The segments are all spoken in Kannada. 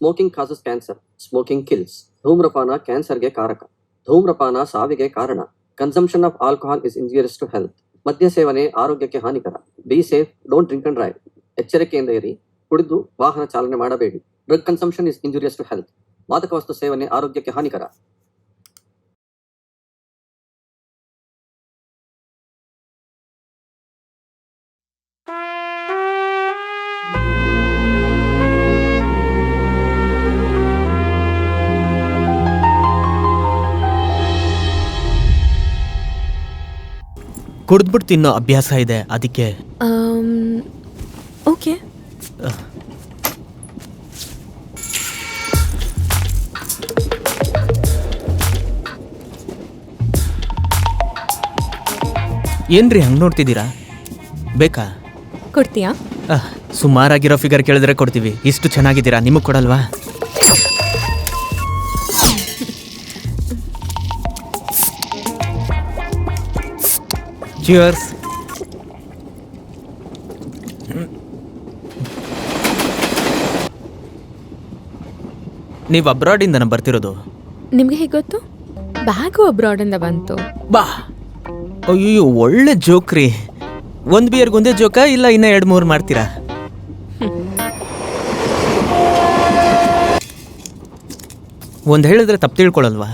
Smoking causes cancer. Smoking kills. ಧೂಮ್ರಪಾನ ಕ್ಯಾನ್ಸರ್ಗೆ ಕಾರಕ. ಧೂಮ್ರಪಾನ ಸಾವಿಗೆ ಕಾರಣ. Consumption of alcohol is injurious to health. ಮದ್ಯ ಸೇವನೆ ಆರೋಗ್ಯಕ್ಕೆ ಹಾನಿಕರ. Be safe, don't drink and drive. ಎಚ್ಚರಿಕೆಯಿಂದ ಇರಿ, ಕುಡಿದು ವಾಹನ ಚಾಲನೆ ಮಾಡಬೇಡಿ. Drug consumption is injurious to health. ಮಾದಕ ವಸ್ತು ಸೇವನೆ ಆರೋಗ್ಯಕ್ಕೆ ಹಾನಿಕರ. ಕುಡಿದ್ಬಿಟ್ಟು ತಿನ್ನೋ ಅಭ್ಯಾಸ ಇದೆ, ಅದಕ್ಕೆ. ಓಕೆ. ಏನ್ರಿ ಹಂಗೆ ನೋಡ್ತಿದ್ದೀರಾ? ಬೇಕಾ? ಕೊಡ್ತೀಯಾ? ಸುಮಾರಾಗಿರೋ ಫಿಗರ್ ಕೇಳಿದ್ರೆ ಕೊಡ್ತೀವಿ. ಇಷ್ಟು ಚೆನ್ನಾಗಿದ್ದೀರಾ, ನಿಮಗೆ ಕೊಡಲ್ವಾ? ಚಿಯರ್ಸ್. ನೀವು ಅಬ್ರಾಡಿಂದನ ಬರ್ತಿರೋದು? ನಿಮಗೆ ಹೇಗೆ ಗೊತ್ತು? ಬ್ಯಾಗು ಅಬ್ರಾಡಿಂದ ಬಂತು. ಬಾ. ಅಯ್ಯೋ, ಒಳ್ಳೆ ಜೋಕ್ ರೀ. ಒಂದು ಬಿಯರ್ಗೆ ಒಂದೇ ಜೋಕಾ ಇಲ್ಲ ಇನ್ನೂ 2-3 ಮಾಡ್ತೀರಾ? ಒಂದು ಹೇಳಿದ್ರೆ ತಪ್ಪು ತಿಳ್ಕೊಳಲ್ವಾ?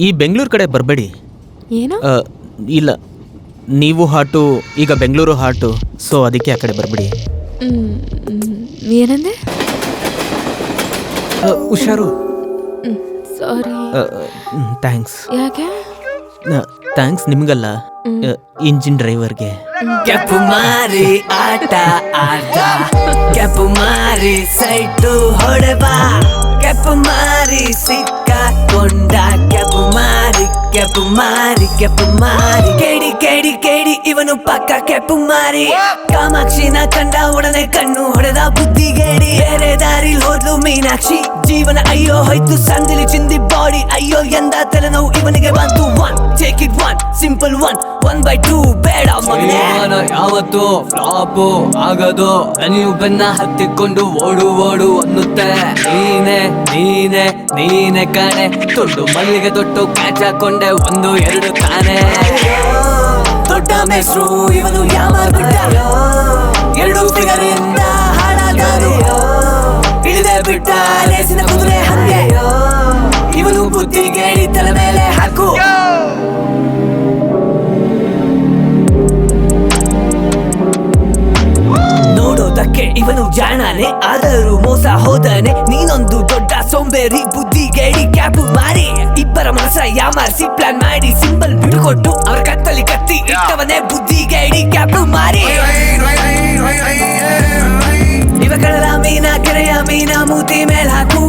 ಈ ಬೆಂಗಳೂರು ಕಡೆ ಬರಬೇಡಿ. ಏನೋ? ಇಲ್ಲ, ನೀವು ಹಾಟು, ಈಗ ಬೆಂಗಳೂರು ಹಾಟು, ಸೊ ಅದಕ್ಕೆ ಆ ಕಡೆ ಬರಬೇಡಿ. ಏನಂದೆ? ಹುಷಾರು. ಸಾರಿ. ಥ್ಯಾಂಕ್ಸ್. ಯಾಕೆ? ಥ್ಯಾಂಕ್ಸ್ ನಿಮಗಲ್ಲ, ಇಂಜಿನ್ ಡ್ರೈವರ್ಗೆ. ಕೆಂಪು ಮಾರಿ ಆಟ ಆಟ, ಕೆಂಪು ಮಾರಿ ಸೈಟು ಹೊಡೆಬಾ, ಕೆಂಪು ಮಾರಿ ಸಿಕ್ಕಾಕೊಂಡ, ಕೆಂಪು ಮಾರಿ ಕೆಂಪು ಮಾರಿ ಕೆಂಪು ಮಾರಿ. ಕೇಡಿ ಕೇಡಿ ಕೇಡಿ ಇವನು ಪಕ್ಕ ಕೆಂಪು ಮಾರಿ. ಕಾಮಾಕ್ಷಿನ ಕಂಡ ಒಡನೆ ಕಣ್ಣು ಹೊಡೆದ ಬುದ್ಧಿಗೇಡಿ. ಬೇರೆ ದಾರಿಲ್ ಹೋದ್ಲು ಮೀನಾಕ್ಷಿ, ಜೀವನ ಅಯ್ಯೋ ಹೋಯ್ತು. ಸಂದಿಲಿ ಚಿಂದಿ ಬಾಡಿ ಅಯ್ಯೋ ಎಂದ ತಲೆನೋವು ಇವನಿಗೆ ಬಂತು. One take it one simple one 1/2 ಬೇಡ ಮಗನೇ. ಯಾವತ್ತು ಫ್ಲಾಪು ಆಗದು, ನೀವು ಬೆನ್ನ ಹತ್ತಿಕೊಂಡು ಓಡು ಓಡು ಅನ್ನುತ್ತೆ. ನೀನೆ ನೀನೆ ನೀನೆ ಕಾಣೆ, ತೊಟ್ಟು ಮಲ್ಲಿಗೆ ತೊಟ್ಟು ಕ್ಯಾಚ್ ಹಾಕೊಂಡೆ 1-2 ತಾನೆ. ದೊಡ್ಡ ಮೇಸ್ರು ಇವನು ಯಾಮಾರ್ಬಿಟ್ಟ, 2 ಫಿಗರಿಂದ ಹಾಳಾದನು. ಇಳಿದೇ ಬಿಟ್ಟ ರೇಸಿನ ಕುದುರೆ ಹಂಗೆ, ಇವನು ಬುದ್ಧಿಗೆ ತಲೆ ಮೇಲೆ ಹಾಕು. ನೋಡೋದಕ್ಕೆ ಇವನು ಜಾಣಾನೆ, ಆದರೂ ಮೋಸ ಹೋದನೆ. ನೀನೊಂದು ದೊಡ್ಡ ಸೋಂಬೇರಿ ಬುದ್ಧಿಗೇಡಿ ಕ್ಯಾಪು ಮಾರಿ. ಇಬ್ಬರ ಮನಸ ಯಾಮಾರಿಸಿ ಪ್ಲಾನ್ ಮಾಡಿ ಸಿಂಬಲ್ ಬಿಡುಕೊಟ್ಟು ಅವರ ಕತ್ತಲಿ ಕತ್ತಿ ಇಟ್ಟವನೇ ಬುದ್ಧಿಗೇಡಿ ಕ್ಯಾಪು ಮಾರಿ. ಇವ ಕಡಲ ಮೀನ ಕೆರೆಯ ಮೀನ ಮೂತಿ ಮೇಲ್ ಹಾಕು.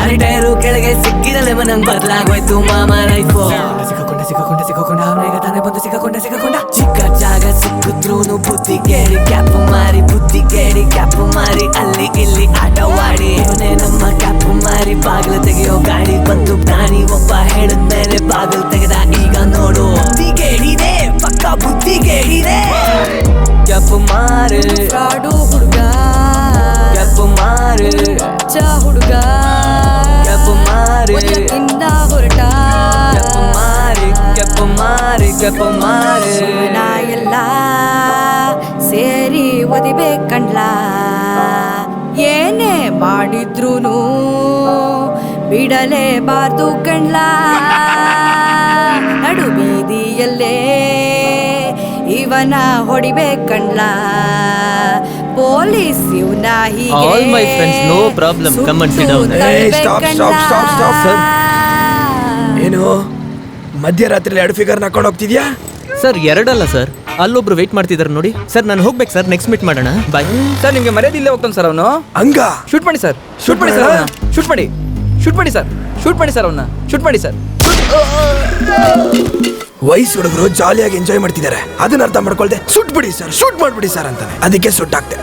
ಅರಿಟೈರು ಕೆಳಗೆ ಸಿಕ್ಕಿದಲೆ ಮನಂಗ್ ಬದಲಾಗೋಯ್ತು ಮಾಮ ಲೈಫು. ಸಿಕ್ಕಾಕೊಂಡ ಅವನಿಗೆ ತಾನೇ ಬಂದು ಸಿಕ್ಕಾಕೊಂಡ. ಚಿಕ್ಕ ಜಾಗ ಸಿಕ್ಕಿದ್ರೂನು ಬುದ್ಧಿಗೇಡಿ ಕ್ಯಾಪು ಮಾರಿ, ಬುದ್ಧಿಗೇಡಿ ಕ್ಯಾಪು ಮಾರಿ. ಅಲ್ಲಿ ಇಲ್ಲಿ ಆಟವಾಡಿ ಇವನೇ ನಮ್ಮ ಕ್ಯಾಪು ಮಾರಿ. ಬಾಗಿಲು ತೆಗೆಯೋ ಗಾಡಿ ಬಂದು ಪ್ರಾಣಿ ಒಬ್ಬ ಹೇಳಿದ್ಮೇಲೆ ಬಾಗಿಲು ತೆಗೆದ. ಈಗ ನೋಡು ಬುದ್ಧಿಗೇಡಿದೆ, ಪಕ್ಕ ಬುದ್ಧಿಗೇಡಿದೆ. ಕ್ಯಾಪು ಮಾರಿ ಕಾಡು ಹುಡುಗ, ಕ್ಯಾಪು ಮಾರಿ ಚ ಹುಡುಗ, ಕ್ಯಾಪು ಮಾರಿ ಇಂದ ಹೊರಟ. ಕೆಂಪು ಮಾರಿ ಕೆಂಪು ಮಾರಿ. ಎಲ್ಲ ಸೇರಿ ಒದಿಬೇಕಂಡ್ಲ, ಏನೇ ಮಾಡಿದ್ರೂನು ಬಿಡಲೇಬಾರ್ದು ಕಣ್ಲ. ನಡು ಬೀದಿಯಲ್ಲೇ ಇವನ ಹೊಡಿಬೇಕಂಡ್ಲ, ಪೊಲೀಸ್ ಇವನ ಹೀಗೆ. All my friends, no problem. Come and sit down. Hey, stop, sir. ಏನು ಮಧ್ಯರಾತ್ರಿ 2 ಫಿಗರ್ ಹಾಕೊಂಡು ಹೋಗ್ತಿದ್ಯಾ? ಸರ್ 2 ಅಲ್ಲ ಸರ್, ಅಲ್ಲೊಬ್ರು ವೆಯ್ಟ್ ಮಾಡ್ತಿದ್ದಾರೆ ನೋಡಿ. ಸರ್ ನಾನು ಹೋಗ್ಬೇಕು ಸರ್, ನೆಕ್ಸ್ಟ್ ಮೀಟ್ ಮಾಡೋಣ. Bye sir. ನಿಮ್ಗೆ ಮರ್ಯಾದೆ ಇಲ್ಲೇ ಹೋಗ್ತಾನೆ ಸರ್ ಅವನು. ಹಂಗ ಶೂಟ್ ಮಾಡಿ ಸರ್, ಶೂಟ್ ಮಾಡಿ ಸರ್ ಅವನ್ನ, ಶೂಟ್ ಮಾಡಿ ಸರ್, ಶೂಟ್ ಮಾಡಿ ಸರ್ ಅವನ್ನ, ಶೂಟ್ ಮಾಡಿ ಸರ್. ವಯಸ್ಸು ಹುಡುಗರು ಜಾಲಿಯಾಗಿ ಎಂಜಾಯ್ ಮಾಡ್ತಿದ್ದಾರೆ, ಅದನ್ನ ಅರ್ಥ ಮಾಡ್ಕೊಳ್ದೆ ಶೂಟ್ ಮಾಡ್ಬಿಡಿ ಸರ್ ಅಂತಾನೆ. ಅದಕ್ಕೆ ಸುಟ್ಟಾಗ್ತೆ.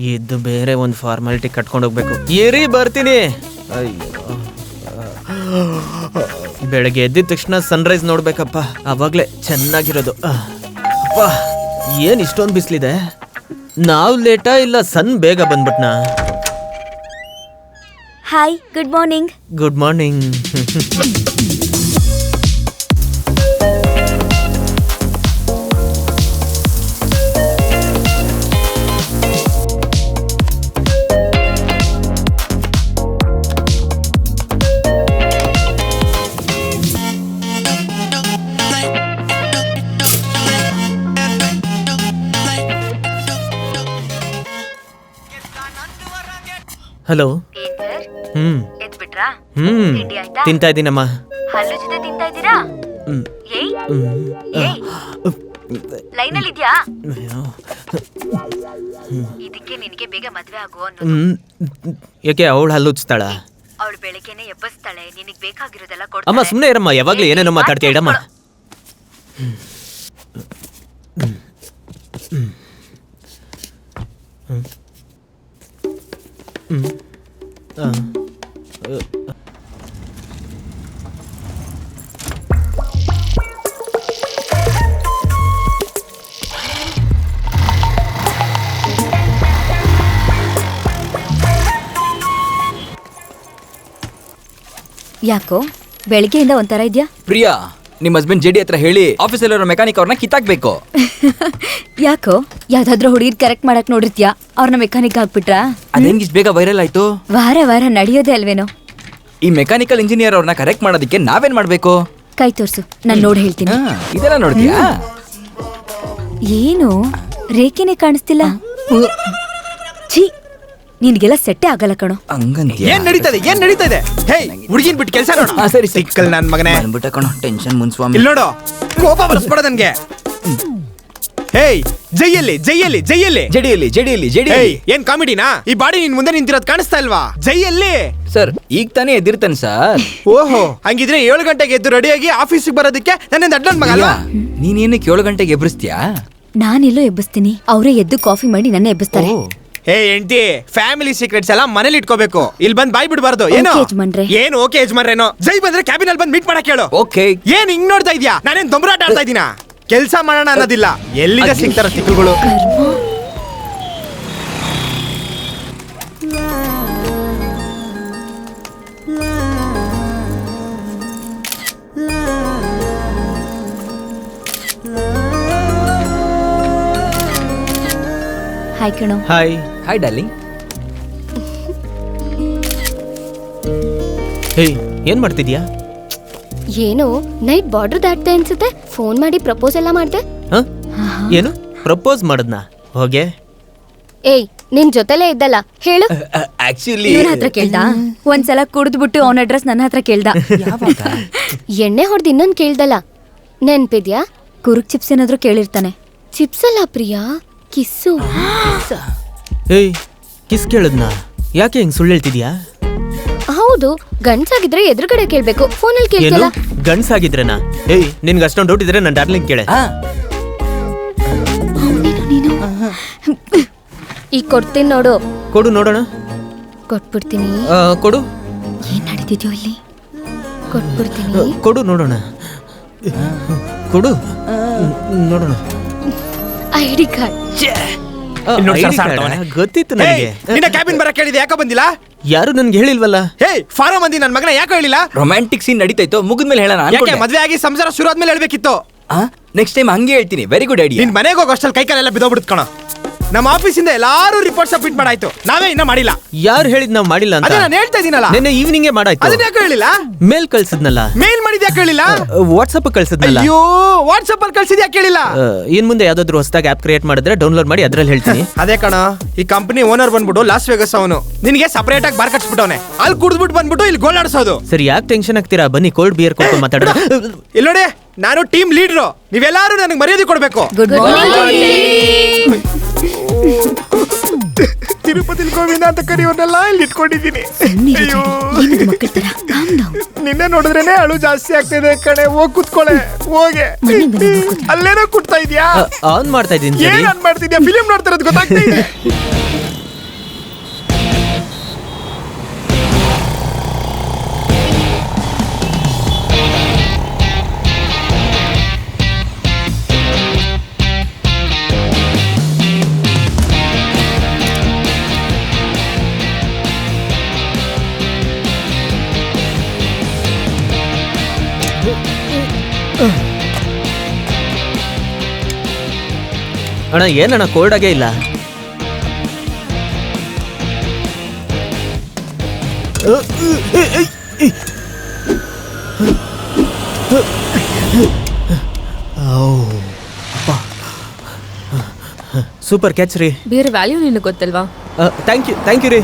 ಇದು ಬೇರೆ ಒಂದು ಫಾರ್ಮಾಲಿಟಿ ಕಟ್ಕೊಂಡು ಹೋಗ್ಬೇಕು. ಏರಿ ಬರ್ತೀನಿ. ಅಯ್ಯೋ, ಬೆಳಗ್ಗೆ ಎದ್ದಿದ ತಕ್ಷಣ ಸನ್ರೈಸ್ ನೋಡ್ಬೇಕಪ್ಪ, ಅವಾಗ್ಲೇ ಚೆನ್ನಾಗಿರೋದು. ಅಪ್ಪ, ಏನ್ ಇಷ್ಟೊಂದು ಬಿಸಿಲಿದೆ. ನಾವು ಲೇಟಾ ಇಲ್ಲ ಸನ್ ಬೇಗ ಬಂದ್ಬಿಟ್ನಾ? Hi, good morning. Good morning. Hello. ತಿಂತಾ ಇದ್ದೀನಮ್ಮ. ಹಲ್ಲು ಜೊತೆ ತಿಂತಾ ಇದ್ದೀರಾ? ಲೈನಲ್ಲಿ ಇದ್ಯಾ? ಇದಕ್ಕೆ ನಿನಗೆ ಬೇಗ ಮದ್ವೆ ಆಗೋ ಅನ್ನೋದು. ಯಾಕೆ ಅವಳು ಹಲ್ಲು ಉಚ್ತಾಳ? ಅವಳು ಬೆಳಗ್ಗೆನೆ ಎಬ್ಬಸ್ತಾಳೆ, ನಿನಗೆ ಬೇಕಾಗಿರೋದೆಲ್ಲ ಅಮ್ಮ ಕೊಡ್ತಾಳೆ. ಸುಮ್ಮನೆ ಇರಮ್ಮ, ಯಾವಾಗ್ಲೂ ಏನೇನೋ ಮಾತಾಡ್ತೀಯ. ಇಡಮ್ಮ. ಯಾಕೋ ಬೆಳಗ್ಗೆಯಿಂದ ಒಂಥರ ಇದ್ಯಾ? ಪ್ರಿಯಾ, ನಿಮ್ಮ ಹಸ್ಬೆಂಡ್ ಜೆಡಿ ಹತ್ರ ಹೇಳಿ ಆಫೀಸಲ್ಲಿರೋ ಮೆಕ್ಯಾನಿಕ್ ಅವ್ರನ್ನ ಕಿತ್ತಾಕ್ಬೇಕು. ಯಾಕೋ ಯಾವ್ದಾದ್ರು ಹುಡುಗಿರ್ ಕರೆಕ್ಟ್ ಮಾಡಕ್ ನೋಡಿರ್ತ್ಯಾ? ಅವ್ರನ್ನ ಮೆಕ್ಯಾನಿಕ್ ಹಾಕ್ಬಿಟ್ರಾ? ಅದೇನ್ ಇಷ್ಟು ಬೇಗ ವೈರಲ್ ಆಯ್ತು? ವಾರ ವಾರ ನಡೆಯೋದೇ ಅಲ್ವೇನೋ. ಈ ಮೆಕ್ಯಾನಿಕಲ್ ಇಂಜಿನಿಯರ್ ಅವ್ರನ್ನ ಕರೆಕ್ಟ್ ಮಾಡೋದಕ್ಕೆ ನಾವೇನ್ ಮಾಡ್ಬೇಕು? ಕೈ ತೋರ್ಸು, ನಾನ್ ನೋಡಿ ಹೇಳ್ತೀನಿ. ಇದೆಲ್ಲ ನೋಡ್ತೀಯಾ? ಏನು ರೇಖೆನೆ ಕಾಣಿಸ್ತಿಲ್ಲ. ಛೀ, ನಿನ್ಗೆಲ್ಲ ಸೆಟ್ಟೆ ಆಗಲ್ಲ ಕಣೋ. ಏನ್ ನಡೀತಾ ಇದೆ? ಹೇ, ಹುಡುಗಿನ್ ಬಿಟ್ಟು ಕೆಲಸ ನೋಡು. ಸರಿ ಸಿಕ್ಕಲ್ ನನ್ ಮಗನೇ. ಬಂದ್ಬಿಟ್ಟ ಕಣೋ, ಟೆನ್ಷನ್ ಮುನ್ಸ್ವಾಮಿ. ಇಲ್ಲಿ ನೋಡು, ಕೋಪ ಬರ್ಸ್ಬೇಡ ನನ್ಗೆ. ಹೇಯ್, ಜೈಯಲ್ಲಿ ಹೇಯ್, ಏನ್ ಕಾಮಿಡಿನಾ? ಈ ಬಾಡಿ ನಿನ್ ಮುಂದೆ ನಿಂತಿರೋದ್ ಕಾಣಿಸ್ತಾ ಇಲ್ವಾ? ಜೈಯಲ್ಲಿ ಸರ್, ಈಗ ತಾನೇ ಎದ್ದಿರ್ತಾನೆ ಸರ್. ಓಹೋ, ಹಂಗಿದ್ರೆ 7 ಗಂಟೆಗೆ ಎದ್ದು ರೆಡಿಯಾಗಿ ಆಫೀಸಿಗೆ ಬರೋದಕ್ಕೆ ನನ್ನಿಂದ ಅಡ್ಡನ್ ಮಗ ಅಲ್ವಾ? ನೀನೇನಕ್ಕೆ 7 ಗಂಟೆಗೆ ಎಬ್ರಿಸ್ತೀಯಾ? ನಾನೆಲ್ಲೋ ಎಬ್ಬಿಸ್ತೀನಿ, ಅವರೇ ಎದ್ದು ಕಾಫಿ ಮಾಡಿ ನನ್ನ ಎಬ್ಬಿಸ್ತಾರೆ. ಹೇ ಎಂಟಿ, ಫ್ಯಾಮಿಲಿ ಸೀಕ್ರೆಟ್ಸ್ ಎಲ್ಲ ಮನೇಲಿ ಇಟ್ಕೋಬೇಕು. ಇಲ್ಲಿ ಬಂದ್ ಬಾಯ್ ಬಿಡಬಾರ್ದು. ಏನು Okay, ಯಜಮಾನ್ರೆ. ಏನು ಓಕೆ ಯಜಮಾನ್ರೇನೋ? ಜೈ ಬಂದ್ರೆ ಕ್ಯಾಬಿನ್ ಅಲ್ಲಿ ಬಂದ್ ಮೀಟ್ ಮಾಡಕ್ ಹೇಳು. ಓಕೆ. ಏನ್ ಹಿಂಗ್ ನೋಡ್ತಾ ಇದ್ಯಾ? ನಾನೇನ್ ದೊಂಬರಾಟ ಆಡ್ತಾ ಇದೀನಾ? ಕೆಲ್ಸ ಮಾಡೋಣ ಅನ್ನೋದಿಲ್ಲ. ಎಲ್ಲಿದೆ ಸಿಗ್ತಾರ ತಿಕ್ಕುಗಳು? ಹಾಯ್ ಕಣೋ. ಹಾಯ್. Hi darling. ಹೇಯ್, ಏನ್ ಮಾಡ್ತಿದ್ಯಾ? ಏನು ನೈಟ್ ಬಾರ್ಡರ್ ದಾಟ್ತೆ ಅನ್ಸುತ್ತೆ. ಫೋನ್ ಮಾಡಿ ಪ್ರಪೋಸ್ ಎಲ್ಲ ಮಾಡ್ದೆ. ಹ? ಏನು ಪ್ರಪೋಸ್ ಮಾಡದ್ನಾ? ಹೋಗೆ. ಏಯ್, ನಿನ್ ಜೊತೆಲೇ ಇದ್ದಲ್ಲ, ಹೇಳು. ಆಕ್ಚುಲಿ ಇವನ ಹತ್ರ ಕೇಳ್ದ. ಒಂದ್ಸಲ ಕುಡಿದ್ಬಿಟ್ಟು ಅವನ ಅಡ್ರೆಸ್ ನನ್ನ ಹತ್ರ ಕೇಳ್ದ. ಎಣ್ಣೆ ಹೊಡೆದು ಇನ್ನೊಂದು ಕೇಳ್ದಲ್ಲ, ನೆನ್ಪಿದ್ಯಾ? ಕುರುಕ್ ಚಿಪ್ಸ್ ಏನಾದ್ರು ಕೇಳಿರ್ತಾನೆ. ಚಿಪ್ಸ್ ಅಲ್ಲ ಪ್ರಿಯಾ, ಕಿಸ್ಸು. ಏಯ್, ಕಿಸ್ ಕೇಳದ್ನಾ? ಯಾಕೆ ಹಿಂಗ್ ಸುಳ್ಳು ಹೇಳ್ತಿದ್ಯಾ? ಹೌದು, ಗಂಡ್ಸಾಗಿದ್ರೆ ಎದುರುಗಡೆ ಕೇಳ್ಬೇಕು, ಫೋನಲ್ಲಿ ಏನು ಕೇಳ್ತಲ್ಲ. ಗಂಡ್ಸಾಗಿದ್ರೇನಾ? ಏಯ್, ನಿನ್ಗೆ ಅಷ್ಟೊಂದು ಡೌಟ್ ಇದ್ರೆ ನನ್ನ ಡಾರ್ಲಿಂಗ್ ಕೇಳೆ. ನೀನು ಈಗ ಕೊಡ್ತೀನಿ ನೋಡು. ಕೊಡು ನೋಡೋಣ. ಕೊಟ್ಬಿಡ್ತೀನಿ. ಕೊಡು. ಏನ್ ನಡೀತಿದ್ಯೋ ಇಲ್ಲಿ? ಕೊಟ್ಬಿಡ್ತೀನಿ. ಕೊಡು ನೋಡೋಣ. ಕೊಡು ನೋಡೋಣ. ID card. ಗೊತ್ತಿತ್ತು ನನಗೆ. ನಿನ್ನ ಕ್ಯಾಬಿನ್ ಬರಕ್ ಹೇಳಿದೆ, ಯಾಕೋ ಬಂದಿಲ್ಲ? ಯಾರು ನನ್ಗೆ ಹೇಳಿಲ್ವಲ್ಲ. ಹೇ, ಫಾರಂ ಮಂದಿ ನನ್ ಮಗನ ಯಾಕೋ ಹೇಳಿಲ್ಲ? ರೊಮ್ಯಾಂಟಿಕ್ ಸೀನ್ ನಡೀತಾಯ್ತು, ಮುಗಿದ್ಮೇಲೆ ಹೇಳೋಣ ಯಾಕೆ ಅನ್ಕೊಂಡೆ. ಮದ್ವೆ ಆಗಿ ಸಂಸಾರ ಶುರು ಆದ್ಮೇಲೆ ಹೇಳ್ಬೇಕಿತ್ತು. ನೆಕ್ಸ್ಟ್ ಟೈಮ್ ಹಂಗೆ ಹೇಳ್ತೀನಿ. Very good idea. ನಿನ್ ಮನೆಗೆ ಹೋಗೋ ಅಷ್ಟಲ್ಲಿ ಕೈ ಕಾಲೆಲ್ಲ ಬಿದ್ದೋಗ್ಬಿಡುತ್ತೆ ಕಣ. ನಮ್ಮ ಆಫೀಸಿಂದ ಎಲ್ಲಾರು ರಿಪೋರ್ಟ್ ಸಬ್ಮಿಟ್ ಮಾಡಾಯ್ತು, ನಾವೇ ಇನ್ನ ಮಾಡಿಲ್ಲ. ಯಾರು ಹೇಳಿದ್ ನಾವ್ ಮಾಡಿಲ್ಲ ಅಂತ? ಅದೇ ನಾನು ಹೇಳ್ತಾ ಇದೀನಲ್ಲ, ನಿನ್ನೆ ಈವ್ನಿಂಗ್ ಮಾಡಾಯ್ತು. ಅದನ್ನ ಯಾಕೆ ಹೇಳಿಲ್ಲ? ಮೇಲ್ ಕಳ್ಸಿದ್ನಲ್ಲ. ಮೇಲ್ ಮಾಡಿದ್ ಯಾಕೆ ಹೇಳಿಲ್ಲ? ವಾಟ್ಸಪ್ ಕಳ್ಸಿದ್ನಲ್ಲ. ಅಯ್ಯೋ, ವಾಟ್ಸಪ್ ಅಲ್ಲಿ ಕಳ್ಸಿದ್ ಯಾಕೆ ಹೇಳಿಲ್ಲ? ಇನ್ ಮುಂದೆ ಯಾವ್ದಾದ್ರು ಹೊಸದಾಗಿ ಆಪ್ ಕ್ರಿಯೇಟ್ ಮಾಡಿದ್ರೆ ಡೌನ್ಲೋಡ್ ಮಾಡಿ ಅದ್ರಲ್ಲಿ ಹೇಳ್ತೀನಿ. ಅದೇ ಕಣ, ಈ ಕಂಪನಿ ಓನರ್ ಬಂದ್ಬಿಟ್ಟು ಲಾಸ್ ವೇಗಸ್ ಅವನು ನಿನಗೆ ಸಪರೇಟ್ ಆಗಿ ಬಾರ್ ಕಟ್ಸ್ಬಿಟ್ಟವನೆ. ಅಲ್ಲಿ ಕುಡಿದ್ಬಿಟ್ಟು ಬಂದ್ಬಿಟ್ಟು ಇಲ್ಲಿ ಗೋಳಾಡ್ಸೋದು. ಸರಿ, ಯಾಕೆ ಟೆನ್ಷನ್ ಆಗ್ತೀರಾ? ಬನ್ನಿ ಕೋಲ್ಡ್ ಬಿಯರ್ ಕೊಟ್ಟು ಮಾತಾಡೋಣ. ಇಲ್ಲಿ ನೋಡಿ, ನಾನು ಟೀಮ್ ಲೀಡ್ರು, ನೀವೆಲ್ಲಾರು ನನಗೆ ಮರ್ಯಾದೆ ಕೊಡ್ಬೇಕು. Good morning. ತಿರುಪತಿಲಿ ಗೋವಿಂದ ಅಂತ ಕರೆಯೋರ್ನೆಲ್ಲ ಇಲ್ಲಿ ಇಟ್ಕೊಂಡಿದ್ದೀನಿ. ಅಯ್ಯೋ, ನಿನ್ನೆ ನೋಡಿದ್ರೇನೆ ಅಳು ಜಾಸ್ತಿ ಆಗ್ತಿದೆ ಕಣೆ. ಹೋಗ್ ಕುತ್ಕೊಳೆ, ಹೋಗೆ. ಅಲ್ಲೇನೋ ಕುಟ್ತಾ ಇದ್ಯಾ? ಆನ್ ಮಾಡ್ತಾ ಇದ್ದೀನಿ. ಏನ್ ಆನ್ ಮಾಡ್ತಿದ್ಯಾ? ಫಿಲಿಂ ನೋಡ್ತಾ ಇರೋದು ಗೊತ್ತಾಗ್ತಾ ಇದೆ. ಅಣ್ಣ ಏನಣ್ಣ ಕೋಲ್ಡ್ ಆಗೇ ಇಲ್ಲ? ಸೂಪರ್ ಕ್ಯಾಚ್ ರೀ. ಬೇರೆ ವ್ಯಾಲ್ಯೂ ನಿನಗೆ ಗೊತ್ತಲ್ವಾ? ಥ್ಯಾಂಕ್ ಯು ರೀ.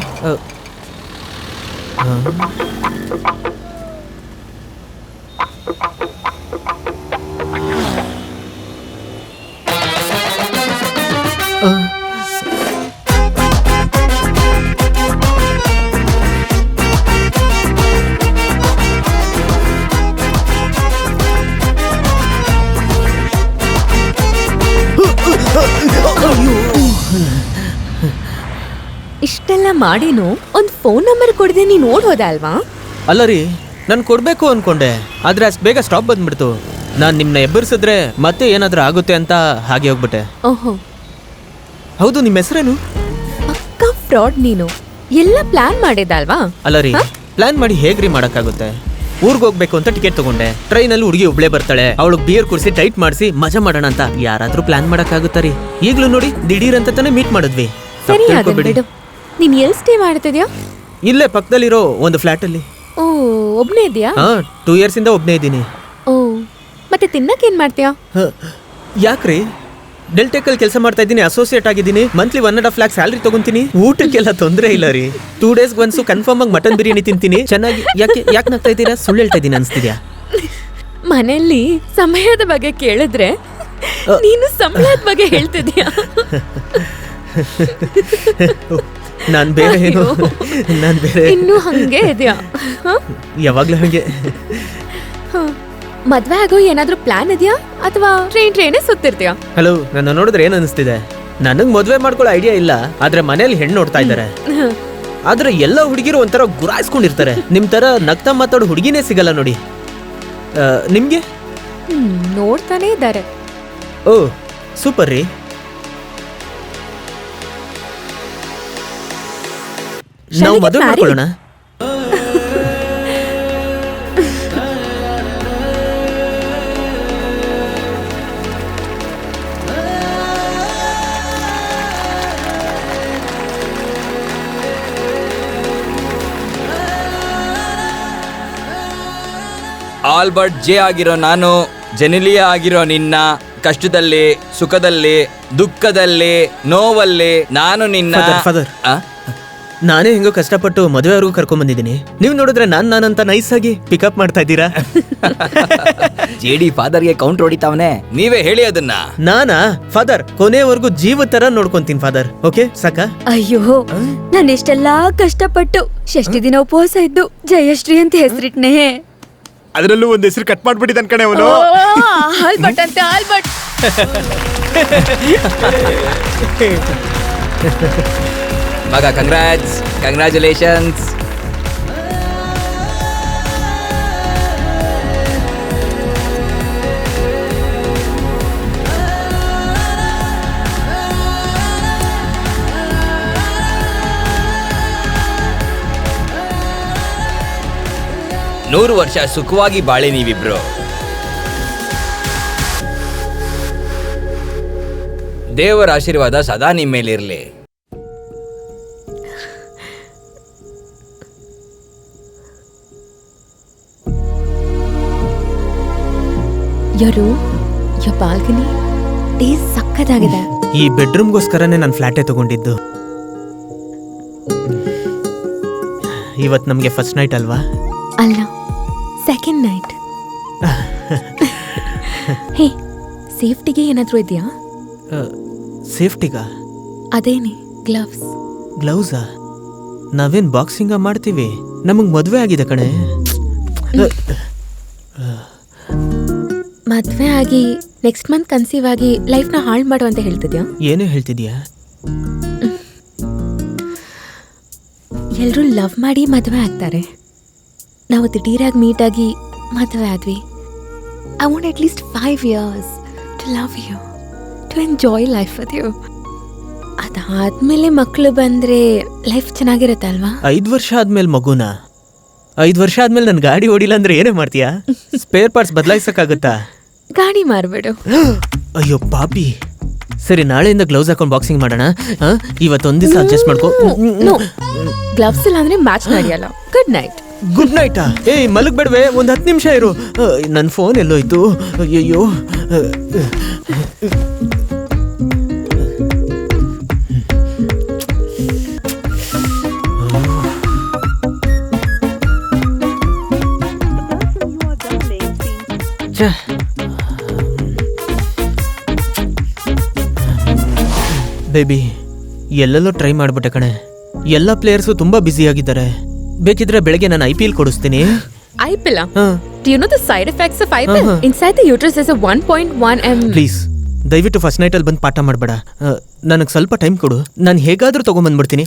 ಇಷ್ಟೆಲ್ಲ ಮಾಡಿನೂ ಒಂದ್ ಫೋನ್ ನಂಬರ್ ಕೊಡದೆ ನೀನ್ ಓಡೋದ ಅಲ್ವಾ? ಅಲ್ಲ ರೀ, ನಾನು ಕೊಡ್ಬೇಕು ಅನ್ಕೊಂಡೆ, ಆದ್ರೆ ಅಷ್ಟು ಬೇಗ ಸ್ಟಾಪ್ ಬಂದ್ಬಿಡ್ತು. ನಾನು ನಿಮ್ಮನ್ನ ಎಬ್ಬರಿಸಿದ್ರೆ ಮತ್ತೆ ಏನಾದ್ರೂ ಆಗುತ್ತೆ ಅಂತ ಹಾಗೆ ಹೋಗ್ಬಿಟ್ಟೆ. ಓಹೋ, ಹೌದು, ನಿಮ್ಮ ಹೆಸರೇನು? ಪಕ್ಕಾ ಫ್ರಾಡ್ ನೀನು. ಎಲ್ಲ ಪ್ಲಾನ್ ಮಾಡಿದಲ್ವಾ? ಅಲ್ಲ ರೀ, ಪ್ಲಾನ್ ಮಾಡಿ ಹೇಗ್ರಿ ಮಾಡಕ್ಕಾಗುತ್ತೆ? ಊರ್ಗ್ ಹೋಗ್ಬೇಕು ಅಂತ ಟಿಕೆಟ್ ತಗೊಂಡೆ, ಟ್ರೈನಲ್ಲಿ ಹುಡುಗಿ ಒಬ್ಳೆ ಬರ್ತಾಳೆ, ಅವಳಿಗೆ ಬಿಯರ್ ಕುಡಿಸಿ ಟೈಟ್ ಮಾಡಿಸಿ ಮಜಾ ಮಾಡೋಣ ಅಂತ ಯಾರಾದ್ರೂ ಪ್ಲಾನ್ ಮಾಡಕ್ಕಾಗುತ್ತಾ ರೀ? ಈಗ್ಲೂ ನೋಡಿ, ದಿಢೀರ್ ಅಂತ ತಾನೇ ಮೀಟ್ ಮಾಡಿದ್ವಿ. ಸರಿ, ಅದನ್ನ ಬಿಡು. ನೀನ್ ಎಲ್ಲಿ ಸ್ಟೇ ಮಾಡ್ತಿದ್ಯಾ? ಇಲ್ಲೇ ಪಕ್ಕದಲ್ಲಿರೋ ಒಂದು ಫ್ಲಾಟ್ ಅಲ್ಲಿ. ಓ, ಒಬ್ನೇ ಇದೆಯಾ? 2 years ಇಂದ ಒಬ್ನೇ ಇದ್ದೀನಿ. ಓ, ಮತ್ತೆ ತಿನ್ನಕ್ ಏನ್ ಮಾಡ್ತೀಯಾ? ಯಾಕ್ರಿ? ಡೆಲ್ಟೆಕಲ್ ಕೆಲಸ ಮಾಡ್ತಾ ಇದ್ದೀನಿ, ಅಸೋಸಿಯೇಟ್ ಆಗಿದ್ದೀನಿ, ಮಂತ್ಲಿ 1.5 lakh ಸ್ಯಾಲರಿ ತಗೊಂತೀನಿ. ಊಟಕ್ಕೆಲ್ಲ ತೊಂದರೆ ಇಲ್ಲ ರೀ. 2 days ಒನ್ಸು ಕನ್ಫರ್ಮ್ ಆಗಿ ಮಟನ್ ಬಿರಿಯಾನಿ ತಿಂತೀನಿ. ಚೆನ್ನಾಗಿ. ಯಾಕೆ ನಗ್ತಾ ಇದ್ದೀರಾ? ಸುಳ್ಳು ಹೇಳ್ತಾ ಇದ್ದೀನಿ ಅನ್ಸ್ತಿದ್ಯಾ? ಮನೆಯಲ್ಲಿ ಸಮಯದ ಬಗ್ಗೆ ಕೇಳಿದ್ರೆ ನೀನು ಸಂಬಳದ ಬಗ್ಗೆ ಹೇಳ್ತಿದ್ಯಾ? ನಾನ್ ಬೇರೆ ಏನು, ನಾನ್ ಬೇರೆ. ಇನ್ನು ಹಂಗೆ ಇದೆಯಾ? ಯಾವಾಗ್ಲೂ ಹಂಗೆ. ಮದ್ವೆ ಆಗೋ ಏನಾದ್ರೂ ಪ್ಲಾನ್ ಇದೆಯಾ ಅಥವಾ ಟ್ರೈನೇ ಸುತ್ತಿರ್ತೀಯಾ? ಹಲೋ, ನನ್ನ ನೋಡಿದ್ರೆ ಏನ್ ಅನಿಸ್ತಿದೆ? ನನಗ್ ಮದ್ವೆ ಮಾಡ್ಕೊಳ್ಳೋ ಐಡಿಯಾ ಇಲ್ಲ, ಆದ್ರೆ ಮನೇಲಿ ಹೆಣ್ಣು ನೋಡ್ತಾ ಇದ್ದಾರೆ. ಆದ್ರೆ ಎಲ್ಲ ಹುಡುಗಿರು ಒಂಥರ ಗುರಾಯಿಸ್ಕೊಂಡಿರ್ತಾರೆ. ನಿಮ್ ತರ ನಗ್ತಾ ಮಾತಾಡೋ ಹುಡುಗಿನೇ ಸಿಗಲ್ಲ ನೋಡಿ. ನಿಮ್ಗೆ? ನೋಡ್ತಾನೆ ಇದ್ದಾರೆ. ಓ, ಸೂಪರ್ ರೀ. ನಾವು ಮದುವೆ ಮಾಡ್ಕೊಳ್ಳೋಣ. ಆಲ್ಬರ್ಟ್ ಜೆ ಆಗಿರೋ ನಾನು, ಜೆನಿಲಿಯಾ ಆಗಿರೋ ನಿನ್ನ, ಕಷ್ಟದಲ್ಲಿ, ಸುಖದಲ್ಲಿ, ದುಃಖದಲ್ಲಿ, ನೋವಲ್ಲಿ ನಾನು ನಿನ್ನ ಫಾದರ್, ನಾನೇ ಹೆಂಗೋ ಕಷ್ಟಪಟ್ಟು ಮದುವೆವರೆಗೂ ಕರ್ಕೊಂಡ್ ಬಂದಿದ್ದೀನಿ. ನೀವು ನೋಡಿದ್ರೆ ನಾನಂತ ನೈಸ್ ಆಗಿ ಪಿಕಪ್ ಮಾಡ್ತಾ ಇದ್ದೀರಾ. ಜೆಡಿ ಫಾದರ್ಗೆ ಕೌಂಟರ್ ಹೊಡಿತಾವನೆ, ನೀವೇ ಹೇಳಿ ಅದನ್ನ. ನಾನಾ? ಫಾದರ್, ಕೊನೆವರೆಗೂ ಜೀವ ತರ ನೋಡ್ಕೊಂತೀನಿ ಫಾದರ್. ಓಕೆ ಸಾಕ? ಅಯ್ಯೋ, ನಾನು ಎಷ್ಟೆಲ್ಲಾ ಕಷ್ಟಪಟ್ಟು ಷಷ್ಠಿ ದಿನ ಉಪವಾಸ ಇದ್ದು ಜಯಶ್ರೀ ಅಂತ ಹೆಸರಿಟ್ನೆ. ಅದ್ರಲ್ಲೂ ಒಂದ್ ಹೆಸರು ಕಟ್ ಮಾಡ್ಬಿಟ್ಟಿದ್ದಾನ ಕಣೆ ಅವನು. ಆಲ್ಬರ್ಟ್ ಅಂತೆ, ಆಲ್ಬರ್ಟ್. ಮಗ, ಕಂಗ್ರಾಚುಲೇಷನ್ಸ್. ನೂರು ವರ್ಷ ಸುಖವಾಗಿ ಬಾಳಿ ನೀವಿಬ್ರು. ದೇವರ ಆಶೀರ್ವಾದ ಸದಾ ನಿಮ್ಮ ಮೇಲಿರಲಿ. ಯಾರು your balcony ಟೇಸ್ಟ್ ಸಕ್ಕತ್ತಾಗಿದೆ. ಈ ಬೆಡ್ರೂಮ್ಗೋಸ್ಕರನೇ ನಾನು ಫ್ಲಾಟೇ ತಗೊಂಡಿದ್ದು. ಇವತ್ತು ನಮಗೆ ಫಸ್ಟ್ ನೈಟ್ ಅಲ್ವಾ? ಅಲ್ಲ, ಸೆಕೆಂಡ್ ನೈಟ್. ಹೇ, ಸೇಫ್ಟಿಗೆ ಏನಾದರೂ ಇದೆಯಾ? ಸೇಫ್ಟಿಗಾ? ಅದೇನೆ ಗ್ಲವ್ಸ್. ಗ್ಲೌಸಾ? ನಾವೇನ್ ಬಾಕ್ಸಿಂಗ ಮಾಡ್ತೀವಿ? ನಮಗ್ ಮದುವೆ ಆಗಿದೆ ಕಣೆ. ಮದ್ವೆ ಆಗಿ ನೆಕ್ಸ್ಟ್ ಮಂತ್ ಕನ್ಸೀವ್ ಆಗಿ ಲೈಫ್ನ ಹಾಳು ಮಾಡು ಅಂತ ಹೇಳ್ತಿದ್ಯಾ? ಏನೇ ಹೇಳ್ತಿದ್ಯಾ? ಎಲ್ಲರೂ ಲವ್ ಮಾಡಿ ಮದುವೆ ಆಗ್ತಾರೆ. ನಾವು ದಿಢೀರಾಗಿ ಮೀಟ್ ಆಗಿ ಮದುವೆ ಆದ್ವಿ. I want at least 5 years to love you, to enjoy life with you. ಅದಾದ್ಮೇಲೆ ಮಕ್ಕಳು ಬಂದ್ರೆ ಲೈಫ್ ಚೆನ್ನಾಗಿರುತ್ತಲ್ವಾ? 5 ವರ್ಷ ಆದ್ಮೇಲೆ ಮಗುನಾ? 5 ವರ್ಷ ಆದ್ಮೇಲೆ ನನ್ ಗಾಡಿ ಓಡಿಲ್ಲ ಅಂದ್ರೆ ಏನೇ ಮಾಡ್ತೀಯಾ? ಸ್ಪೇರ್ ಪಾರ್ಟ್ಸ್ ಬದಲಾಯಿಸಕ್ಕಾಗತ್ತಾ? ಗಾಡಿ ಮಾರ್ಬೇಡು. ಅಯ್ಯೋ ಪಾಪಿ. ಸರಿ, ನಾಳೆಯಿಂದ ಗ್ಲೌಸ್ ಹಾಕೊಂಡು ಬಾಕ್ಸಿಂಗ್ ಮಾಡೋಣ. ಇವತ್ತೊಂದ್ ದಿವಸ ಅಡ್ಜಸ್ಟ್ ಮಾಡ್ಕೋ. ಗ್ಲವ್ಸ್ ಇಲ್ಲ ಅಂದ್ರೆ ಮ್ಯಾಚ್ ನಡೆಯಲ್ಲ. Good night. ಗುಡ್ ನೈಟಾ? ಏಯ್ ಮಲಗ್ಬೇಡ್ವೆ, ಒಂದ್ 10 ನಿಮಿಷ ಇರು. ನನ್ನ ಫೋನ್ ಎಲ್ಲೋಯ್ತು? ಅಯ್ಯಯ್ಯೋ. ಬೇಬಿ, ಎಲ್ಲೆಲ್ಲೋ ಟ್ರೈ ಮಾಡ್ಬಿಟ್ಟೆ ಕಣೆ. ಎಲ್ಲ ಪ್ಲೇಯರ್ಸು ತುಂಬಾ ಬ್ಯುಸಿ ಆಗಿದ್ದಾರೆ. ಬೇಕಿದ್ರೆ ಬೆಳಗ್ಗೆ ನಾನು IPL ಕೊಡಿಸ್ತೀನಿ. IPL? Do you know the side effects of IPL? Inside the uterus is a 1.1 m. Please ದಯವಿಟ್ಟು ಫಸ್ಟ್ ನೈಟ್ ಅಲ್ಲಿ ಬಂದು ಪಾಠ ಮಾಡಬೇಡ. ನನಗೆ ಸ್ವಲ್ಪ ಟೈಮ್ ಕೊಡು, ನಾನು ಹೇಗಾದ್ರೂ ತಗೊಂಡ್ಬಂದ್ಬಿಡ್ತೀನಿ.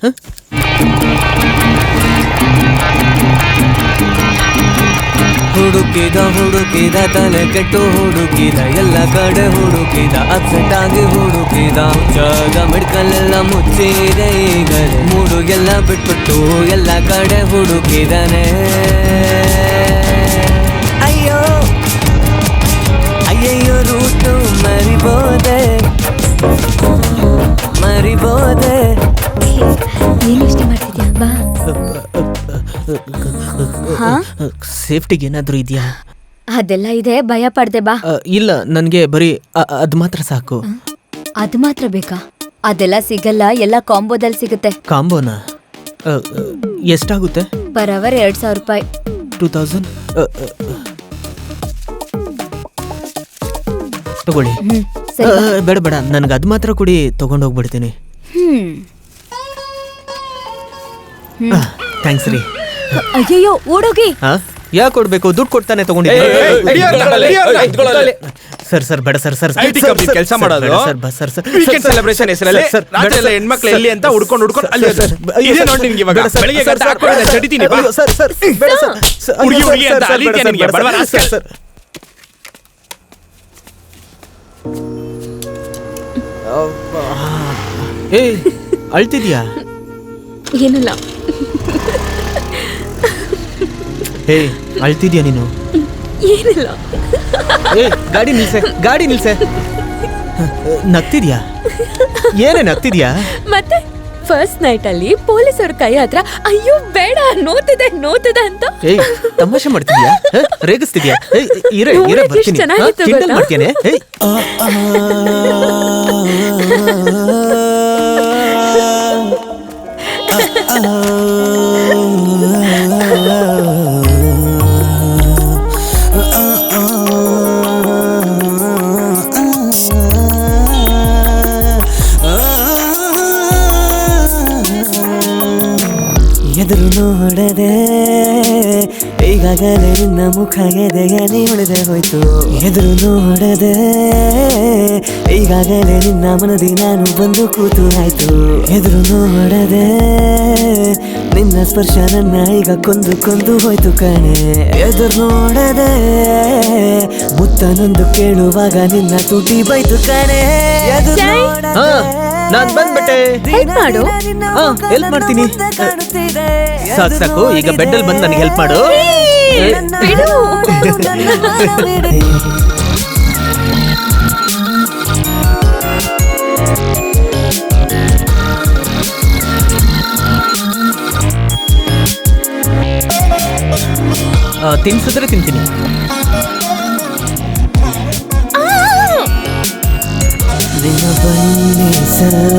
ಹುಡುಕಿದ ಹುಡುಕಿದ ತಲೆ ಕೆಟ್ಟು ಹುಡುಕಿದ ಎಲ್ಲ ಕಡೆ ಹುಡುಕಿದ ಅಪ್ಸೆಟ್ ಆಗಿ ಹುಡುಕಿದ ಜಾಗ ಮೆಡಿಕಲ್ ಎಲ್ಲ ಮುಚ್ಚಿದೆ ಈಗಲೇ ಮೂಡು ಎಲ್ಲ ಬಿಟ್ಬಿಟ್ಟು ಎಲ್ಲ ಕಡೆ ಹುಡುಕಿದಾನೆ. ಅಯ್ಯೋ ಅಯ್ಯಯ್ಯೋ ರೂಟು ಮರಿಬೋದೆ ಮರಿಬೋದೆ. ಏನು ಇಷ್ಟ ಮಾಡ್ತಿದ್ಯಾ? ಬಾ. ಹಾ, ಸೇಫ್ಟಿಗೆ ಏನಾದ್ರೂ ಇದೆಯಾ? ಅದೆಲ್ಲ ಇದೆ, ಭಯ ಪಡ್ದೆ. ಬಾ. ಇಲ್ಲ, ನನಗೆ ಬರೀ ಅದು ಮಾತ್ರ ಸಾಕು. ಅದು ಮಾತ್ರ ಬೇಕಾ? ಅದೆಲ್ಲ ಸಿಗಲ್ಲ, ಎಲ್ಲ ಕಾಂಬೋದಲ್ಲಿ ಸಿಗುತ್ತೆ. ಕಾಂಬೋನಾ? ಎಷ್ಟಾಗುತ್ತೆ? ಪರ್ ಅವರ್ 2,000 ರೂಪಾಯಿ. 2000 ತಗೊಳ್ಳಿ. ಸರಿ. ಬೇಡ ಬೇಡ, ನನಗೆ ಅದು ಮಾತ್ರ ಕೊಡಿ, ತಗೊಂಡೋಗ್ಬಿಡ್ತೀನಿ. ಥ್ಯಾಂಕ್ಸ್ ರೀ. ಅಯ್ಯಯ್ಯೋ, ಓಡೋಗಿ. ಯಾಕೆ ಕೊಡ್ಬೇಕು? ದುಡ್ಡು ಕೊಡ್ತಾನೆ ತಗೊಂಡಿದ್ದೀನಿ. ಸರ್ ಬೇಡ ಸರ್. ಕೆಲಸ ಮಾಡೋದು ಸರ್ ವೀಕೆಂಡ್ ಸೆಲೆಬ್ರೇಷನ್ ಹೆಸರಲ್ಲಿ ರಾತ್ರಿ ಎಲ್ಲ ಹೆಣ್ಮಕ್ಳು ಎಲ್ಲಿ ಅಂತ ಹುಡ್ಕೊಂಡು ಅಲ್ಲಿ ಇದೆ ನೋಡಿ ನಿನ್ಗೆ ಇವಾಗ ಬೆಳಿಗ್ಗೆ ಗಂಟೆ ಹಾಕೊಂಡು ಚಡಿತೀನಿ. ಸರ್ ಬೇಡ ಸರ್. ಹುಡುಗಿ ಅಂತ ಅಲಿತೆ ನಿನಗೆ ಬಡವ ರಾಸ್ಕಲ್. ಸರ್ ಏಯ್, ಅಳ್ತಿದ್ಯಾ? ಏನಿಲ್ಲ. ಹೇ, ಅಳ್ತಿದ್ಯಾ ನೀನು? ಏನಿಲ್ಲ. ಗಾಡಿ ನಿಲ್ಸೆ. ನಗ್ತಿದ್ಯಾ? ಏನೇ ನಗ್ತಿದ್ಯಾ? ಮತ್ತೆ ಫಸ್ಟ್ ನೈಟ್ ಅಲ್ಲಿ ಪೊಲೀಸರ ಕೈ ಹತ್ರ ಅಯ್ಯೋ ಬೇಡ ನೋತಿದೆ ಅಂತ ಏಯ್, ತಮಾಷೆ ಮಾಡ್ತಿದ್ಯಾ? ರೇಗಿಸ್ತಿದ್ಯಾ? ಇರೇ ಬರ್ತೀನಿ. ಕಿಂಡಲ್ ಮಾಡ್ತೇನೆ. ಎದುರು ನೋಡದೆ ಈಗಾಗಲೇ ನಿನ್ನ ಮುಖ ಎದೆಯಲ್ಲಿ ಉಳಿದೆ ಹೋಯ್ತು. ಎದುರು ನೋಡದೆ ಈಗಾಗಲೇ ನಿನ್ನ ಮನದಿ ನಾನು ಬಂದು ಕೂತು ಆಯ್ತು. ಎದುರು ನೋಡದೆ ನಿನ್ನ ಸ್ಪರ್ಶ ನನ್ನ ಈಗ ಕೊಂದು ಹೋಯ್ತು ಕಣೆ. ಎದುರು ನೋಡದೆ ಮುತ್ತನೊಂದು ಕೇಳುವಾಗ ನಿನ್ನ ತುಟಿ ಬೈತು ಕಣೆ. ಎದುರು ನಾನ್ ಬಂದ್ಬಿಟ್ಟೆ. ಹೆಲ್ಪ್ ಮಾಡು. ಹೆಲ್ಪ್ ಮಾಡ್ತೀನಿ. ಸಾಕು, ಈಗ ಬೆಡ್ಡಲ್ಲಿ ಬಂದು ನನಗೆ ಹೆಲ್ಪ್ ಮಾಡು. ಬಿಡು. ತಿನ್ಸಿದ್ರೆ ತಿಂತೀನಿ. ದಿನ ಬಣ್ಣಿಸಲು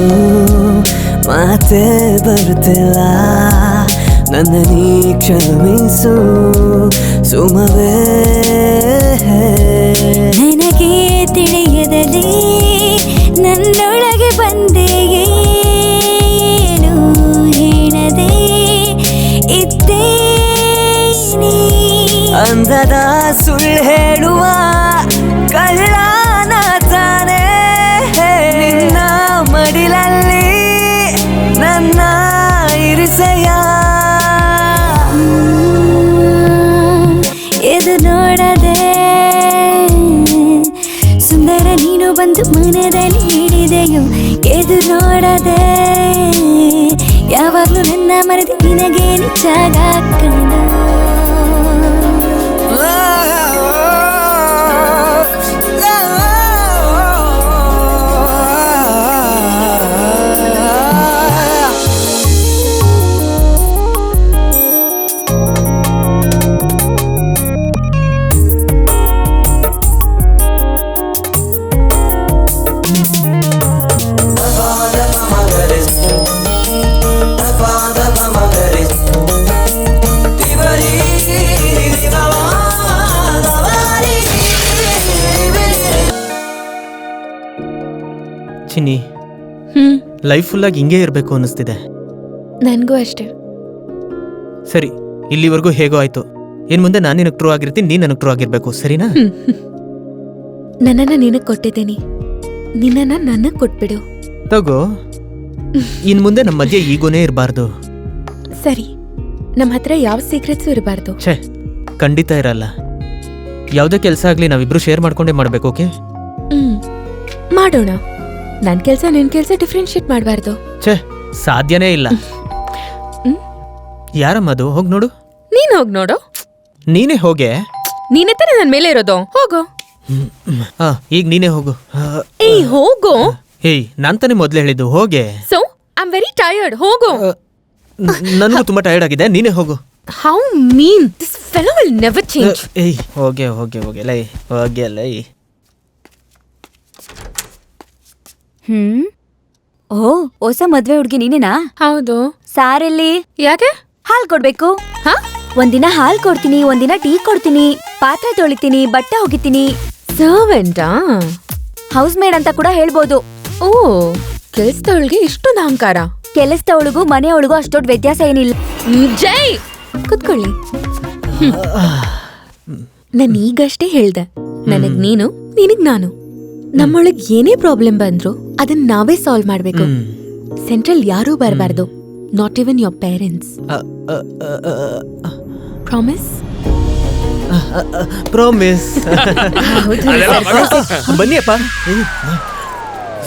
ಮಾತೆ ಬರುತ್ತಿಲ್ಲ, ನನ್ನ ನೀ ಕ್ಷಮಿಸು ಸುಮವೇ. ನನಗೆ ತಿಳಿಯದಲ್ಲಿ ನನ್ನೊಳಗೆ ಬಂದೆಯೇ, ಏನು ಹೇಳದೆ ಇದ್ದೇನೆ. ಅಂದದ ಸುಳ್ಳು ಹೇಳುವ ಕಳ್ಳನ ತಾನೇ, ನಿನ್ನ ಮಡಿಲಲ್ಲಿ ನನ್ನ ಇರಿಸೆಯ. ಎದು ನೋಡದೆ ಸುಂದರ ನೀನು ಬಂದು ಮನದಲ್ಲಿ ಹಿಡಿದೆಯೋ, ಎದು ನೋಡದೆ ಯಾವಾಗ್ಲೂ ನನ್ನ ಮರೆದು ನಿನಗೆ ನಿಜಾಗ ಕಂಡ. ಚಿನ್ನಿ, ಲೈಫ್ ಫುಲ್ಲಾಗಿ ಹಿಂಗೆ ಇರಬೇಕು ಅನ್ನಿಸ್ತಿದೆ. ನನಗೂ ಅಷ್ಟೇ. ಸರಿ, ಇಲ್ಲಿವರೆಗೂ ಹೇಗೋ ಆಯ್ತು. ಇನ್ ಮುಂದೆ ನಾನು ನಿನಗೆ ಟ್ರೂ ಆಗಿರ್ತೀನಿ, ನೀನು ನನಗೆ ಟ್ರೂ ಆಗಿರ್ಬೇಕು, ಸರಿನಾ? ನನ್ನನ್ನ ನಿನಗೆ ಕೊಟ್ಟಿದ್ದೀನಿ, ನಿನ್ನನ್ನ ನನಗೆ ಕೊಟ್ಬಿಡು. ತಗೋ. ಇನ್ ಮುಂದೆ ನಮ್ಮ ಮಧ್ಯೆ ಈಗೋನೇ ಇರಬಾರ್ದು. ಸರಿ, ನಮ್ಮ ಹತ್ರ ಯಾವ ಸೀಕ್ರೆಟ್ಸು ಇರಬಾರ್ದು. ಛೇ, ಖಂಡಿತ ಇರಲ್ಲ. ಯಾವುದೇ ಕೆಲಸ ಆಗಲಿ ನಾವಿಬ್ರು ಶೇರ್ ಮಾಡ್ಕೊಂಡೇ ಮಾಡ್ಬೇಕು. ಓಕೆ, ಮಾಡೋಣ. ನನ್ನ ಕೆಲಸ ನಿನ್ನ ಕೆಲಸ ಡಿಫ್ರೆನ್ಶಿಯೇಟ್ ಮಾಡಬಾರ್ದು. ಛೇ, ಸಾಧ್ಯನೇ ಇಲ್ಲ. ಯಾರಮ್ಮ ಅದು? ಹೋಗಿ ನೋಡು. ನೀನ್ ಹೋಗ್ ನೋಡು. ನೀನೇ ಹೋಗೆ. ನೀನೇ ತಾನೇ ನನ್ನ ಮೇಲೆ ಇರೋದು. ಹೋಗು. ಈಗ ನೀನೇ ಹೋಗು. ಏಯ್ ಹೋಗು. ಏಯ್, ನಾನ್ ತಾನೇ ಮೊದ್ಲು ಹೇಳಿದ್ದು ಹೋಗೆ. So I am very tired. ಹೋಗು. ನನಗೂ ತುಂಬಾ ಟಯರ್ಡ್ ಆಗಿದೆ, ನೀನೇ ಹೋಗು. How mean, this fellow will never change. ಏಯ್, ಹೋಗೆ ಹೋಗೆ ಹೋಗೆ ಲೈ, ಹೋಗೆ ಲೈ. ಓ, ಹೊಸ ಮದ್ವೆ ಹುಡ್ಗಿ ನೀನೇನಾ? ಹೌದು. ಸಾರಲ್ಲಿ ಯಾಕೆ? ಹಾಲ್ ಕೊಡ್ಬೇಕು. ಹಾ, ಒಂದಿನ ಹಾಲ್ ಕೊಡ್ತೀನಿ, ಒಂದಿನ ಟೀ ಕೊಡ್ತೀನಿ, ಪಾತ್ರೆ ತೊಳಿತೀನಿ, ಬಟ್ಟೆ ಒಗಿತೀನಿ. ಸರ್ವೆಂಟಾ? ಹೌಸ್ ಮೇಡ್ ಅಂತ ಕೂಡ ಹೇಳ್ಬೋದು. ಓ, ಕೆಲ್ಸದವಳಿಗೆ ಇಷ್ಟೊಂದು ಅಹಂಕಾರ. ಕೆಲಸದವಳಿಗೂ ಮನೆಯವಳಿಗೂ ಅಷ್ಟೊಂದು ವ್ಯತ್ಯಾಸ ಏನಿಲ್ಲ. ಜೈ, ಕುತ್ಕೊಳ್ಳಿ. ನಾನು ಈಗಷ್ಟೇ ಹೇಳ್ದೆ, ನನಗ್ ನೀನು, ನಿನಗ್ ನಾನು. ನಮ್ಮೊಳಗ್ ಏನೇ ಪ್ರಾಬ್ಲಮ್ ಬಂದ್ರು ಅದನ್ನ ನಾವೇ ಸಾಲ್ವ್ ಮಾಡ್ಬೇಕು. ಸೆಂಟ್ರಲ್ ಯಾರೂ ಬರಬಾರ್ದು, not even your parents. Promise? Promise. ಬನ್ನಿ ಅಪ್ಪ.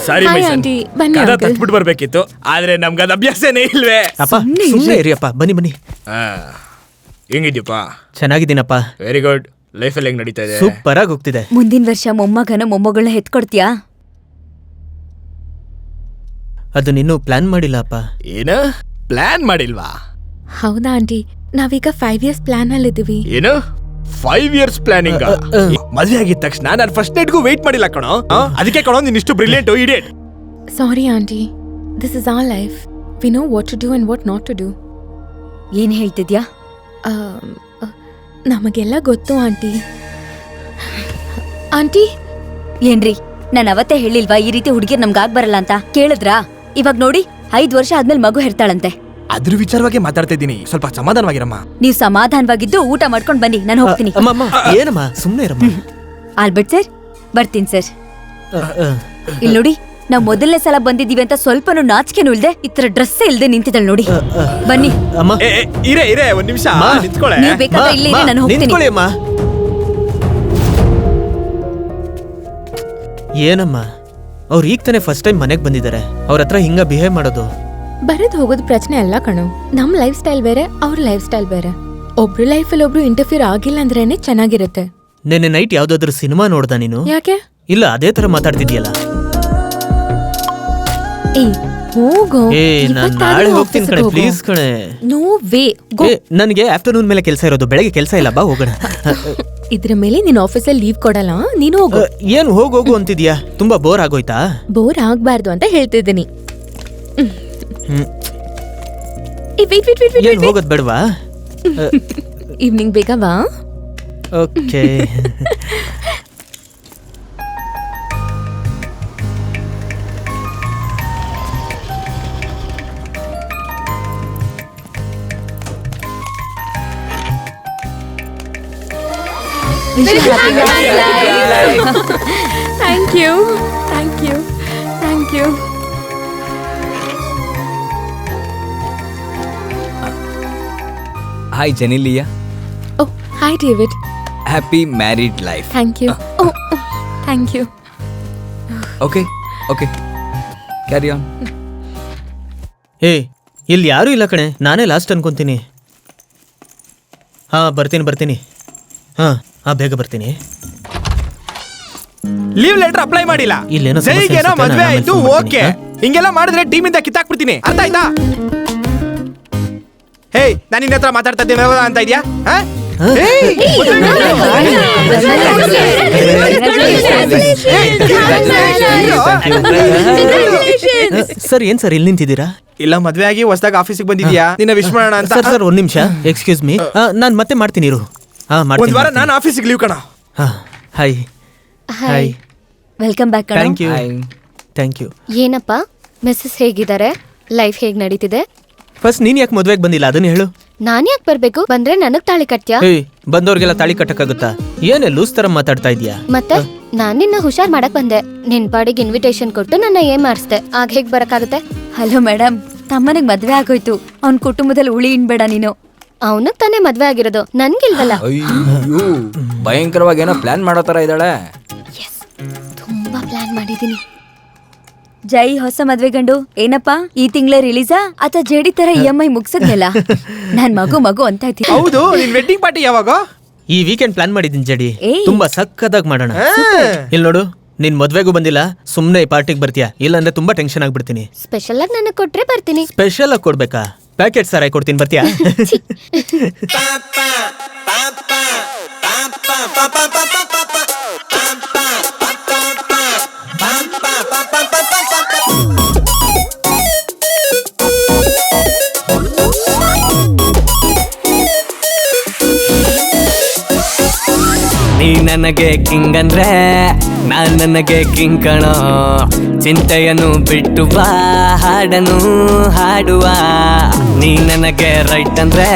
ಸಾರಿ ಹಾಯ್ ಆಂಟಿ, ಬನ್ನಿ ಕದ ಅಂಕಲ್. ತಟ್ಬಿಟ್ಟು ಬರ್ಬೇಕಿತ್ತು, ಆದ್ರೆ ನಮ್ಗದ ಅಭ್ಯಾಸನೇ ಇಲ್ವೇ. ಅಪ್ಪ ಸುಮ್ಮನೆ ಇರಿ ಅಪ್ಪ. ಬನ್ನಿ ಬನ್ನಿ. ಹೆಂಗಿದ್ಯಪ್ಪ? ಚೆನ್ನಾಗಿದ್ದೀನಪ್ಪ. Very good. ಲೈಫಲ್ಲಿ ಹೆಂಗ್ ನಡೀತಾ ಇದೆ? ಸೂಪರ್ ಆಗಿ ಹೋಗ್ತಿದೆ. ಮುಂದಿನ ವರ್ಷ ಮೊಮ್ಮಗನ ಮೊಮ್ಮಗಳನ್ನ ಹೆತ್ಕೊಡ್ತೀಯಾ? ಅದನ್ನಿನ್ನೂ ಪ್ಲಾನ್ ಮಾಡಿಲ್ಲ ಅಪ್ಪ. ಏನು ಪ್ಲಾನ್ ಮಾಡಿಲ್ವಾ? ಹೌದಾ ಆಂಟಿ, ನಾವೀಗ 5 years ಪ್ಲಾನ್ ಅಲ್ಲಿ ಇದೀವಿ. ಏನು 5 years ಪ್ಲಾನಿಂಗ್? ಮದುವೆ ಆಗಿದ ತಕ್ಷಣ ನಾನು ಫಸ್ಟ್ ನೈಟ್ಗೂ ವೇಟ್ ಮಾಡಿಲ್ಲ ಕಣೋ. ಅದಕ್ಕೆ ಕಣೋ ನೀನ್ ಇಷ್ಟು brilliant idiot. Sorry aunty, this is our life. We know what to do and what not to do. ಏನ್ ಹೇಳ್ತಿದ್ಯಾ? ನಮಗೆಲ್ಲ ಗೊತ್ತು ಆಂಟಿ. ಆಂಟಿ ಏನ್ರಿ, ನಾನು ಅವತ್ತೇ ಹೇಳಿಲ್ವಾ ಈ ರೀತಿ ಹುಡುಗಿರ್ ನಮ್ಗಾಗ್ ಬರಲ್ಲ ಅಂತ? ಕೇಳಿದ್ರಾ? ಇವಾಗ ನೋಡಿ, 5 ವರ್ಷ ಆದ್ಮೇಲೆ ಮಗು ಹೆರ್ತಾಳಂತೆ. ಅದ್ರ ವಿಚಾರವಾಗಿ ಮಾತಾಡ್ತಾ ಇದ್ದೀನಿ, ಸ್ವಲ್ಪ ಸಮಾಧಾನವಾಗಿರಮ್ಮ. ನೀವ್ ಸಮಾಧಾನವಾಗಿದ್ದು ಊಟ ಮಾಡ್ಕೊಂಡ್ ಬನ್ನಿ, ನಾನು ಹೋಗ್ತೀನಿ. ಅಮ್ಮ ಏನಮ್ಮ, ಸುಮ್ಮನೆ ಇರಮ್ಮ. ಆಲ್ಬರ್ಟ್ ಸರ್, ಬರ್ತೀನಿ ಸರ್. ಇಲ್ಲಿ ನೋಡಿ, ನಾವ್ ಮೊದಲನೇ ಸಲ ಬಂದಿದೀವಿ ಅಂತ ಸ್ವಲ್ಪನೂ ನಾಚಿಕೆನೂ ಇಲ್ದೆ ಈ ತರ ಡ್ರೆಸ್ ಇಲ್ದೆ ನಿಂತಿದ್ದಾಳೆ ನೋಡಿ. ಬನ್ನಿ. ಅಮ್ಮ ಇರೇ ಒಂದ್ ನಿಮಿಷ ನಿಂತ್ಕೊಳ್ಳೆ. ನೀವ್ ಬೇಕಾದ್ರೆ ಇಲ್ಲೇ ಇರಿ, ನಾನು ಹೋಗ್ತೀನಿ. ನಿಂತ್ಕೊಳ್ಳಿ ಅಮ್ಮ. ಏನಮ್ಮ, ಅವ್ರು ಈಗ ತಾನೇ ಫಸ್ಟ್ ಟೈಮ್ ಮನೆಗೆ ಬಂದಿದ್ದಾರೆ, ಅವ್ರ ಹತ್ರ ಹಿಂಗ ಬಿಹೇವ್ ಮಾಡೋದು? ಬರೋದು ಹೋಗೋದು ಪ್ರಶ್ನೆ ಅಲ್ಲ ಕಣೋ. ನಮ್ ಲೈಫ್ ಸ್ಟೈಲ್ ಬೇರೆ, ಅವ್ರ ಲೈಫ್ ಸ್ಟೈಲ್ ಬೇರೆ. ಒಬ್ರು ಲೈಫಲ್ಲಿ ಒಬ್ರು ಇಂಟರ್ಫಿಯರ್ ಆಗಿಲ್ಲ ಅಂದ್ರೇನೆ ಚೆನ್ನಾಗಿರುತ್ತೆ. ನೆನ್ನೆ ನೈಟ್ ಯಾವ್ದಾದ್ರು ಸಿನಿಮಾ ನೋಡ್ದ ನೀನು? ಯಾಕೆ? ಇಲ್ಲ, ಅದೇ ತರ ಮಾತಾಡ್ತಿದ್ಯಲ್ಲ. ಏ ಹೋಗೋ ಏ ನಾನು ನಾಳೆ ಹೋಗ್ತೀನಿ ಕಣೆ, ಪ್ಲೀಸ್ ಕಣೆ. ನೋ ವೇ ಗೋ. ಏ ನನಗೆ ಆಫ್ಟರ್ನೂನ್ ಮೇಲೆ ಕೆಲಸ ಇರೋದು, ಬೆಳಗ್ಗೆ ಕೆಲಸ ಇಲ್ಲ, ಬಾ ಹೋಗೋಣ. ಇದ್ರ ಮೇಲೆ ನೀನ್ ಆಫೀಸಲ್ಲಿ ಲೀವ್ ಕೊಡಲ್ಲ, ನೀನು ಹೋಗು. ಏನು ಹೋಗು ಅಂತಿದ್ಯಾ? ತುಂಬಾ ಬೋರ್ ಆಗೋಯ್ತಾ? ಬೋರ್ ಆಗ್ಬಾರ್ದು ಅಂತ ಹೇಳ್ತಿದ್ದೀನಿ. ಏನ್ ಹೋಗೋದ್ ಬೇಡವಾ? ಈವ್ನಿಂಗ್ ಬೇಗ ಬಾ. Okay. Thank you, thank you, thank you. Hi Genelia. Oh hi David. Happy married life. Thank you. Oh thank you. Okay okay, carry on. ಏ ಇಲ್ಲಿ ಯಾರೂ ಇಲ್ಲ ಕಣೆ, ನಾನೇ ಲಾಸ್ಟ್ ಅನ್ಕೊಂತೀನಿ. ಹಾ ಬರ್ತೀನಿ. ಹಾ ಬೇಗ ಬರ್ತೀನಿ. ಲೀವ್ ಲೆಟರ್ ಅಪ್ಲೈ ಮಾಡಿಲ್ಲ. ಇಲ್ಲೇನೋ ಸಮಸ್ಯೆ ಜೈಗೇನೋ ಅನ್ಸುತ್ತೆ, ಮದ್ವೆ ನಾನು ಆಯ್ತು, ಆಮೇಲೆ ಓಕೆ. ಮಾಡ್ತೀನಿ. ಹಿಂಗೆಲ್ಲ ಮಾಡಿದ್ರೆ ಟೀಮಿಂದ ಕಿತ್ತಾಕ್ಬಿಡ್ತೀನಿ, ಅರ್ಥ ಆಯ್ತಾ? ಹೇ ನಾನು ನಿನ್ನ ಹತ್ರ ಮಾತಾಡ್ತಾ ಇದ್ದೀನಿ ಅಂತ ಇದೆಯಾ? ಸರ್ ಏನ್ ಸರ್ ಇಲ್ಲಿ ನಿಂತಿದ್ದೀರಾ? ಇಲ್ಲ, ಮದ್ವೆ ಆಗಿ ಹೊಸದಾಗ ಆಫೀಸಿಗೆ ಬಂದಿದ್ಯಾ, ನಿನ್ನ ವಿಶ್ ಮಾಡೋಣ ಅಂತ. ಸರ್ ಒಂದ್ ನಿಮಿಷ, ಎಕ್ಸ್ಕ್ಯೂಸ್ ಮೀ, ನಾನು ಮತ್ತೆ ಮಾಡ್ತೀನಿ ಇರು. ಒಂದ್ ವಾರ ನಾನು ಆಫೀಸಿಗೆ ಲೀವ್ ಕಣ. Hi hi, welcome back. Thank you. ಏನಪ್ಪ ಮಿಸ್ಸಸ್ ಹೇಗಿದ್ದಾರೆ? ಲೈಫ್ ಹೇಗ್ ನಡೀತಿದೆ? ಫಸ್ಟ್ ನೀನ್ ಯಾಕೆ ಮದ್ವೆಗೆ ಬಂದಿಲ್ಲ ಅದನ್ನ ಹೇಳು. ನಾನ್ ಯಾಕೆ ಬರ್ಬೇಕು? ಬಂದ್ರೆ ನನಗ್ ತಾಳಿ ಕಟ್ತ್ಯಾ? ಏಯ್ ಬಂದವ್ರಿಗೆಲ್ಲ ತಾಳಿ ಕಟ್ಟಕ್ಕಾಗುತ್ತಾ? ಏನೇ ಲೂಸ್ ತರ ಮಾತಾಡ್ತಾ ಇದೀಯಾ? ಮತ್ತೆ ನಾನ್ ನಿನ್ನ ಹುಷಾರ್ ಮಾಡಕ್ ಬಂದೆ. ನಿನ್ ಪಾಡಿಗೆ ಇನ್ವಿಟೇಷನ್ ಕೊಟ್ಟು ನನ್ನ ಏನ್ ಮಾಡಿಸ್ದೆ, ಆಗ ಹೇಗ್ ಬರಕ್ಕಾಗುತ್ತೆ? ಹಲೋ ಮೇಡಮ್, ತಮ್ಮನಿಗೆ ಮದ್ವೆ ಆಗೋಯ್ತು, ಅವ್ನ ಕುಟುಂಬದಲ್ಲಿ ಉಳಿ ಇನ್ಬೇಡ ನೀನು. ಅವನಗ್ ತಾನೇ ಮದ್ವೆ ಆಗಿರೋದು, ನನ್ಗಿಲ್ವಲ್ಲ. ಅಯ್ಯೋ, ಭಯಂಕರವಾಗಿ ಏನೋ ಪ್ಲಾನ್ ಮಾಡೋ ತರ ಇದ್ದಾಳೆ. ತುಂಬಾ ಪ್ಲಾನ್ ಮಾಡಿದೀನಿ. ಜೈ ಹೊಸ ಮದ್ವೆ ಗಂಡು. ಏನಪ್ಪಾ ಈ ತಿಂಗಳೇ ರಿಲೀಸಾ ಅಥವಾ ಜೆಡಿ ತರ EMI ಮುಗ್ಸದ್ನೆಲ್ಲ? ನಾನ್ ಮಗು ಅಂತ ಇದ್ದೀನಿ. ಹೌದು, ನಿನ್ ವೆಡ್ಡಿಂಗ್ ಪಾರ್ಟಿ ಯಾವಾಗ? ಈ ವೀಕೆಂಡ್ ಪ್ಲಾನ್ ಮಾಡಿದ್ದೀನಿ ಜಡಿ, ಏಯ್. ತುಂಬಾ ಸಕ್ಕದಾಗಿ ಮಾಡೋಣ. ಇಲ್ಲಿ ನೋಡು, ನಿನ್ ಮದ್ವೆಗೂ ಬಂದಿಲ್ಲ, ಸುಮ್ನೆ ಈ ಪಾರ್ಟಿಗೆ ಬರ್ತೀಯಾ? ಇಲ್ಲಾಂದ್ರೆ ತುಂಬಾ ಟೆನ್ಷನ್ ಆಗ್ಬಿಡ್ತೀನಿ. ಸ್ಪೆಷಲ್ ಆಗಿ ನನಗ್ ಕೊಟ್ರೆ ಬರ್ತೀನಿ. ಸ್ಪೆಷಲ್ ಆಗಿ ಕೊಡ್ಬೇಕಾ? ಪ್ಯಾಕೆಟ್ ಸಾರಾಯಿ ಕೊಡ್ತೀನಿ, ಬರ್ತೀಯಾ? ನೀ ನನಗೆ ಕಿಂಗ್ ಅಂದ್ರೆ ನಾನ್ ನನಗೆ ಕಿಂಗ್ ಕಣೋ. ಚಿಂತೆಯನ್ನು ಬಿಟ್ಟು ಬಾ, ಹಾಡನು ಹಾಡುವ. ನೀ ನನಗೆ ರೈಟ್ ಅಂದ್ರೆ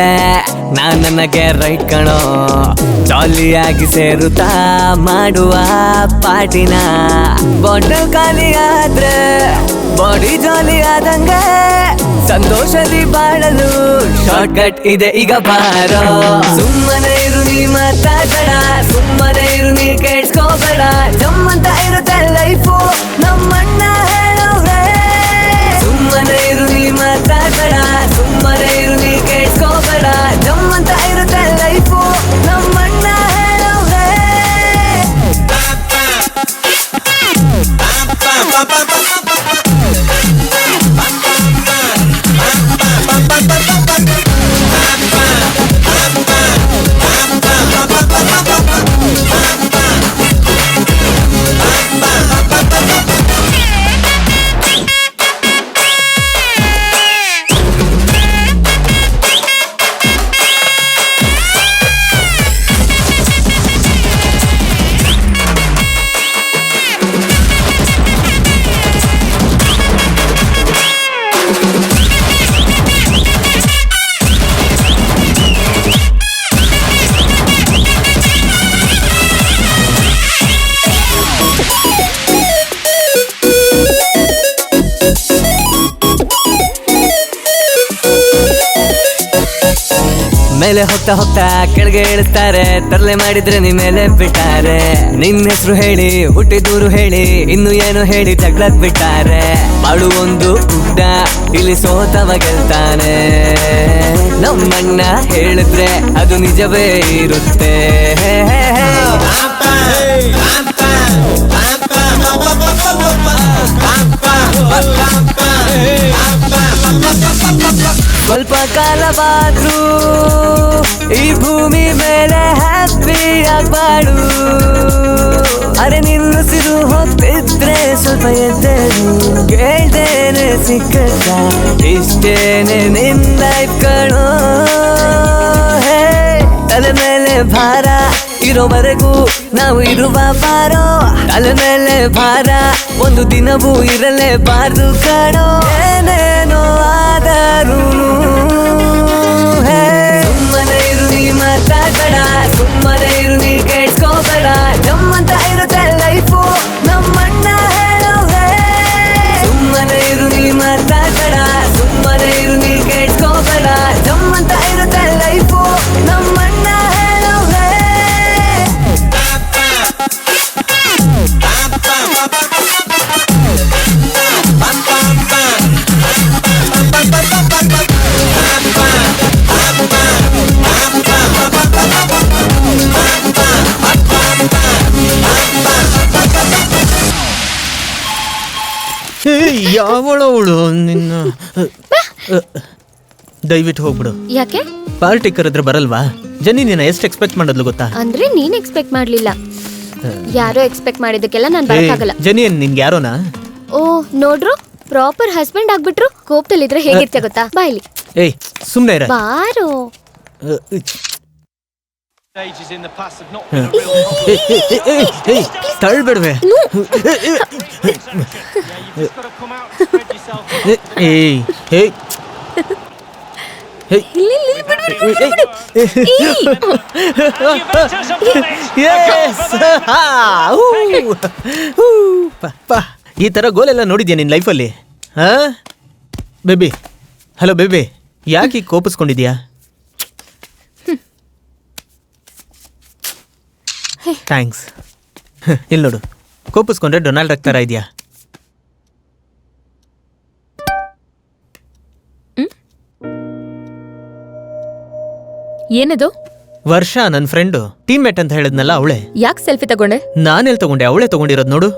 ನಾನ್ ನನಗೆ ರೈಟ್ ಕಣೋ. ಜಾಲಿಯಾಗಿ ಸೇರುತ್ತಾ ಮಾಡುವ ಪಾಟಿನ. ಬಾಟಲ್ ಖಾಲಿ ಆದ್ರೆ ಬಾಡಿ ಜಾಲಿ ಆದಂಗೆ, ಸಂತೋಷದಿ ಬಾಳಲು ಶಾರ್ಟ್ ಕಟ್ ಇದೆ ಈಗ ಬಾರೋ. ಸುಮ್ಮನೆ ಇರು ನೀ ಮಾತಾಡಬೇಡ, ಸುಮ್ಮನೆ ಇರು ನೀ ಕೇಳಿಸ್ಕೋಬೇಡ. ಜಮ್ಮಂತ ಇರುತ್ತೆ ಲೈಫು ನಮ್ಮಣ್ಣ ಹೇಳೋರೆ. ಸುಮ್ಮನೆ ಇರು ನೀ ಮಾತಾಡಬೇಡ, ಸುಮ್ಮನೆ ಇರು ನೀ ಕೇಳಿಸ್ಕೋಬೇಡ. ಜಮ್ಮಂತ ಇರುತ್ತೆ ಲೈಫು ನಮ್ಮಣ್ಣ ಹೇಳೋರೆ. ಮೇಲೆ ಹೋಗ್ತಾ ಹೋಗ್ತಾ ಕೆಳಗೆ ಇಳಿಸ್ತಾರೆ, ತರಲೆ ಮಾಡಿದ್ರೆ ನೀ ಮೇಲೆ ಬಿಟ್ಟಾರೆ. ನಿನ್ನ ಹೆಸರು ಹೇಳಿ ಹುಟ್ಟಿದೂರು ಹೇಳಿ ಇನ್ನು ಏನು ಹೇಳಿ ಜಗಳಕ್ ಬಿಟ್ಟಾರೆ. ಬಾಳು ಒಂದು ಉದ್ದ, ಇಲ್ಲಿ ಸೋತವ ಗೆಲ್ತಾನೆ. ನಮ್ಮಣ್ಣ ಹೇಳಿದ್ರೆ ಅದು ನಿಜವೇ ಇರುತ್ತೆ. ಕಾಲವಾದ್ರೂ ಈ ಭೂಮಿ ಮೇಲೆ ಹ್ಯಾಪಿ ಆಗ್ಬಾಡು. ಅರೆ ನಿಲ್ಲಿಸಿರು ಹೋಗ್ತಿದ್ರೆ ಸ್ವಲ್ಪ ಎದ್ದೇಳು, ಕೇಳ್ದೇನೆ ಸಿಕ್ಕತ್ತ ಇಷ್ಟೇನೆ ನಿನ್ ಲೈಫ್ ಕಣೋ. ಹೇ ತಲೆ ಮೇಲೆ ಭಾರ ಇರೋವರೆಗೂ ನಾವು ಇರುವ ಬಾರೋ, ತಲೆ ಮೇಲೆ ಭಾರ ಒಂದು ದಿನವೂ ಇರಲೇಬಾರ್ದು ಕಣೋ. ಏನೇನೋ ಆದರೂ ಸುಮ್ಮನೆ ಇರು ನೀ ಮಾತಾಡಬೇಡ, ಸುಮ್ಮನೆ ಇರು ನೀ ಕೇಳ್ಸ್ಕೋಬೇಡ. ನಮ್ಮಂತ ಇರುತ್ತೆ ಲೈಫು ನಮ್ಮಣ್ಣ ಹೇಳೋ. ಸುಮ್ಮನೆ ಇರು ನೀ ಮಾತಾಡಬೇಡ, ಸುಮ್ಮನೆ ಇರು ನೀ ಕೇಳ್ಸ್ಕೋಬೇಡ. ನಮ್ಮಂತ ಇರುತ್ತೆ ಲೈಫು ನಮ್ಮಣ್ಣ ಹೇಳೋ. ಯಾವಳವಳು ನಿನ್ನ ದಯವಿಟ್ಟು ಹೋಗ್ಬಿಡು. ಯಾಕೆ? ಪಾರ್ಟಿ ಕರೆದ್ರೆ ಬರಲ್ವಾ? ಜನಿ ನೀನ ಎಷ್ಟು ಎಕ್ಸ್ಪೆಕ್ಟ್ ಮಾಡೋದ್ಲು ಗೊತ್ತಾ? ಅಂದ್ರೆ ನೀನ್ ಎಕ್ಸ್ಪೆಕ್ಟ್ ಮಾಡ್ಲಿಲ್ಲ, ಯಾರೋ ಎಕ್ಸ್ಪೆಕ್ಟ್ ಮಾಡಿದಕ್ಕೆಲ್ಲ ನಾನ್ ಬರಕ್ಕಾಗಲ್ಲ. ಜನಿ ನಿನ್ಗೆ ಯಾರೋನಾ? ಓ ನೋಡ್ರು, ಪ್ರಾಪರ್ ಹಸ್ಬೆಂಡ್ ಆಗ್ಬಿಟ್ರು ಕೋಪದಲ್ಲಿದ್ರೆ ಹೇಗಿರ್ತೀಯ ಗೊತ್ತಾ? ಬಾಯ್ಲಿ ಏಯ್ ಸುಮ್ನೆ ಇರ. ಬಾರೋ. ತಳ್ಬಿಡ್ವೆ. ಏಯ್ ಏಯ್ ಈ ತರ ಗೋಲೆಲ್ಲ ನೋಡಿದ್ಯಾ ನಿನ್ ಲೈಫಲ್ಲಿ? ಹಾ ಬೇಬಿ, ಹಲೋ ಬೇಬಿ, ಯಾಕೆ ಕೋಪಿಸ್ಕೊಂಡಿದ್ಯಾ? ಥ್ಯಾಂಕ್ಸ್. ಇಲ್ಲಿ ನೋಡು, ಕೋಪಿಸ್ಕೊಂಡ್ರೆ ಡೊನಾಲ್ಡ್ ಟ್ರಕ್ ತರ ಇದೆಯಾ? ಏನದು? ವರ್ಷ ನನ್ನ ಫ್ರೆಂಡು, ಟೀಮ್ ಮೇಟ್ ಅಂತ ಹೇಳಿದ್ನಲ್ಲ ಅವಳೆ. ಯಾಕೆ ಸೆಲ್ಫಿ ತಗೊಂಡೆ? ನಾನೆಲ್ಲಿ ತಗೊಂಡೆ? ಅವಳೇ ತಗೊಂಡಿರೋದು ನೋಡು.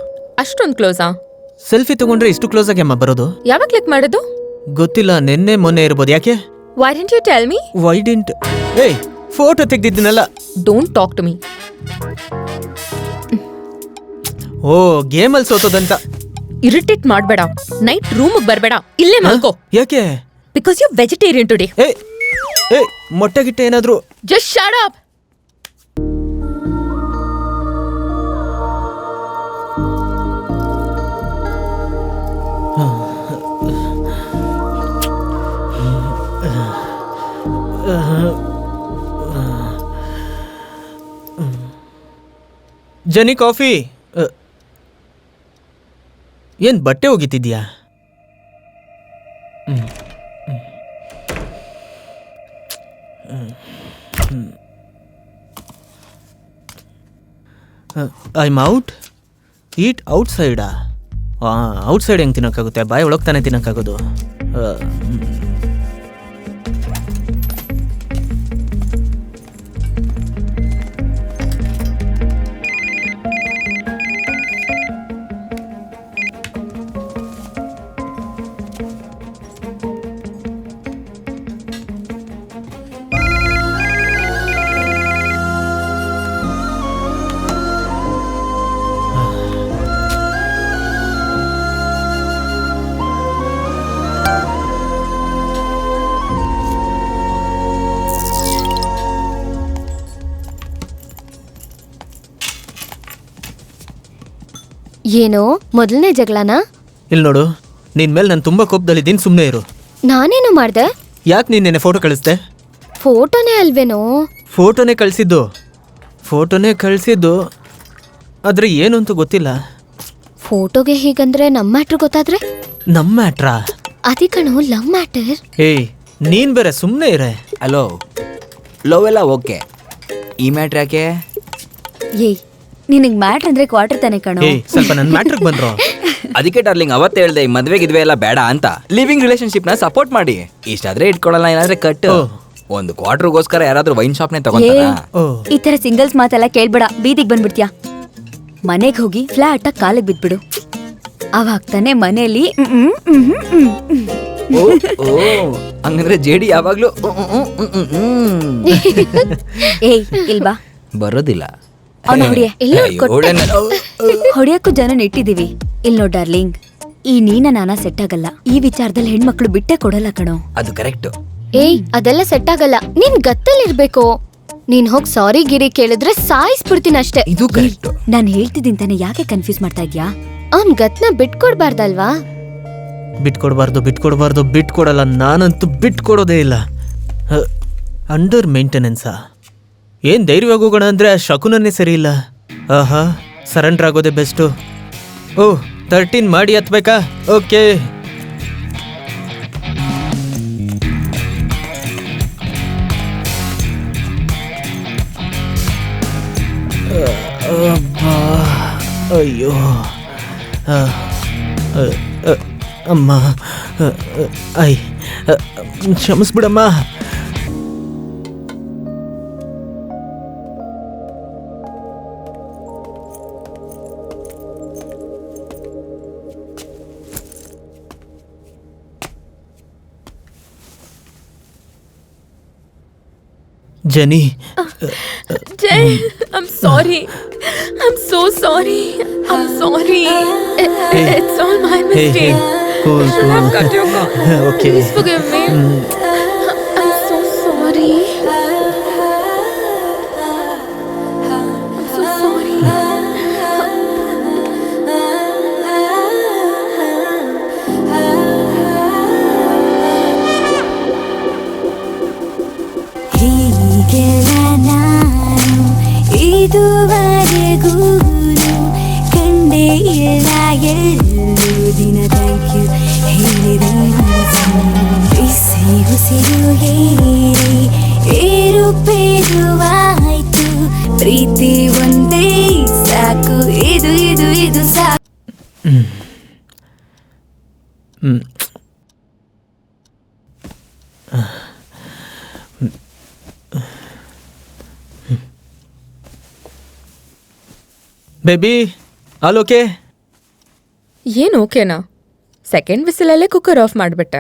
ಅಷ್ಟೊಂದು ಕ್ಲೋಸಾ? ಸೆಲ್ಫಿ ತಗೊಂಡ್ರೆ ಇಷ್ಟು ಕ್ಲೋಸ್ ಆಗಿ ಅಮ್ಮ ಬರೋದು? ಯಾವಾಗ ಕ್ಲಿಕ್ ಮಾಡೋದು? ಗೊತ್ತಿಲ್ಲ, ನಿನ್ನೆ ಮೊನ್ನೆ ಇರ್ಬೋದು. ಯಾಕೆ? Why didn't you tell me? Why didn't? ಏಯ್ ಫೋಟೋ ತೆಗ್ದಿದ್ದೀನಲ್ಲ. Don't talk to me. ಓ ಗೇಮಲ್ಲಿ ಸೋತೋದಂತ. ಇರಿಟೇಟ್ ಮಾಡಬೇಡ. ನೈಟ್ ರೂಮಿಗೆ ಬರಬೇಡ, ಇಲ್ಲೇ ಮಲ್ಕೋ. ಯಾಕೆ? Because you vegetarian today. ಏಯ್ ಏಯ್ ಮೊಟ್ಟೆ ಗಿಟ್ಟೆ ಏನಾದ್ರು? Just shut up. Jani coffee. ಏನ್ ಬಟ್ಟೆ ಒಗಿತಿದ್ಯಾ? I'm out. ಈಟ್ ಔಟ್ಸೈಡಾ? ಔಟ್ಸೈಡ್ ಹೆಂಗೆ ತಿನ್ನೋಕ್ಕಾಗುತ್ತೆ? ಬಾಯಿ ಒಳಗೆ ತಾನೇ ತಿನ್ನೋಕ್ಕಾಗೋದು. ಏನೋ ಮೊದಲನೇ ಜಗಳನಾ? ಇಲ್ಲಿ ನೋಡು, ನಿನ್ ಮೇಲೆ ನಾನು ತುಂಬಾ ಕೋಪದಲ್ಲಿದ್ದೀನಿ, ಸುಮ್ಮನೆ ಇರು. ನಾನೇನು ಮಾಡ್ದೆ? ಯಾಕೆ ನೀನ್ ನೆನ್ನೆ ಫೋಟೋ ಕಳಿಸ್ದೆ? ಫೋಟೋನೇ ಅಲ್ವೇನೋ? ಫೋಟೋನೇ ಕಳಿಸಿದ್ದು, ಆದ್ರೆ ಏನು ಅಂತ ಗೊತ್ತಿಲ್ಲ. ಫೋಟೋಗೆ ಹೀಗಂದ್ರೆ ನಮ್ಮ ಮ್ಯಾಟ್ರ್ ಗೊತ್ತಾದ್ರೆ? ನಮ್ಮ ಮ್ಯಾಟ್ರಾ? ಅದೇ ಕಣೋ ಲವ್ ಮ್ಯಾಟರ್. ಏಯ್ ನೀನ್ ಬೇರೆ ಸುಮ್ಮನೆ ಇರೆ. ಹಲೋ, ಲವ್ ಎಲ್ಲ ಓಕೆ, ಈ ಮ್ಯಾಟ್ರ್ ಯಾಕೆ? ಏಯ್ ನಿನಗ್ ಮ್ಯಾಟ್ರ್ ಅಂದ್ರೆ ಕ್ವಾರ್ಟರ್ ತಾನೆ ಕಣೋ. ಏಯ್ ಸ್ವಲ್ಪ ನನ್ನ ಮ್ಯಾಟ್ರಿಗೆ ಬಂದ್ರು. ಅದಕ್ಕೆ ಡಾರ್ಲಿಂಗ್ ಅವತ್ತೇ ಹೇಳ್ದೆ ಈ ಮದ್ವೆ ಗಿದ್ವೆ ಎಲ್ಲ ಬೇಡ ಅಂತ. ಲಿವಿಂಗ್ ರಿಲೇಶನ್ಶಿಪ್ ನ ಸಪೋರ್ಟ್ ಮಾಡಿ, ಇಷ್ಟಾದ್ರೆ ಇಟ್ಕೊಳ್ಳಲ್ಲ, ಏನಾದ್ರೆ ಕಟ್. ಒಂದು ಕ್ವಾರ್ಟರ್ಗೋಸ್ಕರ ಯಾರಾದ್ರೂ ವೈನ್ ಶಾಪ್ನೇ ತಗೊಂತಾರ? ಈ ತರ ಸಿಂಗಲ್ಸ್ ಮಾತೆಲ್ಲ ಕೇಳ್ಬೇಡ, ಬೀದಿಗೆ ಬಂದ್ಬಿಡ್ತೀಯ. ಮನೆಗ್ ಹೋಗಿ ಫ್ಲಾಟ್ ಕಾಲಿಗೆ ಬಿದ್ಬಿಡು, ಅವಾಗ ತಾನೆ ಮನೇಲಿ ಓ ಹಂಗಂದ್ರೆ ಜೇಡಿ ಯಾವಾಗ್ಲೂ ಏಯ್ ಇಲ್ವಾ ಬರೋದಿಲ್ಲ. ಅವ್ನ ಹೊಡಿಯ ಅಯ್ಯೋ, ಹೊಡಿಯಕ್ಕೂ ಜನ ಇಟ್ಟಿದೀವಿ. ಇಲ್ ನೋಡ್ ಡಾರ್ಲಿಂಗ್, ಈ ನೀನ ನಾನ ಸೆಟ್ ಆಗಲ್ಲ. ಈ ವಿಚಾರದಲ್ಲಿ ಹೆಣ್ಮಕ್ಳು ಬಿಟ್ಟೆ ಕೊಡಲ್ಲ ಕಣೋ. ಅದು ಕರೆಕ್ಟ್. ಏಯ್ ಅದೆಲ್ಲ ಸೆಟ್ ಆಗಲ್ಲ. ನೀನ್ ಗತ್ತಲ್ಲಿರ್ಬೇಕು. ನೀನ್ ಹೋಗ್ ಸಾರಿ ಗಿರಿ ಕೇಳಿದ್ರೆ ಸಾಯಿಸ್ಬಿಡ್ತೀನಿ ಅಷ್ಟೇ. ಇದು ಕರೆಕ್ಟ್. ನಾನ್ ಹೇಳ್ತಿದ್ದಿಂತಾನೆ ಯಾಕೆ ಕನ್ಫ್ಯೂಸ್ ಮಾಡ್ತಾ ಇದ್ಯಾ? ಅವ್ನ್ ಗತ್ನ ಬಿಟ್ಕೊಡ್ಬಾರ್ದಲ್ವಾ? ಬಿಟ್ಕೊಡಲ್ಲ. ನಾನಂತೂ ಬಿಟ್ಕೊಡೋದೇ ಇಲ್ಲ. ಅಂಡರ್ ಮೇಂಟೆನೆನ್ಸಾ? ಏನ್ ಧೈರ್ಯವಾಗಿ ಹೋಗೋಣ ಅಂದ್ರೆ ಆ ಶಕುನನ್ನೇ ಸರಿ ಇಲ್ಲ. ಆಹಾ, ಸರೆಂಡರ್ ಆಗೋದೇ ಬೆಸ್ಟು. ಓ 13 ಮಾಡಿ ಹತ್ಬೇಕಾ? ಓಕೆ. ಅಯ್ಯೋ ಅಮ್ಮ, I ಕ್ಷಮಿಸ್ಬಿಡಮ್ಮ. Jenny. Jay, I'm sorry. I'm so sorry. I'm sorry. It's all my mistake. Cool. I've cut your call. Okay. Please forgive me. I'm so sorry. I'm so sorry. ಹೀಗೆಲ್ಲ ನಾನು ಇದುವರೆಗೂ ಕಂಡೇ ಇಲ್ಲ ಎಲ್ಲೂ ದಿನ ಥ್ಯಾಂಕ್ ಯು ಹೇಳಿದ ಬಿಸಿ ಉಸಿರು ಏರಿ ಏರುಪೇರುವಾಯ್ತು ಪ್ರೀತಿ ಒಂದೇ ಸಾಕು ಇದು ಸಾಕು. Baby, all okay? ಏನು ಓಕೆನಾ? ಸೆಕೆಂಡ್ ವಿಸಿಲಲ್ಲೇ ಕುಕ್ಕರ್ ಆಫ್ ಮಾಡಿಬಿಟ್ಟೆ.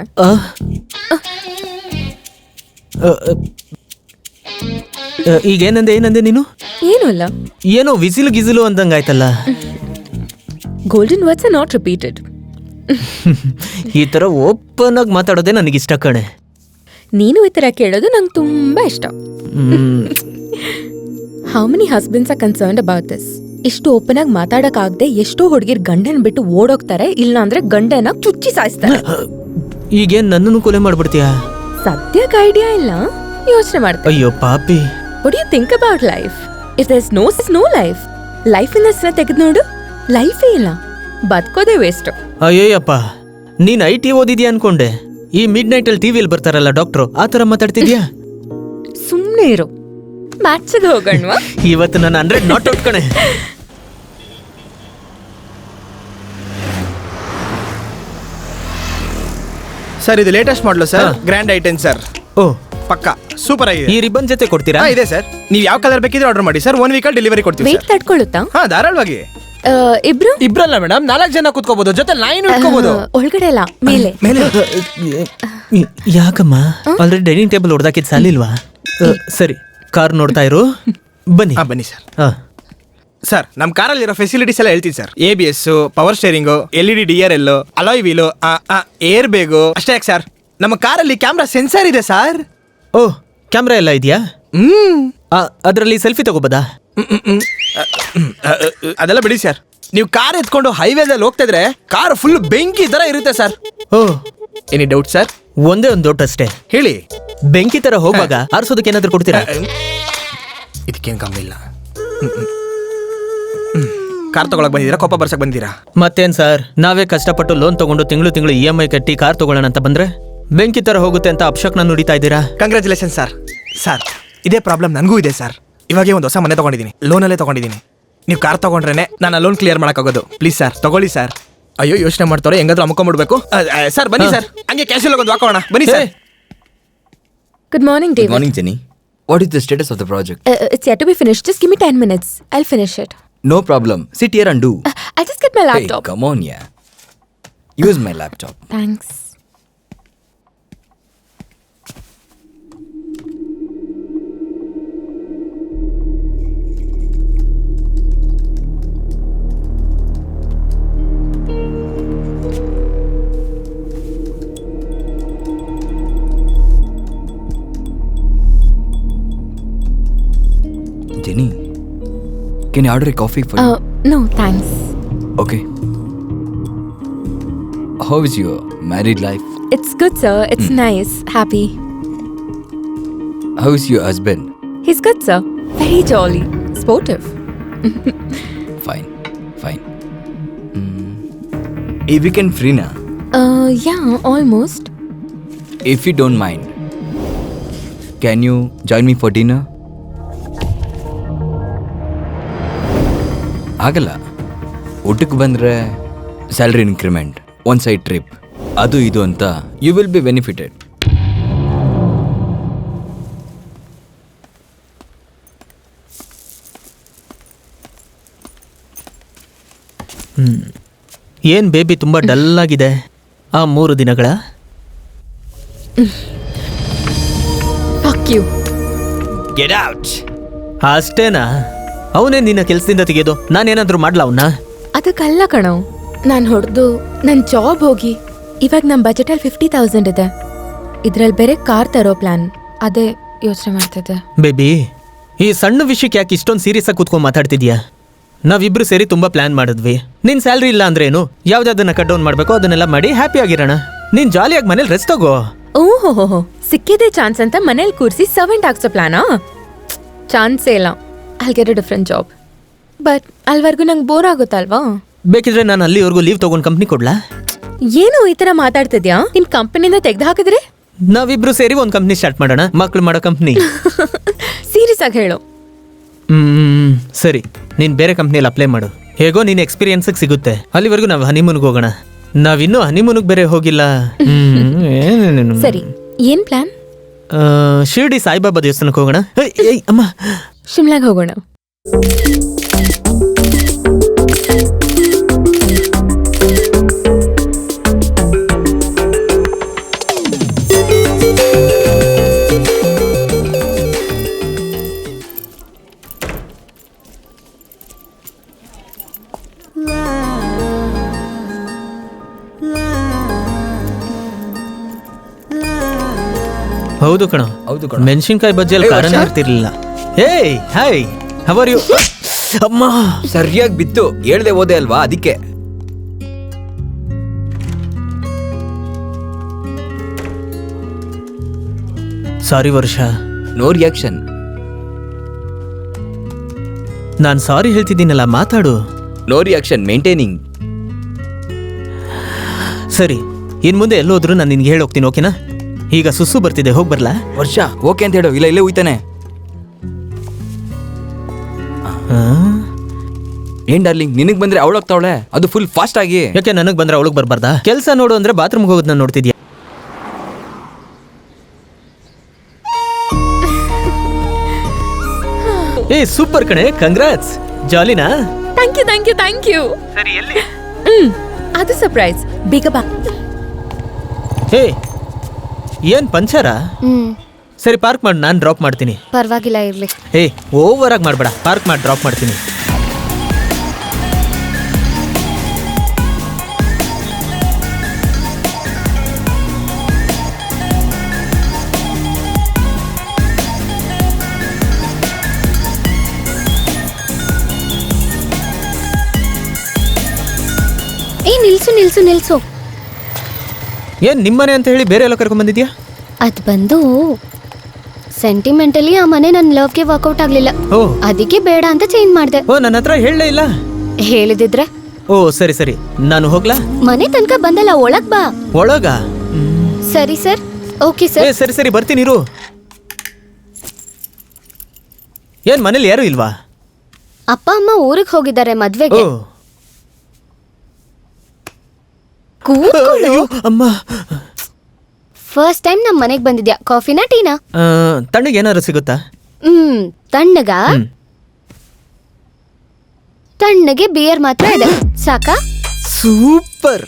ಏನಂದೆ ನೀನು? ಏನೂ ಇಲ್ಲ. ಏನೋ ವಿಸಿಲು ಗಿಸಿಲು ಅಂದಂಗಾಯ್ತಲ್ಲ. Golden words are not repeated. ಈ ಥರ ಓಪನ್ ಆಗಿ ಮಾತಾಡೋದೇ ನನಗಿಷ್ಟ ಕಣೆ. ನೀನು ಈ ಥರ ಕೇಳೋದು ನಂಗೆ ತುಂಬ ಇಷ್ಟ. How many husbands R concerned about this? ಇಷ್ಟು ಓಪನ್ ಆಗಿ ಮಾತಾಡಕ್ಕಾಗದೆ ಎಷ್ಟೋ ಹುಡುಗಿರ್ ಗಂಡನ್ ಬಿಟ್ಟು ಓಡೋಗ್ತಾರೆ, ಇಲ್ಲ ಅಂದ್ರೆ ಗಂಡನ ಚುಚ್ಚಿ ಸಾಯಿಸ್ತಾರೆ. ಈಗೇನ್ ನನ್ನನ್ನು ಕೊಲೆ ಮಾಡ್ಬಿಡ್ತೀಯಾ? ಸದ್ಯಕ್ಕೆ ಐಡಿಯಾ ಇಲ್ಲ, ಯೋಚನೆ ಮಾಡ್ತೀನಿ. ಅಯ್ಯೋ ಪಾಪಿ. What do you think about life? If there is no life, ಲೈಫಿನ ಹೆಸರ ತೆಗೆದು ನೋಡು, ಲೈಫೇ ಇಲ್ಲ, ಬದುಕೋದೇ ವೇಸ್ಟ್. ಅಯ್ಯಯ್ಯಪ್ಪ, ನೀನ್ IT ಓದಿದ್ಯಾ ಅನ್ಕೊಂಡೆ. ಈ ಮಿಡ್ ನೈಟ್ ಅಲ್ಲಿ ಟಿವಿಯಲ್ಲಿ ಬರ್ತಾರಲ್ಲ ಡಾಕ್ಟ್ರು, ಆ ತರ ಮಾತಾಡ್ತಿದ್ಯಾ? ಸುಮ್ನೆ ಇರು, ಮ್ಯಾಚ್ಗೆ ಹೋಗೋಣವಾ? ಇವತ್ತು ನಾನು 100 ನಾಟ್ ಔಟ್ ಕಣೆ. ಸರ್ ಇದು ಲೇಟೆಸ್ಟ್ ಮಾಡಲು ಸರ್, ಗ್ರ್ಯಾಂಡ್ ಐಟೆನ್ ಸರ್. ಓ ಪಕ್ಕ ಸೂಪರ್ ಆಗಿದೆ. ಈ ರಿಬನ್ ಜೊತೆ ಕೊಡ್ತೀರಾ? ಇದೆ ಸರ್, ನೀವು ಯಾವ ಕಲರ್ ಬೇಕಿದ್ರೆ ಆರ್ಡರ್ ಮಾಡಿ ಸರ್, 1 ವೀಕಲ್ಲಿ ಡೆಲಿವರಿ ಕೊಡ್ತೀವಿ ವೇಟ್ ಸರ್. ತಡ್ಕೊಳ್ಳುತ್ತಾ? ಹಾ ಧಾರಾಳವಾಗಿ. ಇಬ್ರು ಇಬ್ರಲ್ಲ ಮೇಡಮ್, 4 ಜನ ಕೂತ್ಕೋಬಹುದು, ಜೊತೆ ಲೈನ್ ಇಟ್ಕೋಬಹುದು. ಒಳಗಡೆ ಅಲ್ಲ, ಮೇಲೆ. ಯಾಕಮ್ಮ ಆಲ್ರೆಡಿ ಡೈನಿಂಗ್ ಟೇಬಲ್ ಹೊಡೆದಾಕಿದ್ ಸಾಲಿಲ್ವಾ? ಸರಿ, ಕಾರ್ ನೋಡ್ತಾ ಇರು, ಬನ್ನಿ. ಬನ್ನಿ ಸರ್. ಸರ್ ನಮ್ಮ ಕಾರಲ್ಲಿರೋ ಫೆಸಿಲಿಟೀಸ್ ಎಲ್ಲ ಹೇಳ್ತೀನಿ sir. ABS, power steering, LED DRL, alloy wheel, air bag. ಅಷ್ಟೇ ಯಾಕೆ ಸರ್, ನಮ್ಮ ಕಾರಲ್ಲಿ ಕ್ಯಾಮ್ರಾ ಸೆನ್ಸರ್ ಇದೆ ಸರ್. ಓ, ಕ್ಯಾಮ್ರಾ ಎಲ್ಲ ಇದೆಯಾ? ಅದರಲ್ಲಿ ಸೆಲ್ಫಿ ತಗೋಬೋದಾ? ಅದೆಲ್ಲ ಬಿಡಿ ಸರ್, ನೀವು ಕಾರ್ ಎತ್ಕೊಂಡು ಹೈವೇದಲ್ಲಿ ಹೋಗ್ತಾ ಇದ್ರೆ ಕಾರ್ ಫುಲ್ ಬೆಂಕಿ ತರ ಇರುತ್ತೆ ಸರ್. ಓ, ಎನಿ ಡೌಟ್ ಸರ್? ಒಂದೇ ಒಂದು ಡೌಟ್ ಅಷ್ಟೇ. ಹೇಳಿ. ಬೆಂಕಿ ತರ ಹೋಗುವಾಗ ಆರಿಸೋದಕ್ಕೆ ಏನಾದ್ರು ಕೊಡ್ತೀರಾ? ಇದಕ್ಕೇನು ಕಮ್ಮಿ ಇಲ್ಲ. ಕಾರ್ ತಗೊಳಕ್ ಬಂದಿದ್ದೀರಾ, ಕೊಪ್ಪ ಬರ್ಸಕ್ ಬಂದಿರಾ? ಮತ್ತೇನ್ ಸರ್, ನಾವೇ ಕಷ್ಟಪಟ್ಟು ಲೋನ್ ತಗೊಂಡು ತಿಂಗಳು EMI ಕಟ್ಟಿ ಕಾರ್ ತಗೊಳ್ಳೋಣ ಅಂತ ಬಂದ್ರೆ ಬೆಂಕಿ ತರ ಹೋಗುತ್ತೆ ಅಂತ ಅಪಶಕ್ನ ನುಡಿತಾ ಇದ್ದೀರಾ? Congratulation sir. ಸರ್ ಇದೇ ಪ್ರಾಬ್ಲಮ್ ನನಗೂ ಇದೆ ಸರ್. ಇವಾಗೇ ಒಂದು ಹೊಸ ಮನೆ ತಗೊಂಡಿದ್ದೀನಿ, ಲೋನಲ್ಲೇ ತಗೊಂಡಿದ್ದೀನಿ. ನೀವು ಕಾರ್ ತಗೊಂಡ್ರೇನೆ ನಾನು ಲೋನ್ ಕ್ಲಿಯರ್ ಮಾಡೋಕ್ಕಾಗೋದು. ಪ್ಲೀಸ್ ಸರ್ ತಗೊಳ್ಳಿ ಸರ್. ಅಯ್ಯೋ ಯೋಚನೆ ಮಾಡ್ತಾರೆ, ಹೆಂಗಾದ್ರೂ ಅಮ್ಕೊಂಡ್ಬಿಡ್ಬೇಕು. ಸರ್ ಬನ್ನಿ ಸರ್, ಹಂಗೆ ಕ್ಯಾಶುಯಲ್ ಒಂದು ಹಾಕೋಣ ಬನ್ನಿ sir. Good morning, David. Good morning, Jenny. What is the status of the project? It's yet to be finished. Just give me 10 minutes. I'll finish it. No problem. Sit here and do. I'll just get my Hey, laptop. come on, yeah. Use my laptop. Thanks. Can you order a coffee for you? No thanks. Okay. How is your married life? It's good sir, it's nice, happy. How is your husband? He's good, sir. Very jolly, sportive. Fine. If we can free na, Yeah, almost. if you don't mind, can you join me for dinner? ಆಗಲ್ಲ. ಊಟಕ್ಕೆ ಬಂದರೆ salary increment, one side trip, ಅದು ಇದು ಅಂತ ಯು ವಿಲ್ ಬಿ ಬೆನಿಫಿಟೆಡ್. ಏನ್ ಬೇಬಿ ತುಂಬಾ ಡಲ್ ಆಗಿದೆ ಆ 3 ದಿನಗಳ? Fuck you. Get out. ಅಷ್ಟೇನಾ? ಅವನೇ ನಿನ್ನ ಕೆಲ್ಸದಿಂದ ತೆಗೆಯೋದು, ನಾನೇನಾದ್ರೂ ಮಾಡ್ಲಾ ಅವನ್ನ? ಅದಕ್ಕಲ್ಲ ಕಣೋ, ನಾನು ಹೊಡೆದು ನನ್ನ ಜಾಬ್ ಹೋಗಿ ಇವಾಗ ನಮ್ಮ ಬಜೆಟಲ್ಲಿ 50,000 ಇದೆ. ಇದ್ರಲ್ಲಿ ಬೇರೆ ಕಾರ್ ತರೋ ಪ್ಲಾನ್, ಅದೇ ಯೋಚನೆ ಮಾಡ್ತಿದ್ದೆ. ಬೇಬಿ, ಈ ಸಣ್ಣ ವಿಷಯಕ್ಕೆ ಯಾಕೆ ಇಷ್ಟೊಂದು ಸೀರಿಯಸ್ ಆಗಿ ಕೂತ್ಕೊಂಡು ಮಾತಾಡ್ತಿದ್ಯಾ? ನಾವಿಬ್ರು ಸೇರಿ ತುಂಬಾ ಪ್ಲಾನ್ ಮಾಡಿದ್ವಿ. ನಿನ್ ಸ್ಯಾಲ್ರಿ ಇಲ್ಲ ಅಂದ್ರೆ ಏನು, ಯಾವ್ದಾದನ್ನ ಕಟ್ ಡೌನ್ ಮಾಡ್ಬೇಕು ಅದನ್ನೆಲ್ಲ ಮಾಡಿ ಹ್ಯಾಪಿ ಆಗಿರೋಣ. ನೀನ್ ಜಾಲಿಯಾಗಿ ಮನೇಲಿ ರೆಸ್ಟ್ ತಗೋ. ಓಹೋ, ಸಿಕ್ಕಿದೆ ಚಾನ್ಸ್ ಅಂತ ಮನೇಲಿ ಕೂರಿಸಿ ಸರ್ವೆಂಟ್ ಆಗ್ಸೋ ಪ್ಲಾನಾ? ಚಾನ್ಸೇ ಇಲ್ಲ. I get a different job. But ಅಲ್ವರೆಗೂ ನಂಗೆ ಬೋರ್ ಆಗುತ್ತಲ್ವಾ? ಬೇಕಿದ್ರೆ ನಾನು ಅಲ್ಲಿವರೆಗೂ ಲೀವ್ ತಗೊಂಡು ಕಂಪ್ನಿ ಕೊಡ್ಲಾ? ಏನು ಈ ತರ ಮಾತಾಡ್ತಿದ್ಯಾ? ನಿನ್ ಕಂಪನಿಯಿಂದ ತೆಗ್ದು ಹಾಕಿದ್ರೆ ನಾವಿಬ್ರು ಸೇರಿ ಒಂದು ಕಂಪ್ನಿ ಸ್ಟಾರ್ಟ್ ಮಾಡೋಣ, ಮಕ್ಳು ಮಾಡೋ ಕಂಪ್ನಿ. ಸೀರಿಯಸ್ ಆಗಿ ಹೇಳು. ಸರಿ, ನೀನ್ ಬೇರೆ ಕಂಪ್ನಿಯಲ್ಲಿ ಅಪ್ಲೈ ಮಾಡು. ಹೇಗೋ ನೀನ್ ಎಕ್ಸ್ಪೀರಿಯನ್ಸ್ ಸಿಗುತ್ತೆ. ಅಲ್ಲಿವರೆಗೂ ನಾವು ಹನಿಮೂನ್ಗೆ ಹೋಗೋಣ. ನಾವಿನ್ನೂ ಹನಿಮೂನ್ಗೆ ಬೇರೆ ಹೋಗಿಲ್ಲ. ಸರಿ, ಏನ್ ಪ್ಲಾನ್? ಶಿರ್ಡಿ ಸಾಯಿಬಾಬಾ ದೇವಸ್ಥಾನಕ್ಕೆ ಹೋಗೋಣ. ಏಯ್ ಅಮ್ಮ, ಶಿಮ್ಲಾಗ್ ಹೋಗೋಣ. ಹೌದು ಕಣ, ಮೆಣಸಿನ್ಕಾಯಿ ಬಜ್ಜಿಯಲ್ಲಿ ಕಾರಣ ಇರ್ತಿರ್ಲಿಲ್ಲ. ಏಯ್ ಹಾಯ್, ಹೌ ಆರ್ ಯು? ಅಮ್ಮ, ಸರಿಯಾಗಿ ಬಿತ್ತು, ಹೇಳ್ದೆ ಹೋದೆ ಅಲ್ವಾ ಅದಕ್ಕೆ. ಸಾರಿ ವರ್ಷ. No reaction. ನಾನು ಸಾರಿ ಹೇಳ್ತಿದ್ದೀನಲ್ಲ, ಮಾತಾಡು. No reaction, maintaining. ಸರಿ, ಇನ್ ಮುಂದೆ ಎಲ್ಲೋದ್ರು ನಾನು ನಿನ್ಗೆ ಹೇಳಿ ಹೋಗ್ತೀನಿ, ಓಕೆನಾ? ಈಗ ಸುಸ್ಸು ಬರ್ತಿದೆ, ಹೋಗಿ ಬರ್ಲಾ? ವರ್ಷ ಓಕೆ ಅಂತ ಹೇಳು, ಇಲ್ಲ ಇಲ್ಲೇ ಹೋಯ್ತಾನೆ. ಏನ್ ಡಾರ್ಲಿಂಗ್, ನಿನಗ್ ಬಂದ್ರೆ ಅವಳು ಹೋಗ್ತಾವಳೆ, ಅದು ಫುಲ್ ಫಾಸ್ಟ್ ಆಗಿ. ಯಾಕೆ ನನಗ್ ಬಂದ್ರೆ ಅವಳಿಗೆ ಬರ್ಬಾರ್ದಾ? ಕೆಲಸ ನೋಡು ಅಂದ್ರೆ ಬಾತ್ರೂಮ್ಗೆ ಹೋಗೋದನ್ನ ನೋಡ್ತಿದ್ಯಾ? ಏ ಸೂಪರ್ ಕಣೆ, ಕಂಗ್ರಾಟ್ಸ್. ಜಾಲಿನಾ? Thank you. ಸರಿ, ಎಲ್ಲಿ? ಅದು ಸರ್ಪ್ರೈಸ್, ಬೇಗ ಬಾ. ಏ ಏನ್ ಪಂಚರಾ? ಸರಿ, ಪಾರ್ಕ್ ಮಾಡಿ, ನಾನು ಡ್ರಾಪ್ ಮಾಡ್ತೀನಿ. ಪರವಾಗಿಲ್ಲ, ಇರ್ಲಿ. ಏ ಓವರ್ ಆಗಿ ಮಾಡ್ಬೇಡ, ಪಾರ್ಕ್ ಮಾಡಿ ಡ್ರಾಪ್ ಮಾಡ್ತೀನಿ. ನಿಲ್ಸು. ಏನ್ ನಿಮ್ಮನೆ ಅಂತ ಹೇಳಿ ಬೇರೆ ಎಲ್ಲ ಕರ್ಕೊಂಡ್ ಬಂದಿದ್ಯಾ? ಅದ್ ಬಂದು ಸೆಂಟಿಮೆಂಟಲಿ ಆ ಮನೆ ನನ್ನ ಲವ್ಗೆ ವರ್ಕೌಟ್ ಆಗ್ಲಿಲ್ಲ, ಅದಕ್ಕೆ ಬೇಡ ಅಂತ ಚೇಂಜ್ ಮಾಡ್ದೆ. ಓ, ನನ್ನ ಹತ್ರ ಹೇಳಲೇ ಇಲ್ಲ. ಹೇಳಿದಿದ್ರೆ? ಓ ಸರಿ, ನಾನು ಹೋಗ್ಲಾ? ಮನೆ ತನಕ ಬಂದಲ್ಲ, ಒಳಗ್ ಬಾ. ಒಳಗ? ಸರಿ ಸರ್, ಓಕೆ ಸರ್. ಸರಿ ಬರ್ತೀನಿ ಇರು. ಏನ್ ಮನೇಲಿ ಯಾರು ಇಲ್ವಾ? ಅಪ್ಪ ಅಮ್ಮ ಊರಿಗೆ ಹೋಗಿದ್ದಾರೆ ಮದ್ವೆಗೆ. ಕೂತ್ಕೊಳ್ಳು. ಅಮ್ಮ, ಫಸ್ಟ್ ಟೈಮ್ ನಮ್ಮ ಮನೆಗೆ ಬಂದಿದ್ಯಾ, ಕಾಫಿನಾ ಟೀನಾ? ತಣ್ಣಗೆ ಏನಾರು ಸಿಗುತ್ತಾ? ತಣ್ಣಗ? ತಣ್ಣಗೆ ಬಿಯರ್ ಮಾತ್ರ ಇದೆ, ಸಾಕಾ? ಸೂಪರ್.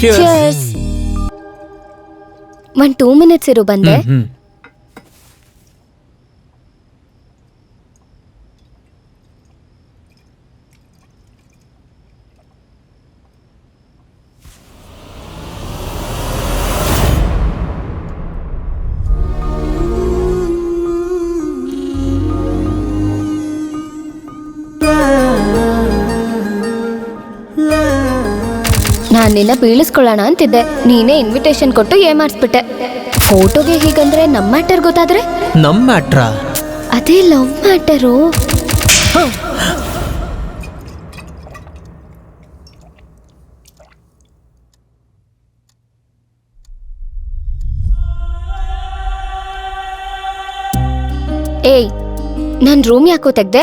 Cheers. 2 minutes ಇರು, ಬಂದೆ. ನಿನ್ನ ಬೀಳಿಸ್ಕೊಳ್ಳೋಣ ಅಂತಿದ್ದೆ, ನೀನೇ ಇನ್ವಿಟೇಷನ್ ಕೊಟ್ಟು ಏಮಾರಿಸ್ಬಿಟ್ಟೆ. ಫೋಟೋಗೆ ಹೀಗಂದ್ರೆ ನಮ್ಮ ಮ್ಯಾಟರ್ ಗೊತ್ತಾದ್ರೆ? ನಮ್ಮ ಮ್ಯಾಟ್ರ? ಅದೇ ಲವ್ ಮ್ಯಾಟರು. ಏಯ್, ನನ್ ರೂಮ್ ಯಾಕೋ ತೆಗ್ದೆ?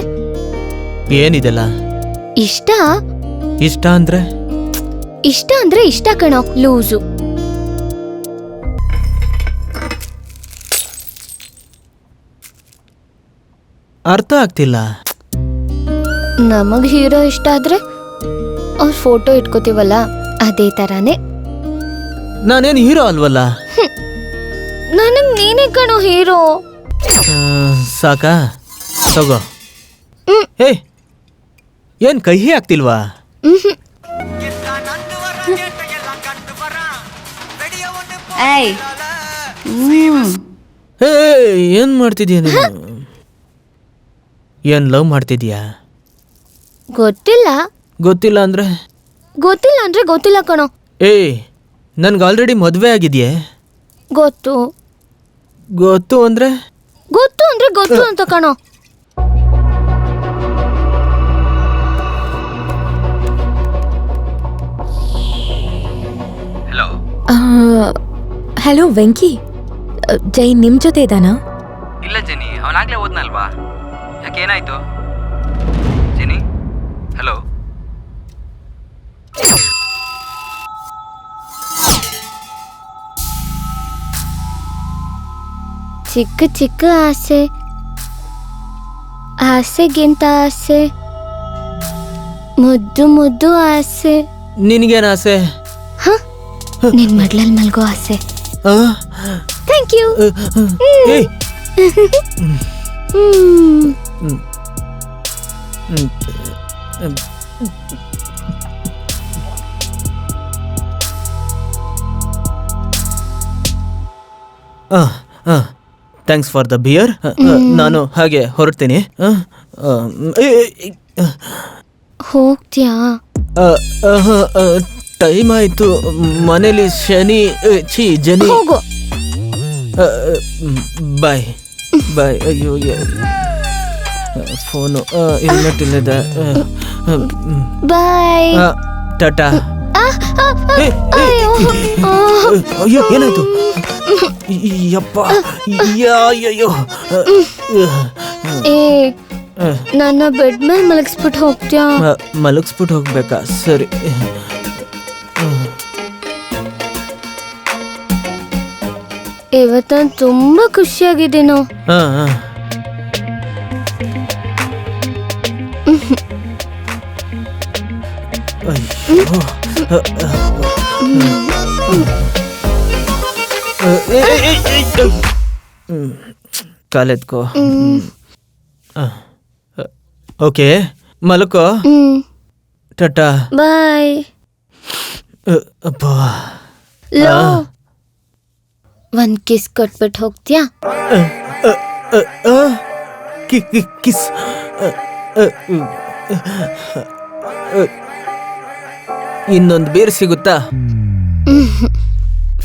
ಏನಿದೆಲ್ಲ? ಇಷ್ಟ ಇಷ್ಟ ಅಂದ್ರೆ? ಇಷ್ಟ ಅಂದ್ರೆ ಇಷ್ಟ ಕಣೋ, ಲೂಸು. ಅರ್ಥ ಆಗ್ತಿಲ್ಲ. ನಮಗ್ ಹೀರೋ ಇಷ್ಟ ಆದ್ರೆ ಅವ್ರ ಫೋಟೋ ಇಟ್ಕೋತೀವಲ್ಲ, ಅದೇ ತರಾನೇ. ನಾನೇನು ಹೀರೋ ಅಲ್ವಲ್ಲ. ನನಗ್ ನೀನೇ ಕಣೋ ಹೀರೋ. ಸಾಕಾ? ತಗೋ. ಏ, ಏನ್ ಕಹಿ ಆಗ್ತಿಲ್ವಾ? ಏ, ಏನ್ ಮಾಡ್ತಿದ್ಯಾ ನೀನು? ಏನ್ ಲವ್ ಮಾಡ್ತಿದ್ಯಾ? ಗೊತ್ತಿಲ್ಲ. ಗೊತ್ತಿಲ್ಲ ಅಂದ್ರೆ? ಗೊತ್ತಿಲ್ಲ ಅಂದ್ರೆ ಗೊತ್ತಿಲ್ಲ ಕಣೋ. ಏ, ನನ್ಗೆ ಆಲ್ರೆಡಿ ಮದುವೆ ಆಗಿದ್ಯೆ. ಗೊತ್ತು. ಗೊತ್ತು ಅಂದ್ರೆ? ಗೊತ್ತು ಅಂದ್ರೆ ಗೊತ್ತು ಅಂತ ಕಣೋ. ಹಲೋ ವೆಂಕಿ, ಜೈ ನಿಮ್ ಜೊತೆ ಇದ್ದಾನಾ? ಇಲ್ಲ ಜೆನಿ, ಅವನಾಗ್ಲೇ ಹೋದ್ನಲ್ವಾ? ಯಾಕೆ, ಏನಾಯ್ತು ಜೆನಿ? ಹಲೋ. ಚಿಕ್ಕ ಚಿಕ್ಕ ಆಸೆ, ಆಸೆಗಿಂತ ಆಸೆ, ಮುದ್ದು ಮುದ್ದು ಆಸೆ. ನಿನಗೇನು ಆಸೆ? ನಿನ್ ಮಡ್ಲಲ್ಲಿ ಮಲ್ಗೋ ಆಸೆ. Thank you. ಏಯ್, ಥ್ಯಾಂಕ್ಸ್ ಫಾರ್ ದ ಬಿಯರ್. ನಾನು ಹಾಗೆ ಹೊರಡ್ತೀನಿ. ಹೋಗ್ತ್ಯಾ? ಟೈಮ್ ಆಯ್ತು, ಮನೇಲಿ ಶನಿ ಜನಿ. ಹೋಗು. ಬಾಯ್ ಬಾಯ್. ಅಯ್ಯೋ, ಫೋನು ಇಲ್ಲದ. ಬಾಯ್. ಟಾಟಾ. ಅಯ್ಯೋ, ಏನಾಯ್ತು? ಯಪ್ಪ, ಅಯ್ಯೋ. ಏ, ನನ್ನ ಬೆಡ್ ಮೇಲೆ ಮಲಗಿಸ್ಬಿಟ್ಟು ಹೋಗ್ತ್ಯಾ? ಮಲಗಿಸ್ಬಿಟ್ಟು ಹೋಗ್ಬೇಕಾ? ಸರಿ. ಇವತ್ತ ತುಂಬಾ ಖುಷಿಯಾಗಿದ್ದೀನೋ. ಕಾಲೆತ್ಕೋ. ಓಕೆ, ಮಲ್ಕೋ. ಟಾಟಾ. ಬಾಯ್. ಅಬ್ಬಾ, ಒಂದ್ ಕಿಸ್ ಕೊಟ್ಬಿಟ್ಟು ಹೋಗ್ತ್ಯಾ? ಕಿಸ್. ಇನ್ನೊಂದು ಬೇರೆ ಸಿಗುತ್ತಾ?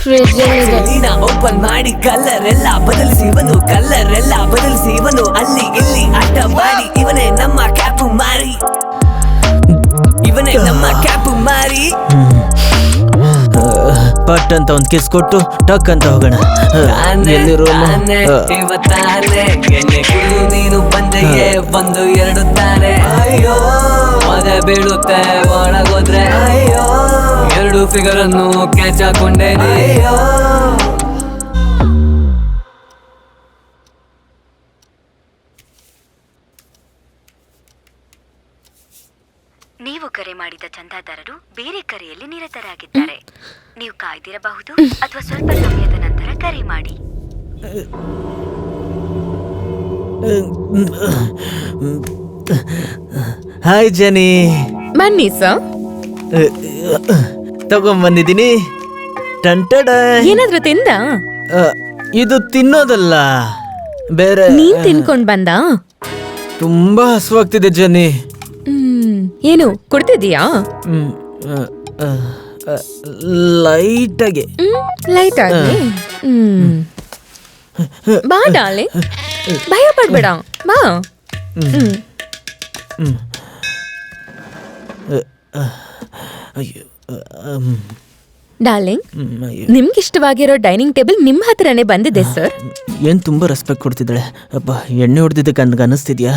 ಫ್ರಿಜ್ ಓಪನ್ ಮಾಡಿ ಕಲರ್ ಎಲ್ಲ ಬದಲಿಸಿ ಇವನು, ಕಲರ್ ಎಲ್ಲ ಬದಲಿಸಿ ಇವನು, ಅಲ್ಲಿ ಇಲ್ಲಿ ಆಟ ಮಾಡಿ ಇವನೇ ನಮ್ಮ ಕ್ಯಾಪು ಮಾರಿ, ಇವನೇ ನಮ್ಮ ಕ್ಯಾಪು ಮಾರಿ. ಪಟ್ ಅಂತ ಒಂದು ಕಿಸ್ ಕೊಟ್ಟು ಟಕ್ ಅಂತ ಹೋಗೋಣ. ಎಲ್ಲಿರೋ ಇವತ್ತಾನೆ ಎಣ್ಣೆ ಕುಡಿದು ನೀನು ಬಂದೆಯೇ, ಒಂದು ಎರಡು ತಾನೆ. ಅಯ್ಯೋ, ಮದೆ ಬೀಳುತ್ತೆ ಒಳಗೋದ್ರೆ. ಅಯ್ಯೋ, ಎರಡು ಫಿಗರ್ ಅನ್ನು ಕ್ಯಾಚ್ ಹಾಕೊಂಡೆ. ಅಯ್ಯೋ, ನೀವು ಕರೆ ಮಾಡಿದ ಚಂದಾದಾರರು ಬೇರೆ ಕರೆಯಲ್ಲಿ ನಿರತರಾಗಿದ್ದಾರೆ. ನೀವು ಕಾಯ್ದಿರಬಹುದು ಅಥವಾ ಸ್ವಲ್ಪ ಸಮಯದ ನಂತರ ಕರೆ ಮಾಡಿ. ಹಾಯ್ ಜನಿ. ಬನ್ನಿ ಸರ್. ತಗೊಂಬಂದಿದ್ದೀನಿ. ಟಂಟಡ. ಏನಾದ್ರೂ ತಿಂದ? ಇದು ತಿನ್ನೋದಲ್ಲ, ಬೇರೆ. ನೀನ್ ತಿನ್ಕೊಂಡ್ ಬಂದ? ತುಂಬಾ ಹಸುವಾಗ್ತಿದೆ ಜನಿ. ಏನು ಕುಡ್ತಿದೀಯಾ? ಲೈಟಾಗಿ. ಲೈಟ್ ಆಗಿ. ಬಾ ಡಾರ್ಲಿಂಗ್, ಭಯ ಪಡ್ಬೇಡ, ಬಾ. ಅಯ್ಯೋ ಡಾರ್ಲಿಂಗ್, ಅಯ್ಯೋ. ನಿಮ್ಗೆ ಇಷ್ಟವಾಗಿರೋ ಡೈನಿಂಗ್ ಟೇಬಲ್ ನಿಮ್ಮ ಹತ್ರನೇ ಬಂದಿದೆ ಸರ್. ಏನು ತುಂಬ ರೆಸ್ಪೆಕ್ಟ್ ಕೊಡ್ತಿದ್ದಾಳೆ. ಅಪ್ಪ, ಎಣ್ಣೆ ಹೊಡೆದಿದ್ದಕ್ಕೆ ನನಗೆ ಅನ್ನಿಸ್ತಿದ್ಯಾ?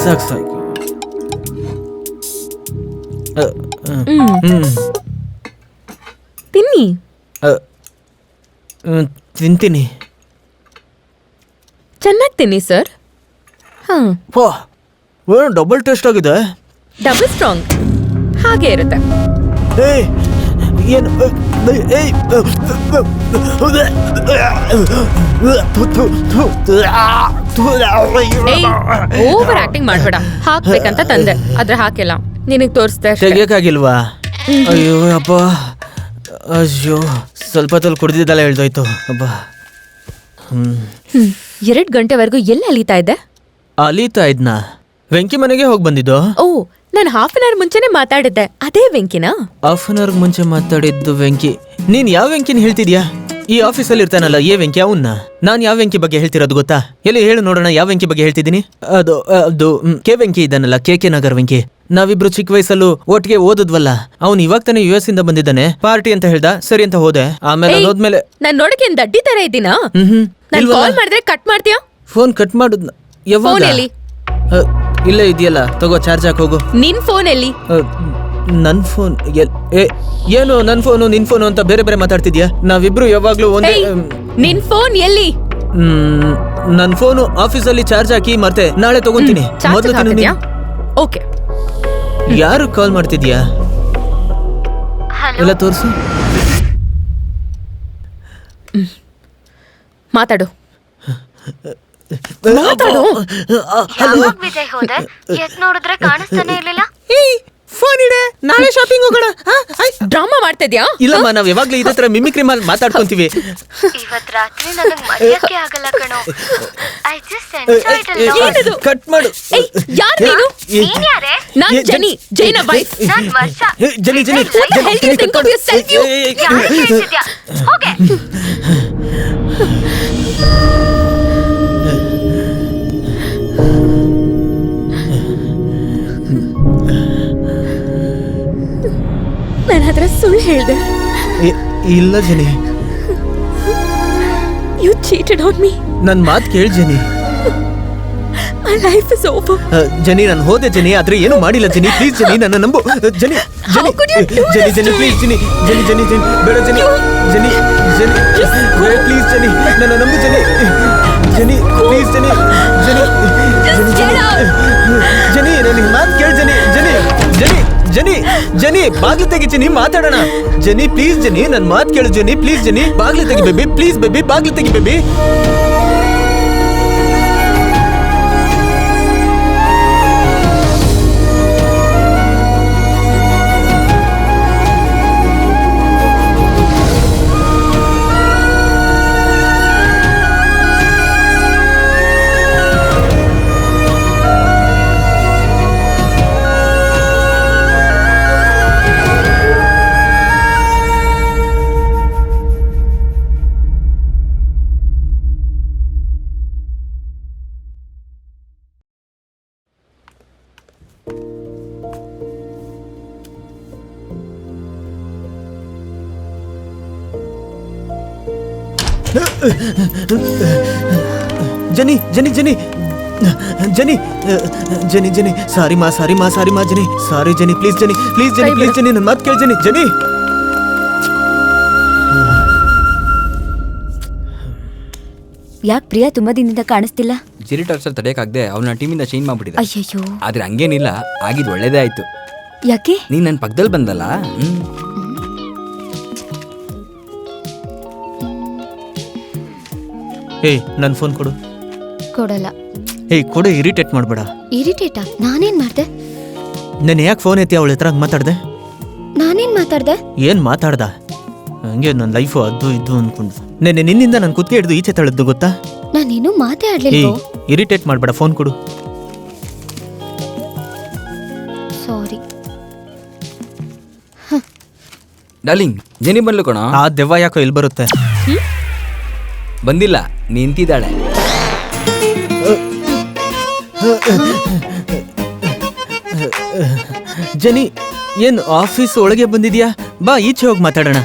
ಸಾಕು ಸಾಕು. ತಿನ್ನಿ. ತಿಂತೀನಿ. ಚೆನ್ನಾಗಿ ತಿನ್ನಿ ಸರ್. ಹಾಂ, ಡಬಲ್ ಟೇಸ್ಟ್ ಆಗಿದೆ. ಡಬಲ್ ಸ್ಟ್ರಾಂಗ್ ಹಾಗೆ ಇರುತ್ತೆ. ಏಯ್ ಏನು ಓವರ್ ಆಕ್ಟಿಂಗ್ ಮಾಡ್ಬೇಡ. ಹಾಕ್ಬೇಕಂತ ತಂದೆ, ಆದ್ರೆ ಹಾಕಿಲ್ಲ. ನಿನಗ್ ತೋರಿಸ್ದೆ ಅಷ್ಟೇ. ತೆಗಿಯಕ್ಕಾಗಿಲ್ವಾ? ಅಯ್ಯೋ ಅಪ್ಪ, ಅಯ್ಯೋ ಸ್ವಲ್ಪ ಹೊತ್ತಲ್ಲಿ ಕುಡ್ದಿದ್ದಲ್ಲ ಹೇಳ್ದೋಯ್ತು. ಅಬ್ಬಾ. 2 ಗಂಟೆವರೆಗೂ ಎಲ್ಲಿ ಅಲೀತಾ ಇದ್ದೆ? ಅಲೀತಾ ಇದ್ನಾ? ವೆಂಕಿ ಮನೆಗೆ ಹೋಗಿ ಬಂದಿದ್ದು. ಓ, ನಾನು ಹಾಫ್ ಅನ್ ಅವರ್ ಮುಂಚೆನೆ ಮಾತಾಡಿದ್ದೆ. ಅದೇ ವೆಂಕಿನಾ? ಹಾಫ್ ಅನ್ ಅವರ್ ಮುಂಚೆ ಮಾತಾಡಿದ್ದು ವೆಂಕಿ. ನೀನ್ ಯಾವ ವೆಂಕಿನ ಹೇಳ್ತಿದ್ಯಾ? ಈ ಆಫೀಸಲ್ಲಿ ಇರ್ತಾನಲ್ಲ ಏ ವೆಂಕಿ, ಅವನ್ನ. ನಾನ್ ಯಾವ ವೆಂಕಿ ಬಗ್ಗೆ ಹೇಳ್ತಿರೋದು ಗೊತ್ತಾ? ಎಲ್ಲಿ ಹೇಳು ನೋಡೋಣ, ಯಾವ ವೆಂಕಿ ಬಗ್ಗೆ ಹೇಳ್ತಿದ್ದೀನಿ? ಅದು ಕೆ ವೆಂಕಿ ಇದ್ದಾನಲ್ಲ, ಕೆ ನಗರ್ ವೆಂಕಿ. ನಾವಿಬ್ರು ಚಿಕ್ಕ ವಯಸ್ಸಲ್ಲೂ ಒಟ್ಟಿಗೆ ಓದಿದ್ವಲ್ಲ. ಅವ್ನು ಇವಾಗ ತಾನೇ US ಇಂದ ಬಂದಿದ್ದಾನೆ. ಪಾರ್ಟಿ ಅಂತ ಹೇಳ್ದ, ಸರಿ ಅಂತ ಹೋದೆ. ಆಮೇಲೆ ಹೋದ್ಮೇಲೆ ನಾನ್ ನೋಡಕ್ಕೆ ಏನ್ ದಡ್ಡಿ ತರ ಇದ್ದೀನಾ? ನಾನು ಕಾಲ್ ಮಾಡಿದ್ರೆ ಕಟ್ ಮಾಡ್ತೀಯಾ? ಫೋನ್ ಕಟ್ ಮಾಡುದ್ ಯಾವಾಗ? ಫೋನ್ ಎಲ್ಲಿ? ಇಲ್ಲೇ ಇದೆಯಲ್ಲ, ತಗೋ ಚಾರ್ಜ್ ಹಾಕಿ ಹೋಗು. ನಿನ್ ಫೋನ್ ಎಲ್ಲಿ? ನನ್ ಫೋನ್ ಏನು? ನನ್ ಫೋನು ನಿನ್ ಫೋನು ಅಂತ ಬೇರೆ ಬೇರೆ ಮಾತಾಡ್ತಿದ್ಯಾ? ನಾವಿಬ್ರು ಯಾವಾಗ್ಲೂ ಒಂದೇ. ನಿನ್ ಫೋನ್ ಎಲ್ಲಿ? ನನ್ ಫೋನು ಆಫೀಸಲ್ಲಿ ಚಾರ್ಜ್ ಹಾಕಿ ಮತ್ತೆ ನಾಳೆ ತಗೊಂತೀನಿ. ಮೊದಲು ಓಕೆ. ಯಾರು ಕಾಲ್ ಮಾಡ್ತಿದ್ಯಾ? ಎಲ್ಲ ತೋರ್ಸು. ಮಾತಾಡು. ವಿಜಯ್ ಹೋದೆ, ಎತ್ ನೋಡಿದ್ರೆ ಕಾಣಿಸ್ತಾನೆ ಇರ್ಲಿಲ್ಲ. ಫೋನ್ ಇಡೆ, ನಾಳೆ ಶಾಪಿಂಗ್ ಹೋಗೋಣ. ಡ್ರಾಮಾ ಮಾಡ್ತಾ ಇದ್ಯಾ? ಇಲ್ಲಮ್ಮ, ನಾವ್ ಯಾವಾಗ್ಲೂ ಇದೇ ತರ ಮಿಮಿಕ್ರಿ ಮಾಡಿ ಮಾತಾಡ್ಕೊಂತೀವಿ. ಇವತ್ ರಾತ್ರಿ ನನಗ್ ಮರೆಯಕ್ಕೆ ಆಗಲ್ಲ ಕಣೋ. I just enjoyed a lot. ಏನದು? ಕಟ್ ಮಾಡು. ಯಾರ್ ನೀನು? ನೀನ್ ಯಾರೇ? ನಾನ್ ಜನಿ, ಜೈನ ವೈಫ್. ನಾನ್ ವರ್ಷ. ಜನಿ What the hell do you think of yourself, you? ಯಾರ್ ಹೇಳ್ತಿದ್ಯಾ? ಹೋಗೆ. ನನ್ನ ಹತ್ರ ಸುಳ್ಳು ಹೇಳ್ದೆ. ಇಲ್ಲ ಜನಿ, You cheated on me. ನನ್ ಮಾತ್ ಕೇಳ್ ಜನಿ. My life is over. ಜನಿ, ನಾನು ಹೋದೆ ಜನಿ, ಆದ್ರೆ ಏನು ಮಾಡಿಲ್ಲ ಜನಿ. ಪ್ಲೀಸ್ ಜನಿ, ನನ್ನ ನಂಬು ಜನಿ. How could you do ಜನಿ this ಜನಿ to please me? ಜನಿ ಜನಿ ಜನಿ ಬೇಡ ಜನಿ. ಜನಿ ಜನಿ ಪ್ಲೀಸ್ ಜನಿ, ನನ್ನ ನಂಬು ಜನಿ. ಜನಿ ಪ್ಲೀಸ್ ಜನಿ. ಜನಿ ಜನಿ ಜನಿ ನನ್ನ ಮಾತ್ ಕೇಳ್ ಜನಿ. ಜನಿ ಜನಿ ಜನಿ ಜನಿ ಬಾಗ್ಲು ತೆಗಿ ಜನಿ, ಮಾತಾಡೋಣ. ಜನಿ ಪ್ಲೀಸ್ ಜನಿ, ನನ್ ಮಾತ್ ಕೇಳು ಜನಿ. ಪ್ಲೀಸ್ ಜನಿ, ಬಾಗ್ಲು ತೆಗಿ ಬೇಬಿ. ಪ್ಲೀಸ್ ಬೇಬಿ, ಬಾಗ್ಲು ತೆಗಿ ಬೇಬಿ. ಜನಿ ಜನಿ ಜನಿ ಜನಿ ಜನಿ ಜನಿ ಸಾರಿ ಮಾ ಜನಿ. ಸಾರಿ ಜನಿ, ಪ್ಲೀಸ್ ಜನಿ, ಪ್ಲೀಸ್ ಜನಿ, ಪ್ಲೀಸ್ ಜನಿ, ನನ್ನ ಮಾತು ಕೇಳಿ ಜನಿ. ಜನಿ ಯಾಕೆ ಪ್ರಿಯಾ ತುಂಬಾ ದಿನದಿಂದ ಕಾಣಿಸ್ತಿಲ್ಲ? ಜಿರಿ ಟಾರ್ಚರ್ ತಡೆಯಕ್ಕಾಗದೆ ಅವನ ಟೀಮಿಂದ ಚೇಂಜ್ ಮಾಡ್ಬಿಟ್ಟಿದೆ. ಅಯ್ಯಯ್ಯೋ. ಆದ್ರೆ ಹಂಗೇನಿಲ್ಲ, ಆಗಿದ್ ಒಳ್ಳೇದೇ ಆಯ್ತು. ಯಾಕೆ? ನೀನ್ ನನ್ನ ಪಕ್ಕದಲ್ಲಿ ಬಂದಲ್ಲ. ಏಯ್, ನನ್ನ ಫೋನ್ ಕೊಡು. ಕೊಡಲ್ಲ. ಏಯ್ ಕೊಡು, ಇರಿಟೇಟ್ ಮಾಡಬೇಡ. ಇರಿಟೇಟಾ? ನಾನೇನ್ ಮಾಡ್ದೆ? ನಾನು ಯಾಕೆ ಫೋನ್ ಎತ್ತಿ ಅವಳ ಹತ್ರ ಮಾತಾಡ್ದೆ? ನಾನೇನ್ ಮಾತಾಡ್ದೆ? ಏನ್ ಮಾತಾಡ್ದ? ಹಂಗೆ ನನ್ನ ಲೈಫು ಅದು ಇದು ಅನ್ಕೊಂಡು ನೆನ್ನೆ ನಿನ್ನಿಂದ ನಾನು ಕುತ್ತಿಗೆ ಹಿಡಿದು ಈಚೆ ತಳದ್ದು ಗೊತ್ತಾ? ನಾನೇನು ಮಾತೇ ಏಯ್ ಆಡ್ಲಿಲ್ವೋ? ಇರಿಟೇಟ್ ಮಾಡ್ಬೇಡ, ಫೋನ್ ಕೊಡು. ಸಾರಿ. ಡಾರ್ಲಿಂಗ್ ಜೆನಿ ಬಂದ್ಲು ಕಣ. ಆ ದೆವ್ವ ಯಾಕೋ ಇಲ್ಲಿ ಬರುತ್ತೆ. ಬಂದಿಲ್ಲ, ನಿಂತಿದ್ದಾಳೆ. ಜನಿ, ಏನ್ ಆಫೀಸ್ ಒಳಗೆ ಬಂದಿದ್ಯಾ? ಬಾ ಈಚೆ ಹೋಗಿ ಮಾತಾಡೋಣ.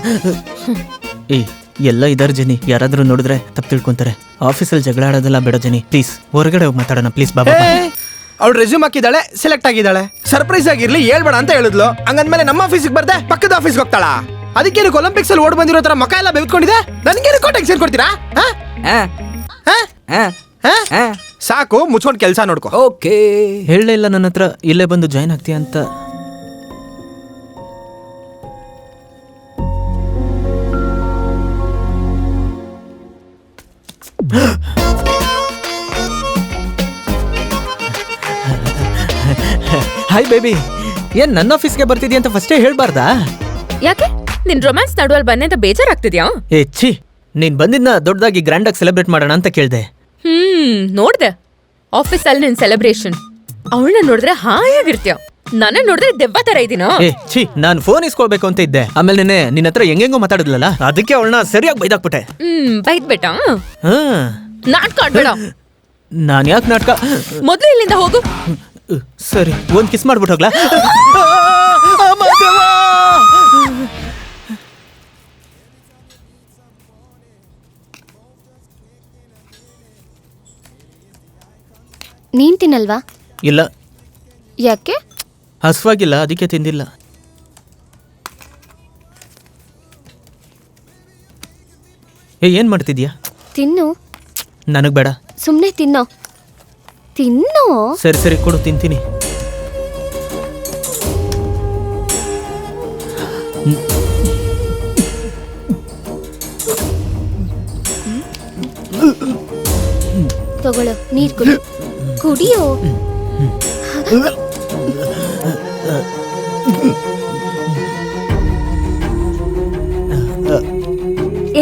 ಏಯ್ ಎಲ್ಲ ಇದಾರೆ ಜನಿ, ಯಾರಾದ್ರೂ ನೋಡಿದ್ರೆ ತಪ್ಪು ತಿಳ್ಕೊಂತಾರೆ. ಆಫೀಸಲ್ಲಿ ಜಗಳ ಆಡೋದೆಲ್ಲ ಬೇಡ ಜನಿ, ಪ್ಲೀಸ್ ಹೊರಗಡೆ ಹೋಗಿ ಮಾತಾಡೋಣ ಪ್ಲೀಸ್. ಬಾಬಾ ಅವಳು ರೆಸ್ಯೂಮ್ ಹಾಕಿದ್ದಾಳೆ, ಸೆಲೆಕ್ಟ್ ಆಗಿದ್ದಾಳೆ. ಸರ್ಪ್ರೈಸ್ ಆಗಿರ್ಲಿ ಹೇಳ್ಬೇಡ ಅಂತ ಹೇಳಿದ್ಲು. ಹಂಗಂದ್ಮೇಲೆ ನಮ್ಮ ಆಫೀಸಿಗೆ ಬರ್ದೆ ಪಕ್ಕದ ಆಫೀಸ್ಗೆ ಹೋಗ್ತಾಳ. ಅದಕ್ಕೇನು ಒಲಿಂಪಿಕ್ಸ್ ಅಲ್ಲಿ ಓಡ್ ಬಂದಿರೋ ತರ ಮಕ ಎಲ್ಲ ಬೆಳ್ಕೊಂಡಿದೆ. ನನ್ಗೇನು ಟೆನ್ಷನ್ ಕೊಡ್ತೀರಾ? ಸಾಕು, ಮುಚ್ಕೊಂಡು ಕೆಲಸ ನೋಡ್ಕೊ. ಓಕೆ. ಹೇಳಲೇ ಇಲ್ಲ ನನ್ನ ಹತ್ರ ಇಲ್ಲೇ ಬಂದು ಜಾಯ್ನ್ ಆಗ್ತೀಯ ಅಂತ. ಹಾಯ್ ಬೇಬಿ, ಏನ್ ನನ್ನ ಆಫೀಸ್ಗೆ ಬರ್ತಿದ್ಯಾ ಅಂತ ಫಸ್ಟೇ ಹೇಳ್ಬಾರ್ದಾ? ಯಾಕೆ ನಿನ್ ರೊಮ್ಯಾನ್ಸ್ ನಡುವಲ್ ಬಂದೆ ಅಂತ ಬೇಜಾರಾಗ್ತಿದ್ಯಾ? ಏ ಛೀ, ನೀನ್ ಬಂದಿದ್ನ ದೊಡ್ಡದಾಗಿ ಗ್ರ್ಯಾಂಡ್ ಆಗಿ ಸೆಲೆಬ್ರೇಟ್ ಮಾಡೋಣ ಅಂತ ಕೇಳ್ದೆ. ನೋಡ್ದೆ ಆಫೀಸಲ್ಲಿ ನಿನ್ ಸೆಲೆಬ್ರೇಷನ್. ಅವಳನ್ನ ನೋಡಿದ್ರೆ ಹಾಯಾಗಿರ್ತೀಯ, ನನ್ನ ನೋಡಿದ್ರೆ ದೆವ್ವ ತರ ಇದೀನಾ? ಏ ಛೀ, ನಾನು ಫೋನ್ ಇಸ್ಕೊಳ್ಬೇಕು ಅಂತ ಇದ್ದೆ. ಆಮೇಲೆ ನಿನ್ನ ಹತ್ರ ಹೆಂಗೆಂಗೋ ಮಾತಾಡಿದ್ಲಲ್ಲ, ಅದಕ್ಕೆ ಅವಳನ್ನ ಸರಿಯಾಗಿ ಬೈದಾಕ್ಬಿಟ್ಟೆ. ಬೈದ್ಬೇಟಾ? ಹಾ, ನಾಟಕ ಆಡ್ಬೇಡ. ನಾನ್ ಯಾಕೆ ನಾಟಕ? ಮೊದ್ಲು ಇಲ್ಲಿಂದ ಹೋಗು. ಸರಿ, ಒಂದ್ ಕಿಸ್ ಮಾಡ್ಬಿಟ್ಟು ಹೋಗ್ಲಾ? ನೀನ್ ತಿನ್ನಲ್ವಾ? ಇಲ್ಲ, ಯಾಕೆ? ಹಸ್ವಾಗಿಲ್ಲ, ಅದಕ್ಕೆ ತಿಂದಿಲ್ಲ. ಏನ್ ಮಾಡ್ತಿದ್ಯಾ? ತಿನ್ನು. ನನಗ್ ಬೇಡ. ಸುಮ್ನೆ ತಿನ್ನೋ. ತಿನ್ನೋ. ಸರಿ ಸರಿ ಕೊಡು, ತಿಂತೀನಿ. ತಗೊಳ್ಳೋ, ನೀರ್ ಕುಡಿ. ಕುಡಿಯೋ.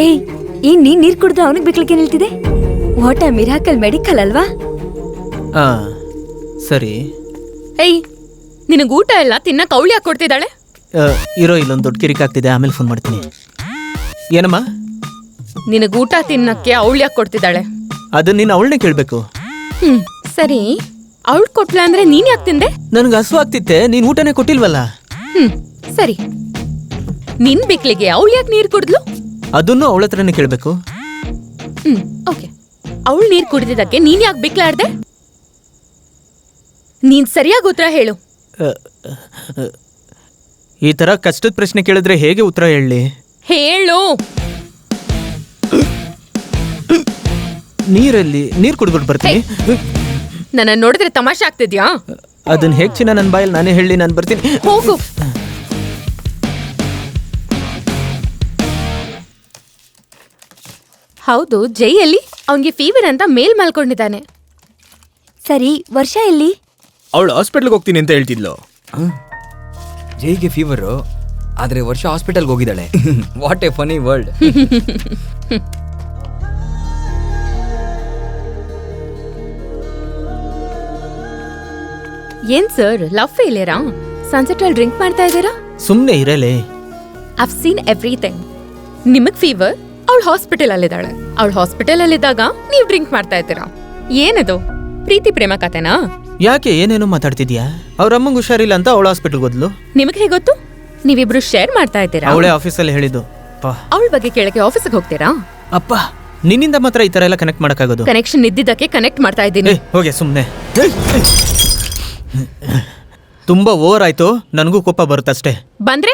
ಏಯ್, ಈ ನೀರ್ ಕುಡಿದ್ರೆ ಅವನಿಗೆ ಬಿಕ್ಲಿಕ್ಕೆ ನಿಲ್ತಿದೆ. ವಾಟ್ ಅ ಮಿರಾಕಲ್ ಮೆಡಿಕಲ್ ಅಲ್ವಾ? ಸರಿ. ಏಯ್, ನಿನಗ್ ಊಟ ಎಲ್ಲ ತಿನ್ನಕ್ ಅವಳು ಯಾಕೆ ಕೊಡ್ತಿದ್ದಾಳೆ? ಇರೋ, ಇಲ್ಲೊಂದು ದೊಡ್ಡ ಕಿರಿಕ್ ಆಗ್ತಿದೆ, ಆಮೇಲೆ ಫೋನ್ ಮಾಡ್ತೀನಿ. ಏನಮ್ಮ? ನಿನಗ್ ಊಟ ತಿನ್ನಕ್ಕೆ ಅವಳು ಯಾಕೆ ಕೊಡ್ತಿದ್ದಾಳೆ? ಅದನ್ನ ನೀನು ಅವಳನ್ನೇ ಕೇಳ್ಬೇಕು. ಸರಿ, ಅವಳು ಕೊಟ್ಲ ಅಂದ್ರೆ ನೀನ್ ಯಾಕೆ ತಿಂದೆ? ನನ್ಗೆ ಹಸು ಆಗ್ತಿತ್ತೆ, ನೀನ್ ಊಟನೇ ಕೊಟ್ಟಿಲ್ವಲ್ಲ. ಸರಿ, ನಿನ್ ಬಿಕ್ಲಿಗೆ ಅವಳು ಯಾಕೆ ನೀರ್ ಕುಡಿದ್ಲು? ಅದನ್ನು ಅವಳ ಹತ್ರನೇ ಕೇಳ್ಬೇಕು. ಓಕೆ, ಅವಳು ನೀರ್ ಕುಡಿದಿದ್ದಕ್ಕೆ ನೀನ್ ಯಾಕೆ ಬಿಕ್ಲಾಡ್ದೆ? ನೀನ್ ಸರಿಯಾಗಿ ಉತ್ತರ ಹೇಳು. ಈ ತರ ಕಷ್ಟದ ಪ್ರಶ್ನೆ ಕೇಳಿದ್ರೆ ಹೇಗೆ ಉತ್ತರ ಹೇಳಿ? ಹೇಳು. ನೀರ್ ಕುಡ್ಬಿಟ್ಟು ಬರ್ತೀನಿ. ನನ್ನ ನೋಡಿದ್ರೆ ತಮಾಷೆ ಆಗ್ತಿದ್ಯಾ? ಅದನ್ನ ಹೇಗ್ ಚಿನ್ನ ನನ್ನ ಬಾಯಲ್ಲಿ ನಾನೇ ಹೇಳಿ, ನಾನು ಬರ್ತೀನಿ. ಹೋಗು. ಹೌದು, ಜೈಯಲ್ಲಿ ಅವನಿಗೆ ಫೀವರ್ ಅಂತ ಮೇಲ್ ಮಲ್ಕೊಂಡಿದ್ದಾನೆ. ಸರಿ, ವರ್ಷ ಎಲ್ಲಿ? ಅವಳು ಹಾಸ್ಪಿಟ್ಲ್ಗೆ ಹೋಗ್ತೀನಿ ಅಂತ ಹೇಳ್ತಿದ್ಲು. ಜೈಗೆ ಫೀವರು, ಆದ್ರೆ ವರ್ಷ ಹಾಸ್ಪಿಟಲ್ಗೆ ಹೋಗಿದ್ದಾಳೆ. What a funny world. ಏನ್ ಸರ್, ಲವ್ ಫೇಲಿಯರಾ? ಸನ್ಸೆಟ್ ಅಲ್ಲಿ ಡ್ರಿಂಕ್ ಮಾಡ್ತಾ ಇದ್ದೀರಾ? ಸುಮ್ನೆ ಇರಲೇ. I've seen everything. ನಿಮಗ್ ಫೀವರ್, ಅವಳು ಹಾಸ್ಪಿಟಲ್ ಅಲ್ಲಿದ್ದಾಳೆ. ಅವಳು ಹಾಸ್ಪಿಟಲ್ ಅಲ್ಲಿದ್ದಾಗ ನೀವು ಡ್ರಿಂಕ್ ಮಾಡ್ತಾ ಇದ್ದೀರಾ. ಏನದು, ಪ್ರೀತಿ ಪ್ರೇಮ ಕತೆನಾ? ಯಾಕೆ ಏನೇನೋ ಮಾತಾಡ್ತಿದ್ಯಾ? ಅವ್ರ ಅಮ್ಮಂಗೆ ಹುಷಾರಿಲ್ಲ ಅಂತ ಅವಳು ಹಾಸ್ಪಿಟಲ್ ಹೋದ್ಲು. ನಿಮಗೆ ಹೇಗೆ ಗೊತ್ತು? ನೀವಿಬ್ರು ಶೇರ್ ಮಾಡ್ತಾ ಇದ್ದೀರಾ? ಅವಳೇ ಆಫೀಸಲ್ಲಿ ಹೇಳಿದ್ದು. ಅವಳ ಬಗ್ಗೆ ಕೇಳಕ್ಕೆ ಆಫೀಸ್ಗೆ ಹೋಗ್ತೀರಾ? ಅಪ್ಪ, ನಿನ್ನಿಂದ ಮಾತ್ರ ಈ ತರ ಎಲ್ಲ ಕನೆಕ್ಟ್ ಮಾಡಕ್ಕಾಗೋದು. ಕನೆಕ್ಷನ್ ಇದ್ದಿದ್ದಕ್ಕೆ ಕನೆಕ್ಟ್ ಮಾಡ್ತಾ ಇದ್ದೀನಿ. ಹೋಗೆ ಸುಮ್ನೆ. ತುಂಬಾ ಓವರ್ ಆಯ್ತು, ನನಗೂ ಕೋಪ ಬರುತ್ತಷ್ಟೇ. ಬಂದ್ರೆ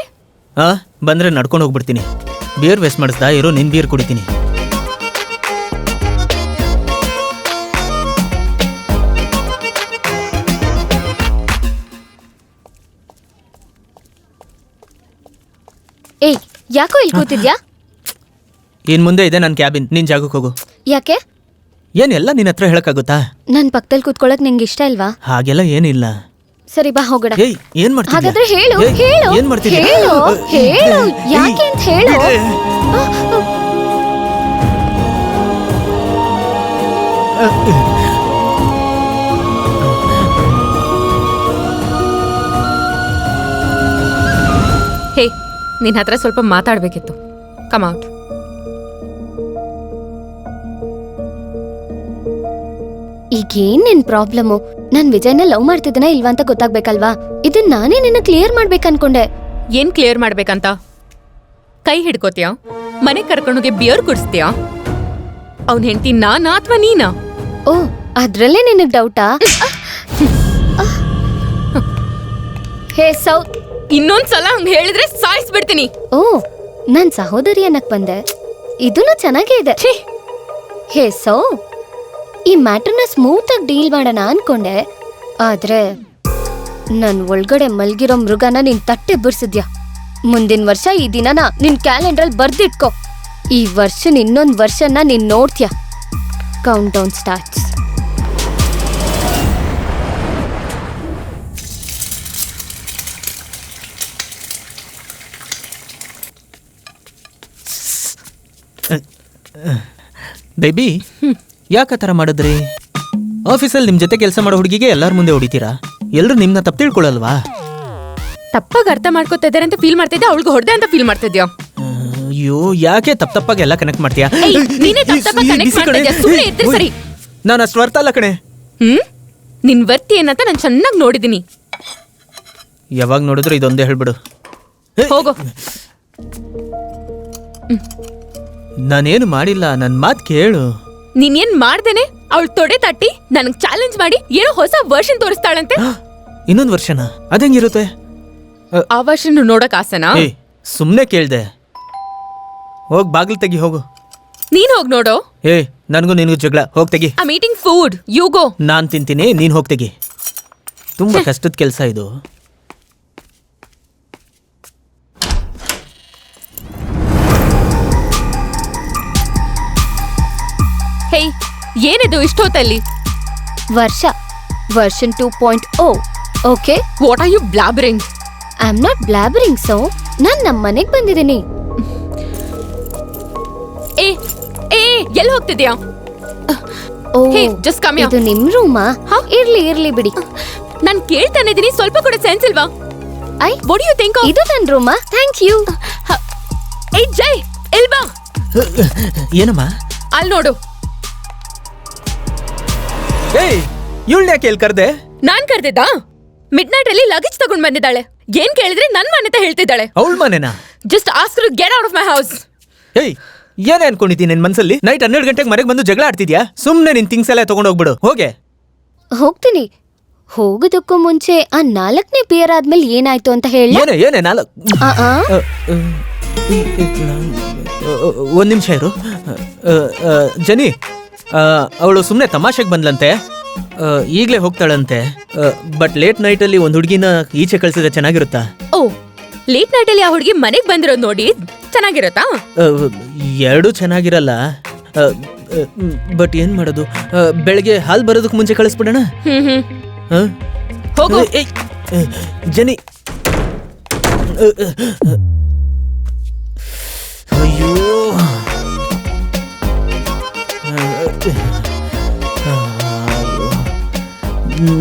ಬಂದ್ರೆ ನಡ್ಕೊಂಡು ಹೋಗ್ಬಿಡ್ತೀನಿ. ಬಿಯರ್ ವೇಸ್ಟ್ ಮಾಡಿಸ್ದಾ ಇರೋ, ನಿನ್ ಬಿಯರ್ ಕುಡಿತೀನಿ. ಏಯ್, ಯಾಕೋ ಇಲ್ಲಿ ಕೂತಿದ್ಯಾ? ಇನ್ ಮುಂದೆ ಇದೆ ನನ್ನ ಕ್ಯಾಬಿನ್, ನಿನ್ ಜಾಗಕ್ಕೆ ಹೋಗು. ಯಾಕೆ? ಏನೆಲ್ಲ ನಿನ್ನ ಹತ್ರ ಹೇಳಕ್ಕಾಗುತ್ತಾ? ನನ್ ಪಕ್ಕದಲ್ಲಿ ಕೂತ್ಕೊಳ್ಳಕ್ ನಿಂಗೆ ಇಷ್ಟ ಇಲ್ವಾ? ಹಾಗೆಲ್ಲ ಏನಿಲ್ಲ. ಸರಿ, ಬಾ ಹೋಗೋಣ. ಏಯ್, ಏನ್ ಮಾಡ್ತಿದ್ಯಾ? ಹಾಗಾದ್ರೆ ಹೇಳು. ಹೇಳು. ಏನ್ ಮಾಡ್ತಿದ್ಯಾ? ಹೇಳು. ಹೇಳು. ಯಾಕೆ ಅಂತ ಹೇಳು. ಹೇ, ನಿನ್ನ ಹತ್ರ ಸ್ವಲ್ಪ ಮಾತಾಡ್ಬೇಕಿತ್ತು. Come out. ಈಗೇನ್ ನಿನ್ ಪ್ರಾಬ್ಲಮ್ಮು? ನಾನ್ ವಿಜಯ್ನ ಲವ್ ಮಾಡ್ತಿದ್ದನ ಇಲ್ವಾ ಅಂತ ಗೊತ್ತಾಗ್ಬೇಕಲ್ವಾ? ಇದನ್ನ ನಾನೇ ನಿನ್ನ ಕ್ಲಿಯರ್ ಮಾಡ್ಬೇಕು ಅನ್ಕೊಂಡೆ. ಏನ್ ಕ್ಲಿಯರ್ ಮಾಡ್ಬೇಕಂತ? ಕೈ ಹಿಡ್ಕೋತೀಯ? ಮನೆ ಕರ್ಕೊಂಡೋಗಿ ಬಿಯರ್ ಕುಡಿಸ್ತೀಯ? ಅವ್ನ್ ಹೆಂಡತಿ ನಾನಾ ಅಥವಾ ನೀನಾ? ಓ, ಅದ್ರಲ್ಲೇ ನಿನಗ್ ಡೌಟಾ? ಹೇ ಸೌತ್, ಇನ್ನೊಂದ್ಸಲ ಹಂಗ ಹೇಳಿದ್ರೆ ಸಾಯಿಸ್ಬಿಡ್ತೀನಿ. ಓ, ನಾನ್ ಸಹೋದರಿ ಅನ್ನಕ್ ಬಂದೆ. ಇದನ್ನು ಚೆನ್ನಾಗೇ ಇದೆ. ಹೇ ಸೌ, ಈ ಮ್ಯಾಟರ್ನ ಸ್ಮೂತ್ ಆಗಿ ಡೀಲ್ ಮಾಡೋಣ ಅನ್ಕೊಂಡೆ. ಆದ್ರೆ ನನ್ ಒಳಗಡೆ ಮಲ್ಗಿರೋ ಮೃಗನ ನೀನ್ ತಟ್ಟೆ ಬಿರ್ಸಿದ್ಯಾ. ಮುಂದಿನ ವರ್ಷ ಈ ದಿನನ ನಿನ್ ಕ್ಯಾಲೆಂಡ್ರಲ್ಲಿ ಬರ್ದಿಟ್ಕೋ. ಈ ವರ್ಷನ್ ಇನ್ನೊಂದ್ ವರ್ಷನ ನೀನ್ ನೋಡ್ತೀಯ. Count down starts. ಬೇಬಿ, ಯಾಕೆ ಆ ಥರ ಮಾಡಿದ್ರಿ? ಆಫೀಸಲ್ಲಿ ನಿಮ್ಮ ಜೊತೆ ಕೆಲಸ ಮಾಡೋ ಹುಡುಗಿಗೆ ಎಲ್ಲರ ಮುಂದೆ ಹೊಡಿತೀರಾ? ಎಲ್ಲರೂ ನಿಮ್ಮನ್ನ ತಪ್ಪು ತಿಳ್ಕೊಳಲ್ವಾ? ತಪ್ಪಾಗಿ ಅರ್ಥ ಮಾಡ್ಕೋತಾ ಇದಾರೆ ಅಂತ ಫೀಲ್ ಮಾಡ್ತಿದ್ಯಾ? ಅವಳಿಗೆ ಹೊಡೆದೆ ಅಂತ ಫೀಲ್ ಮಾಡ್ತಿದ್ಯಾ? ಅಯ್ಯೋ, ಯಾಕೆ ತಪ್ಪಾಗಿ ಎಲ್ಲ ಕನೆಕ್ಟ್ ಮಾಡ್ತೀಯಾ? ಸರಿ, ನಾನು ಅಷ್ಟು ಅರ್ಥ ಅಲ್ಲ ಕಣೆ. ನಿನ್ ವರ್ತಿ ಏನಂತ ನಾನು ಚೆನ್ನಾಗಿ ನೋಡಿದೀನಿ. ಯಾವಾಗ ನೋಡಿದ್ರು ಇದೊಂದೇ ಹೇಳ್ಬಿಡು. ಹೋಗೋ. ನಾನೇನು ಮಾಡಿಲ್ಲ, ನನ್ನ ಮಾತು ಕೇಳು. ನೀನೇನ್ ಮಾಡ್ದೇನೆ ಅವಳು ತೊಡೆ ತಟ್ಟಿ ನನಗ್ ಚಾಲೆಂಜ್ ಮಾಡಿ ಏನೋ ಹೊಸ ವರ್ಷನ್ ತೋರಿಸ್ತಾಳಂತೆ. ಇನ್ನೊಂದು ವರ್ಷನಾ? ಅದಂಗಿರುತ್ತೆ? ಆ ವರ್ಷನ್ ನೋಡಕ್ ಆಸನಾ? ಸುಮ್ನೆ ಕೇಳ್ದೆ. ಹೋಗ್ ಬಾಗಿಲು ತೆಗಿ, ಹೋಗು. ನೀನ್ ಹೋಗ್ ನೋಡೋ. ನನಗೂ ನಿನಗೂ ಜಗಳ. ಹೋಗ್ ತೆಗಿ. I meeting food, you go. ನಾನ್ ತಿಂತೀನಿ, ನೀನ್ ಹೋಗ್ ತೆಗಿ. ತುಂಬಾ ಕಷ್ಟದ ಕೆಲಸ ಇದು. ಹೇ, ಏನಿದು ಇಷ್ಟೊತ್ತಲ್ಲಿ? Version 2.0. Okay, what are you blabbering? I am not blabbering. So ನಾನ್ ನಮ್ಮ ಮನೆಗ್ ಬಂದಿದ್ದೀನಿ. ಎಲ್ಲಿ ಹೋಗ್ತಿದ್ಯಾ? ಓ, just come here. ಇದು ನಿಮ್ ರೂಮಾ? ಇರ್ಲಿ ಬಿಡಿ. ನಾನ್ ಕೇಳ್ತಾನೆ ಇದೀನಿ, ಸ್ವಲ್ಪ ಕೂಡ ಸೆನ್ಸ್ ಇಲ್ವಾ? What do you think of? ಇದು ನನ್ ರೂಮಾ. Thank you. ಜೈ, ಎಲ್ಬಾ. ಏನಮ್ಮ? ಅಲ್ಲಿ ನೋಡು. ಇವಳನ್ನ ಯಾಕೆ ಎಲ್ಲಿ ಕರ್ದೆ? ನಾನ್ ಕರ್ದಿದ್ದಾ? ಮಿಡ್ ನೈಟ್ ಅಲ್ಲಿ ಲಗೇಜ್ ತಗೊಂಡ್ ಬಂದಿದ್ದಾಳೆ. ಏನ್ ಕೇಳಿದ್ರೆ ನನ್ ಮನೆ ಅಂತ ಹೇಳ್ತಿದ್ದಾಳೆ. ಅವಳ ಮನೆನಾ? Just ask to get out of my house. ಏನೇ ಅನ್ಕೊಂಡಿದ್ದೀನಿ ನಿನ್ ಮನ್ಸಲ್ಲಿ? ನೈಟ್ 12 ಗಂಟೆಗೆ ಮನೆಗೆ ಬಂದು ಜಗಳ ಆಡ್ತಿದ್ಯಾ? ಸುಮ್ನೆ ನಿನ್ ಥಿಂಗ್ಸ್ ಎಲ್ಲ ತಗೊಂಡ್ ಹೋಗ್ಬಿಡು. ಹೋಗೆ. ಹೋಗ್ತೀನಿ. ಹೋಗೋದಕ್ಕೂ ಮುಂಚೆ ಆ 4ನೇ ಬಿಯರ್ ಆದ್ಮೇಲೆ ಏನಾಯ್ತು ಅಂತ ಹೇಳಿ. ಏನೇ 4? ಒಂದ್ ನಿಮಿಷ ಇರು. ಜನಿ, ಅವಳು ಸುಮ್ನೆ ತಮಾಷೆಗೆ ಬಂದ್ಲಂತೆ. ಈಗ್ಲೇ ಹೋಗ್ತಾಳಂತೆ. ಬಟ್ ಲೇಟ್ ನೈಟ್ ಅಲ್ಲಿ ಒಂದ್ ಹುಡುಗಿನ ಈಚೆ ಕಳ್ಸಿದ್ರೆ ಚೆನ್ನಾಗಿರುತ್ತಾ? ಓ, ಲೇಟ್ ನೈಟ್ ಅಲ್ಲಿ ಆ ಹುಡುಗಿ ಮನೆಗ್ ಬಂದಿರೋದ್ ನೋಡಿ ಚೆನ್ನಾಗಿರತ್ತಾ? ಎರಡೂ ಚೆನ್ನಾಗಿರಲ್ಲ. ಬಟ್ ಏನ್ ಮಾಡೋದು? ಬೆಳಗ್ಗೆ ಹಾಲ್ ಬರೋದಕ್ಕೆ ಮುಂಚೆ ಕಳಿಸ್ಬಿಡೋಣ. ಹೋಗು. ಜನಿ, ಅಯ್ಯೋ,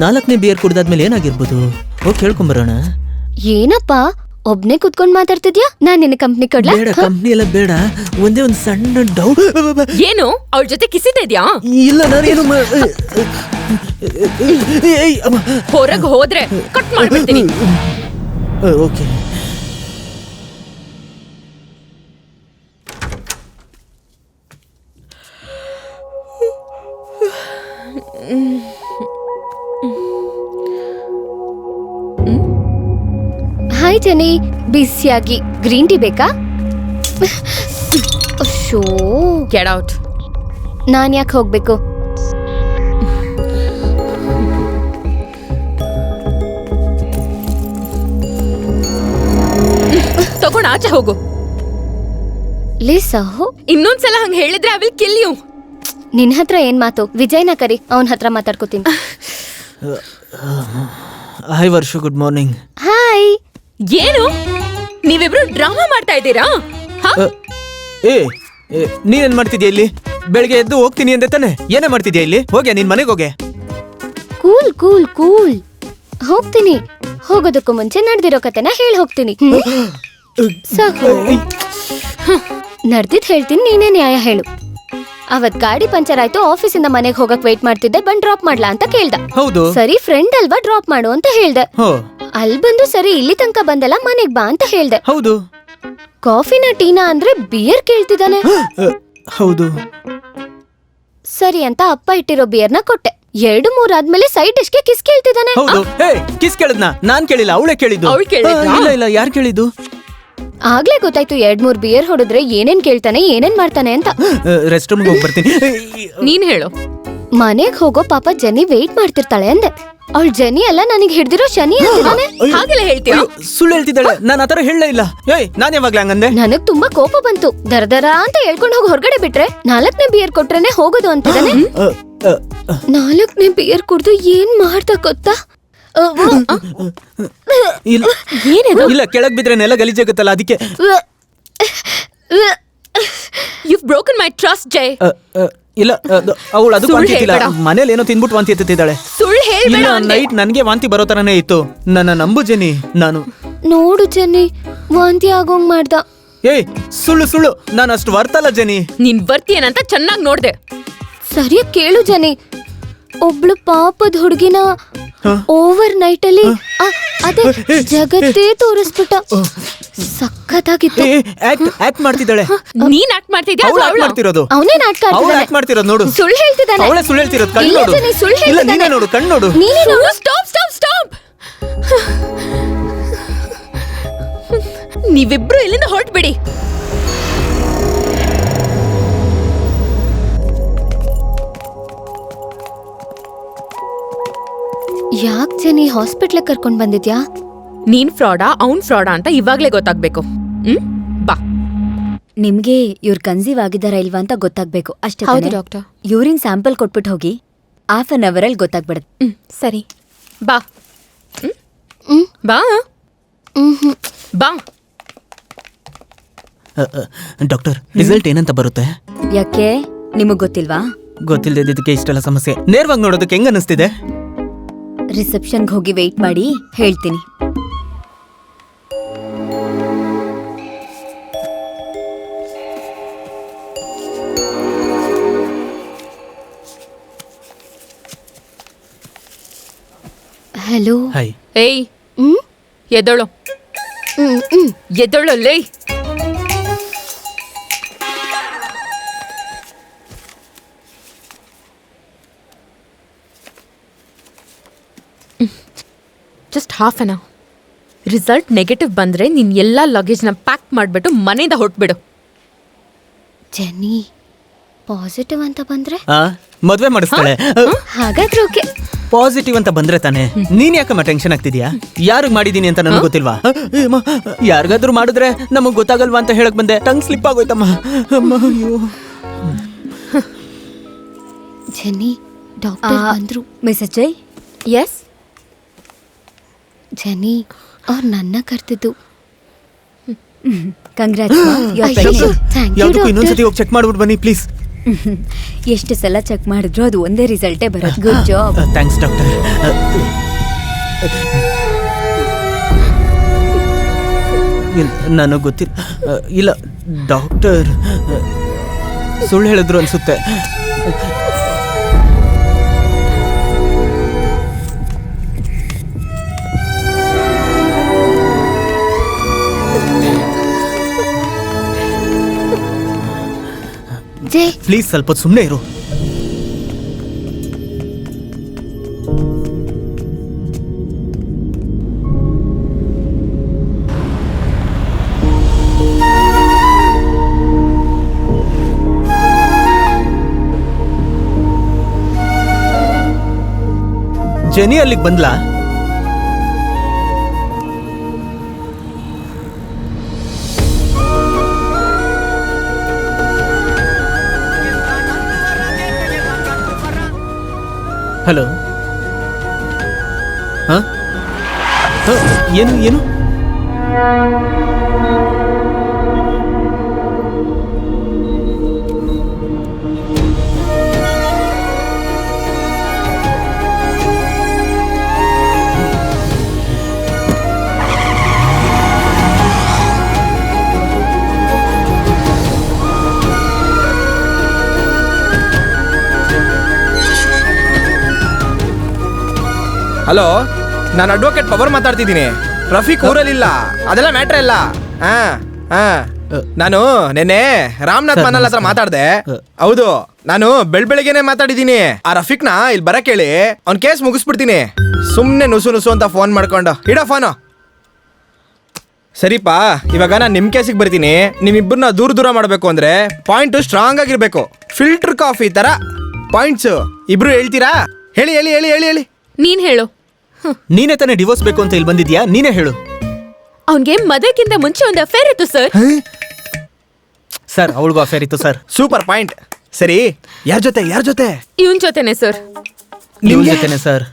4ನೇ ಬಿಯರ್ ಕುಡ್ದಾದ್ಮೇಲೆ ಏನಾಗಿರ್ಬೋದು? ಹೋಗಿ ಕೇಳ್ಕೊಂಬರೋಣ. ಏನಪ್ಪಾ ಒಬ್ನೇ ಕುತ್ಕೊಂಡ್ ಮಾತಾಡ್ತಿದ್ಯಾ? ನಾನ್ ನಿನ್ನ ಕಂಪ್ನಿ ಕೊಡ್ಲಾ? ಬೇಡ, ಕಂಪ್ನಿ ಎಲ್ಲ ಬೇಡ. ಒಂದೇ ಒಂದು ಸಣ್ಣ ಡೌಟ್. ಏನು ಅವಳ ಜೊತೆ ಕಿಸಿತಾ ಇದ್ಯಾ? ಇಲ್ಲ, ನಾನೇನು ಹೊರಗೆ ಹೋದ್ರೆ ಕಟ್ ಮಾಡ್ಬಿಡ್ತೀನಿ. ಓಕೆ. ಹಾಯ್ ಜನಿ, ಬಿಸಿಯಾಗಿ ಗ್ರೀನ್ ಟೀ ಬೇಕಾ? ಶೋ, ಗೆಟ್ ಔಟ್. ನಾನ್ ಯಾಕೆ ಹೋಗ್ಬೇಕು? ತಗೊಂಡ್ ಆಚೆ ಹೋಗು. ಲೇ ಸಹೋ, ಇನ್ನೊಂದ್ಸಲ ಹಂಗ ಹೇಳಿದ್ರೆ ಐ ವಿಲ್ ಕಿಲ್ ಯು. ನಿನ್ ಹತ್ರ ಏನ್ ಮಾತು? ವಿಜಯ್ನ ಕರಿ, ಅವನ್ ಹತ್ರ ಮಾತಾಡ್ಕೋತೀನಿ. Hi Varshu, good morning. Hi. ಏನು ನೀವಿಬ್ರು ಡ್ರಾಮಾ ಮಾಡ್ತಾ ಇದ್ದೀರಾ? ನೀನೇನ್ ಮಾಡ್ತಿದ್ಯಾ ಇಲ್ಲಿ? ಬೆಳಿಗ್ಗೆ ಎದ್ದು ಹೋಗ್ತೀನಿ ಅಂದೆ ತಾನೆ? ಏನೇ ಮಾಡ್ತಿದ್ಯಾ ಇಲ್ಲಿ? ಹೋಗ್ಯಾ ನಿನ್ ಮನೆಗೆ ಹೋಗೆ. ಕೂಲ್ ಕೂಲ್ ಕೂಲ್ ಹೋಗ್ತೀನಿ. ಹೋಗೋದಕ್ಕೂ ಮುಂಚೆ ನಡೆದಿರೋ ಕತೆನ ಹೇಳಿ ಹೋಗ್ತೀನಿ. ಸಾಕು, ನಡ್ದಿದ್ ಹೇಳ್ತೀನಿ, ನೀನೇ ನ್ಯಾಯ ಹೇಳು. ಅವತ್ ಗಾಡಿ ಪಂಚರ್ ಆಯ್ತು, ಆಫೀಸಿಂದ ಮನೆಗೆ ಹೋಗಕ್ ವೇಟ್ ಮಾಡ್ತಿದ್ದೆ, ಬಂದ್ ಡ್ರಾಪ್ ಮಾಡ್ಲಾ ಅಂತ ಕೇಳ್ದ. ಹೌದು. ಸರಿ ಫ್ರೆಂಡ್ ಅಲ್ವಾ, ಡ್ರಾಪ್ ಮಾಡು ಅಂತ ಹೇಳ್ದೆ. ಹೋ ಅಲ್ಲಿ ಬಂದು ಸರಿ ಇಲ್ಲಿ ತನಕ ಬಂದಲ್ಲ, ಮನೆಗ್ ಬಾ ಅಂತ ಹೇಳ್ದೆ. ಹೌದು. ಕಾಫಿನ ಟೀನಾ ಅಂದ್ರೆ ಬಿಯರ್ ಕೇಳ್ತಿದ್ದಾನೆ. ಹೌದು. ಸರಿ ಅಂತ ಅಪ್ಪ ಇಟ್ಟಿರೋ ಬಿಯರ್ನ ಕೊಟ್ಟೆ. 2-3 ಆದ್ಮೇಲೆ ಸೈಡ್ ಡಿಶ್ಗೆ ಕಿಸ್ ಕೇಳ್ತಿದ್ದಾನೆ. ಹೌದು. ಹೇ, ಕಿಸ್ ಕೇಳಿದ್ನಾ? ನಾನ್ ಕೇಳಿಲ್ಲ, ಅವಳೇ ಕೇಳಿದ್ದು. ಇಲ್ಲ ಇಲ್ಲ, ಯಾರು ಕೇಳಿದ್ದು? ಆಗ್ಲೇ ಗೊತ್ತಾಯ್ತು 2-3 ಬಿಯರ್ ಹೊಡೆದ್ರೆ ಏನೇನ್ ಕೇಳ್ತಾನೆ, ಏನೇನ್ ಮಾಡ್ತಾನೆ ಅಂತ. ರೆಸ್ಟ್ ರೂಮ್ಗೆ ಹೋಗಿ ಬರ್ತೀನಿ. ನೀನ್ ಹೇಳು. ಮನೆಗ್ ಹೋಗೋ ಪಾಪ ಜನಿ ವೇಟ್ ಮಾಡ್ತಿರ್ತಾಳೆ ಅಂದೆ. ಅವಳು ಜನಿ ಅಲ್ಲ, ನನಗ್ ಹಿಡ್ದಿರೋ ಶನಿ ಅಂತಿದ್ದಾನೆ. ಹಾಗೆಲ್ಲ ಹೇಳ್ತೀಯ? ಸುಳ್ಳು ಹೇಳ್ತಿದ್ದಾಳೆ. ನಾನ್ ಆತರ ಹೇಳಲೇ ಇಲ್ಲ. ಏಯ್, ನಾನ್ ಯಾವಾಗ್ಲೇ ಹಂಗಂದೆ? ನನಗ್ ತುಂಬಾ ಕೋಪ ಬಂತು. ದರ ಅಂತ ಹೇಳ್ಕೊಂಡು ಹೋಗಿ ಹೊರಗಡೆ ಬಿಟ್ರೆ 4ನೇ ಬಿಯರ್ ಕೊಟ್ರೇನೆ ಹೋಗೋದು ಅಂತಿದ್ದಾನೆ. 4ನೇ ಬಿಯರ್ ಕುಡ್ದು ಏನ್ ಮಾಡ್ದ ಗೊತ್ತಾ? ಇಲ್ಲ ಇಲ್ಲ, ಕೆಳಗ್ ಬಿದ್ರೆ ನೆಲ ಗಲೀಜಾಗುತ್ತಲ್ಲ, ಅದಕ್ಕೆ. You've broken my trust, Jay. ಇಲ್ಲ, ಅವಳು ಅದು ವಾಂತಿ ಇಲ್ಲ. ಮನೇಲಿ ಏನೋ ತಿನ್ಬಿಟ್ಟು ವಾಂತಿ ಎತ್ತಿದ್ದಾಳೆ. ಸುಳ್ಳು ಹೇಳ್ಬೇಡ. ಇಲ್ಲ, ನೈಟ್ ನನ್ಗೆ ವಾಂತಿ ಬರೋ ತರನೇ ಇತ್ತು. ನನ್ನ ನಂಬು ಜೆನಿ. ನಾನು ನೋಡು ಜನಿ, ವಾಂತಿ ಆಗೋಂಗ್ ಮಾಡ್ದ. ಏಯ್, ಸುಳ್ಳು ಸುಳ್ಳು, ನಾನು ಅಷ್ಟು ವರ್ತಲ್ಲ ಜೆನಿ. ನೀನ್ ಬರ್ತೀಯನಂತ ಚೆನ್ನಾಗಿ ನೋಡ್ದೆ. ಸರಿಯಾಗಿ ಕೇಳು ಜನಿ, ಒಬ್ಳು ಪಾಪದ ಹುಡುಗಿನ ಓವರ್ ನೈಟ್ ಅಲ್ಲಿ ಅದೇ ಜಗತ್ತೇ ತೋರಿಸ್ಬಿಟ್ಟ. ಸಖತ್ತಾಗಿತ್ತು. ಆಕ್ಟ್ ಮಾಡ್ತಿದ್ದಾಳೆ. ನೀನ್ ಆಕ್ಟ್ ಮಾಡ್ತಿದ್ಯಾ? ಅವಳು ಆಕ್ಟ್ ಮಾಡ್ತಿರೋದು. ಅವನೇ ನಾಟಕ ಅವಳು ಆಕ್ಟ್ ಮಾಡ್ತಿರೋದು ನೋಡು. ಸುಳ್ಳು ಹೇಳ್ತಿದ್ದಾನೆ. ಅವಳೇ ಸುಳ್ಳು ಹೇಳ್ತಿರೋದು. ಕಣ್ಣು ಇಲ್ಲ ನೋಡು. ಜನಿ, ಸುಳ್ಳು ಇಲ್ಲ, ಹೇಳ್ತಿದ್ದಾನೆ. ನೀನೇ ನೋಡು, ಕಣ್ಣು ನೋಡು. ನೀನೇ ನೋಡು. Stop stop stop. ನೀವಿಬ್ರು ಇಲ್ಲಿಂದ ಹೊರಟ್ಬಿಡಿ. ಯಾಕ್ ಜನಿ ಹಾಸ್ಪಿಟ್ಲ್ ಕರ್ಕೊಂಡ್ ಬಂದಿದ್ಯಾ? ನೀನ್ ಫ್ರಾಡಾ ಅವ್ನ್ ಫ್ರಾಡಾ ಅಂತ ಇವಾಗ್ಲೇ ಗೊತ್ತಾಗ್ಬೇಕು. ಬಾ. ನಿಮ್ಗೆ ಇವ್ರು ಕನ್ಸೀವ್ ಆಗಿದಾರ ಇಲ್ವಾ ಅಂತ ಗೊತ್ತಾಗ್ಬೇಕು ಅಷ್ಟೇ. ಹೌದು ಡಾಕ್ಟರ್. ಯೂರಿನ್ ಸ್ಯಾಂಪಲ್ ಕೊಟ್ಬಿಟ್ಟು ಹೋಗಿ, 1/2 hour ಅಲ್ಲಿ ಗೊತ್ತಾಗ್ಬಿಡುತ್ತೆ. ಸರಿ. ಬಾ. ಬಾ ಬಾ. ಡಾಕ್ಟರ್, ರಿಸಲ್ಟ್ ಏನಂತ ಬರುತ್ತೆ? ಯಾಕೆ ನಿಮಗ್ ಗೊತ್ತಿಲ್ವಾ? ಗೊತ್ತಿಲ್ಲದಿದ್ದಕ್ಕೆ ಇಷ್ಟೆಲ್ಲ ಸಮಸ್ಯೆ. ನೇರವಾಗಿ ನೋಡೋದಕ್ಕೆ ಹೆಂಗ ಅನಿಸ್ತಿದೆ? ರಿಸೆಪ್ಷನ್ಗೆ ಹೋಗಿ ವೆಯ್ಟ್ ಮಾಡಿ, ಹೇಳ್ತೀನಿ. ಹಲೋ. ಹಾಯ್. ಏಯ್, ಎದ್ದೋಳು ಎದ್ದೋಳು ಲೇ. Just half an hour. Result negative ಬಂದ್ರೆ ನೀನ್ ಎಲ್ಲಾ ಲಗೇಜ್ನ ಪ್ಯಾಕ್ ಮಾಡ್ಬಿಟ್ಟು ಮನೆಯಿಂದ ಹೊರಟ್ಬಿಡು. ಜನಿ, ಪಾಸಿಟಿವ್ ಅಂತ ಬಂದ್ರೆ ಮದ್ವೆ ಮಾಡಿಸ್ತಾಳೆ. ಹಾಗಾದ್ರೆ ಓಕೆ. ಪಾಸಿಟಿವ್ ಅಂತ ಬಂದ್ರೆ ತಾನೆ. ನೀನ್ ಯಾಕಮ್ಮ ಟೆನ್ಷನ್ ಆಗ್ತಿದ್ಯಾ? ಯಾರಿಗ್ ಮಾಡಿದೀನಿ ಅಂತ ನನಗೆ ಗೊತ್ತಿಲ್ವಾ? ಯಾರಿಗಾದ್ರೂ ಮಾಡಿದ್ರೆ ನಮಗ್ ಗೊತ್ತಾಗಲ್ವಾ ಅಂತ ಹೇಳಕ್ ಬಂದೆ. ಟಂಗ್ ಸ್ಲಿಪ್ ಆಗೋಯ್ತಮ್ಮ. ಜನಿ, ಡಾಕ್ಟರ್ ಬಂದ್ರು. ಮಿಸ್ ಅಜಯ್. ಎಸ್. ಜನಿ, ಅವ್ರು ನನ್ನ ಕರ್ತಿದ್ದು. ಕಂಗ್ರಾಟ್ಸ್. ಯಾವ್ದಕ್ಕೂ ಇನ್ನೊಂದ್ಸತಿ ಹೋಗಿ ಚೆಕ್ ಮಾಡ್ಬಿಟ್ಟು ಬನ್ನಿ ಪ್ಲೀಸ್. ಎಷ್ಟು ಸಲ ಚೆಕ್ ಮಾಡಿದ್ರು ಅದು ಒಂದೇ ರಿಸಲ್ಟೇ ಬರೋದು. Good job. Thanks doctor. ನನಗೆ ಗೊತ್ತಿಲ್ಲ. ಇಲ್ಲ ಡಾಕ್ಟರ್ ಸುಳ್ಳು ಹೇಳಿದ್ರು ಅನ್ಸುತ್ತೆ. ಪ್ಲೀಸ್ ಸ್ವಲ್ಪ ಸುಮ್ಮನೆ ಇರು. ಜೆನಿ ಅಲ್ಲಿಗೆ ಬಂದ್ಲಾ? ಹಲೋ. ಏನು ಏನು? ಹಲೋ, ನಾನು ಅಡ್ವೊಕೇಟ್ ಪವರ್ ಮಾತಾಡ್ತಿದ್ದೀನಿ. ರಫೀಕ್ ಊರಲ್ಲಿಲ್ಲ, ಅದೆಲ್ಲ ಮ್ಯಾಟ್ರ್ ಇಲ್ಲ. ಹಾ ಹಾ ನಾನು ನೆನ್ನೆ ರಾಮನಾಥ್ ಮನಲ್ ಹತ್ರ ಮಾತಾಡ್ದೆ. ಹೌದು, ನಾನು ಬೆಳಗ್ಗೆನೆ ಮಾತಾಡಿದೀನಿ. ಆ ರಫೀಕ್ನ ಇಲ್ಲಿ ಬರಕ್ ಹೇಳಿ ಅವ್ನ ಕೇಸ್ ಮುಗಿಸ್ಬಿಡ್ತೀನಿ. ಸುಮ್ನೆ ನುಸು ಅಂತ ಫೋನ್ ಮಾಡ್ಕೊಂಡು ಇಡೋ ಫೋನು. ಸರಿಪಾ, ಇವಾಗ ನಾನು ನಿಮ್ ಕೇಸಿಗೆ ಬರ್ತೀನಿ. ನಿಮ್ಮಿಬ್ಬರನ್ನ ದೂರ ಮಾಡ್ಬೇಕು ಅಂದ್ರೆ ಪಾಯಿಂಟ್ ಸ್ಟ್ರಾಂಗ್ ಆಗಿರ್ಬೇಕು. ಫಿಲ್ಟರ್ ಕಾಫಿ ತರ ಪಾಯಿಂಟ್ಸ್. ಇಬ್ರು ಹೇಳ್ತೀರಾ? ಹೇಳಿ ಹೇಳಿ ಹೇಳಿ ಹೇಳಿ ಹೇಳಿ. ನೀನ್ ಹೇಳು. ನೀನೇ ತಾನೇ ಡಿವೋರ್ಸ್ ಬೇಕು ಅಂತ ಇಲ್ಲಿ ಬಂದಿದ್ಯಾ? ನೀನೇ ಹೇಳು. ಅವನ್ಗೆ ಮದುವೆಗಿಂತ ಮುಂಚೆ ಒಂದು ಅಫೇರ್ ಇತ್ತು ಸರ್. ಸರ್, ಅವಳಿಗೂ ಅಫೇರ್ ಇತ್ತು ಸರ್. Super point. ಸರಿ, ಯಾರ ಜೊತೆ? ಇವನ್ ಜೊತೆನೆ ಸರ್. ನಿಮ್ ಜೊತೆನೆ ಸರ್.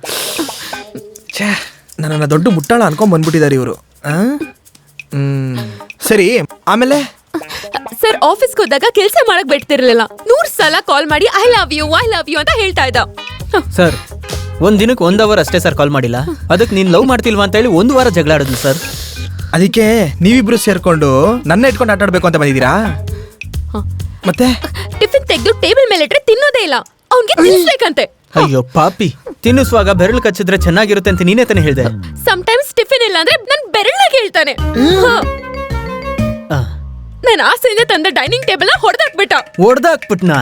ನನ್ನ ದೊಡ್ಡ ಮುಟ್ಟಾಳ ಅನ್ಕೊಂಡ್ ಬಂದ್ಬಿಟ್ಟಿದ್ದಾರೆ ಇವರು. ಸರಿ, ಆಮೇಲೆ ಸರ್ ಆಫೀಸ್ಗೆ ಹೋದಾಗ ಕೆಲಸ ಮಾಡಕ್ ಬಿಡ್ತಿರ್ಲಿಲ್ಲ. 100 ಸಲ ಕಾಲ್ ಮಾಡಿ ಐ ಲವ್ ಯು ಅಂತ ಹೇಳ್ತಾ ಇದ್ದ. ಸರ್, ಒಂದ್ ದಿನಕ್ಕೆ 1 ಅವರ್ ಅಷ್ಟೇ ಸರ್ ಕಾಲ್ ಮಾಡಿಲ್ಲ. ಅದಕ್ಕೆ ನೀನ್ ಲವ್ ಮಾಡ್ತಿಲ್ವಾ ಅಂತ ಹೇಳಿ 1 ವಾರ ಜಗಳ ಆಡಿದ್ಲು ಸರ್. ಅದಕ್ಕೆ ನೀವಿಬ್ರು ಸೇರ್ಕೊಂಡು ನನ್ನ ಇಟ್ಕೊಂಡು ಆಟ ಆಡ್ಬೇಕು ಅಂತ ಬಂದಿದ್ದೀರಾ? ಮತ್ತೆ ಟಿಫಿನ್ ತೆಗೆದು ಟೇಬಲ್ ಮೇಲೆ ಇಟ್ರೆ ತಿನ್ನೋದೇ ಇಲ್ಲ. ಅವ್ನ್ಗೆ ತಿನ್ಸ್ಬೇಕಂತೆ. ಅಯ್ಯೋ ಪಾಪಿ, ತಿನ್ನಿಸುವಾಗ ಬೆರಳು ಕಚ್ಚಿದ್ರೆ ಚೆನ್ನಾಗಿರುತ್ತೆ ಅಂತ ನೀನೇ ತಾನೇ ಹೇಳ್ದೆ. ಸಮಟೈಮ್ಸ್ ಟಿಫಿನ್ ಇಲ್ಲ ಅಂದ್ರೆ ನನ್ ಬೆರಳಾಗಿ ಹೇಳ್ತಾನೆ. ನಾನು ಆಸೆಯಿಂದ ತಂದ ಡೈನಿಂಗ್ ಟೇಬಲ್ ನ ಹೊಡೆದಾಕ್ಬಿಟ್ನಾ?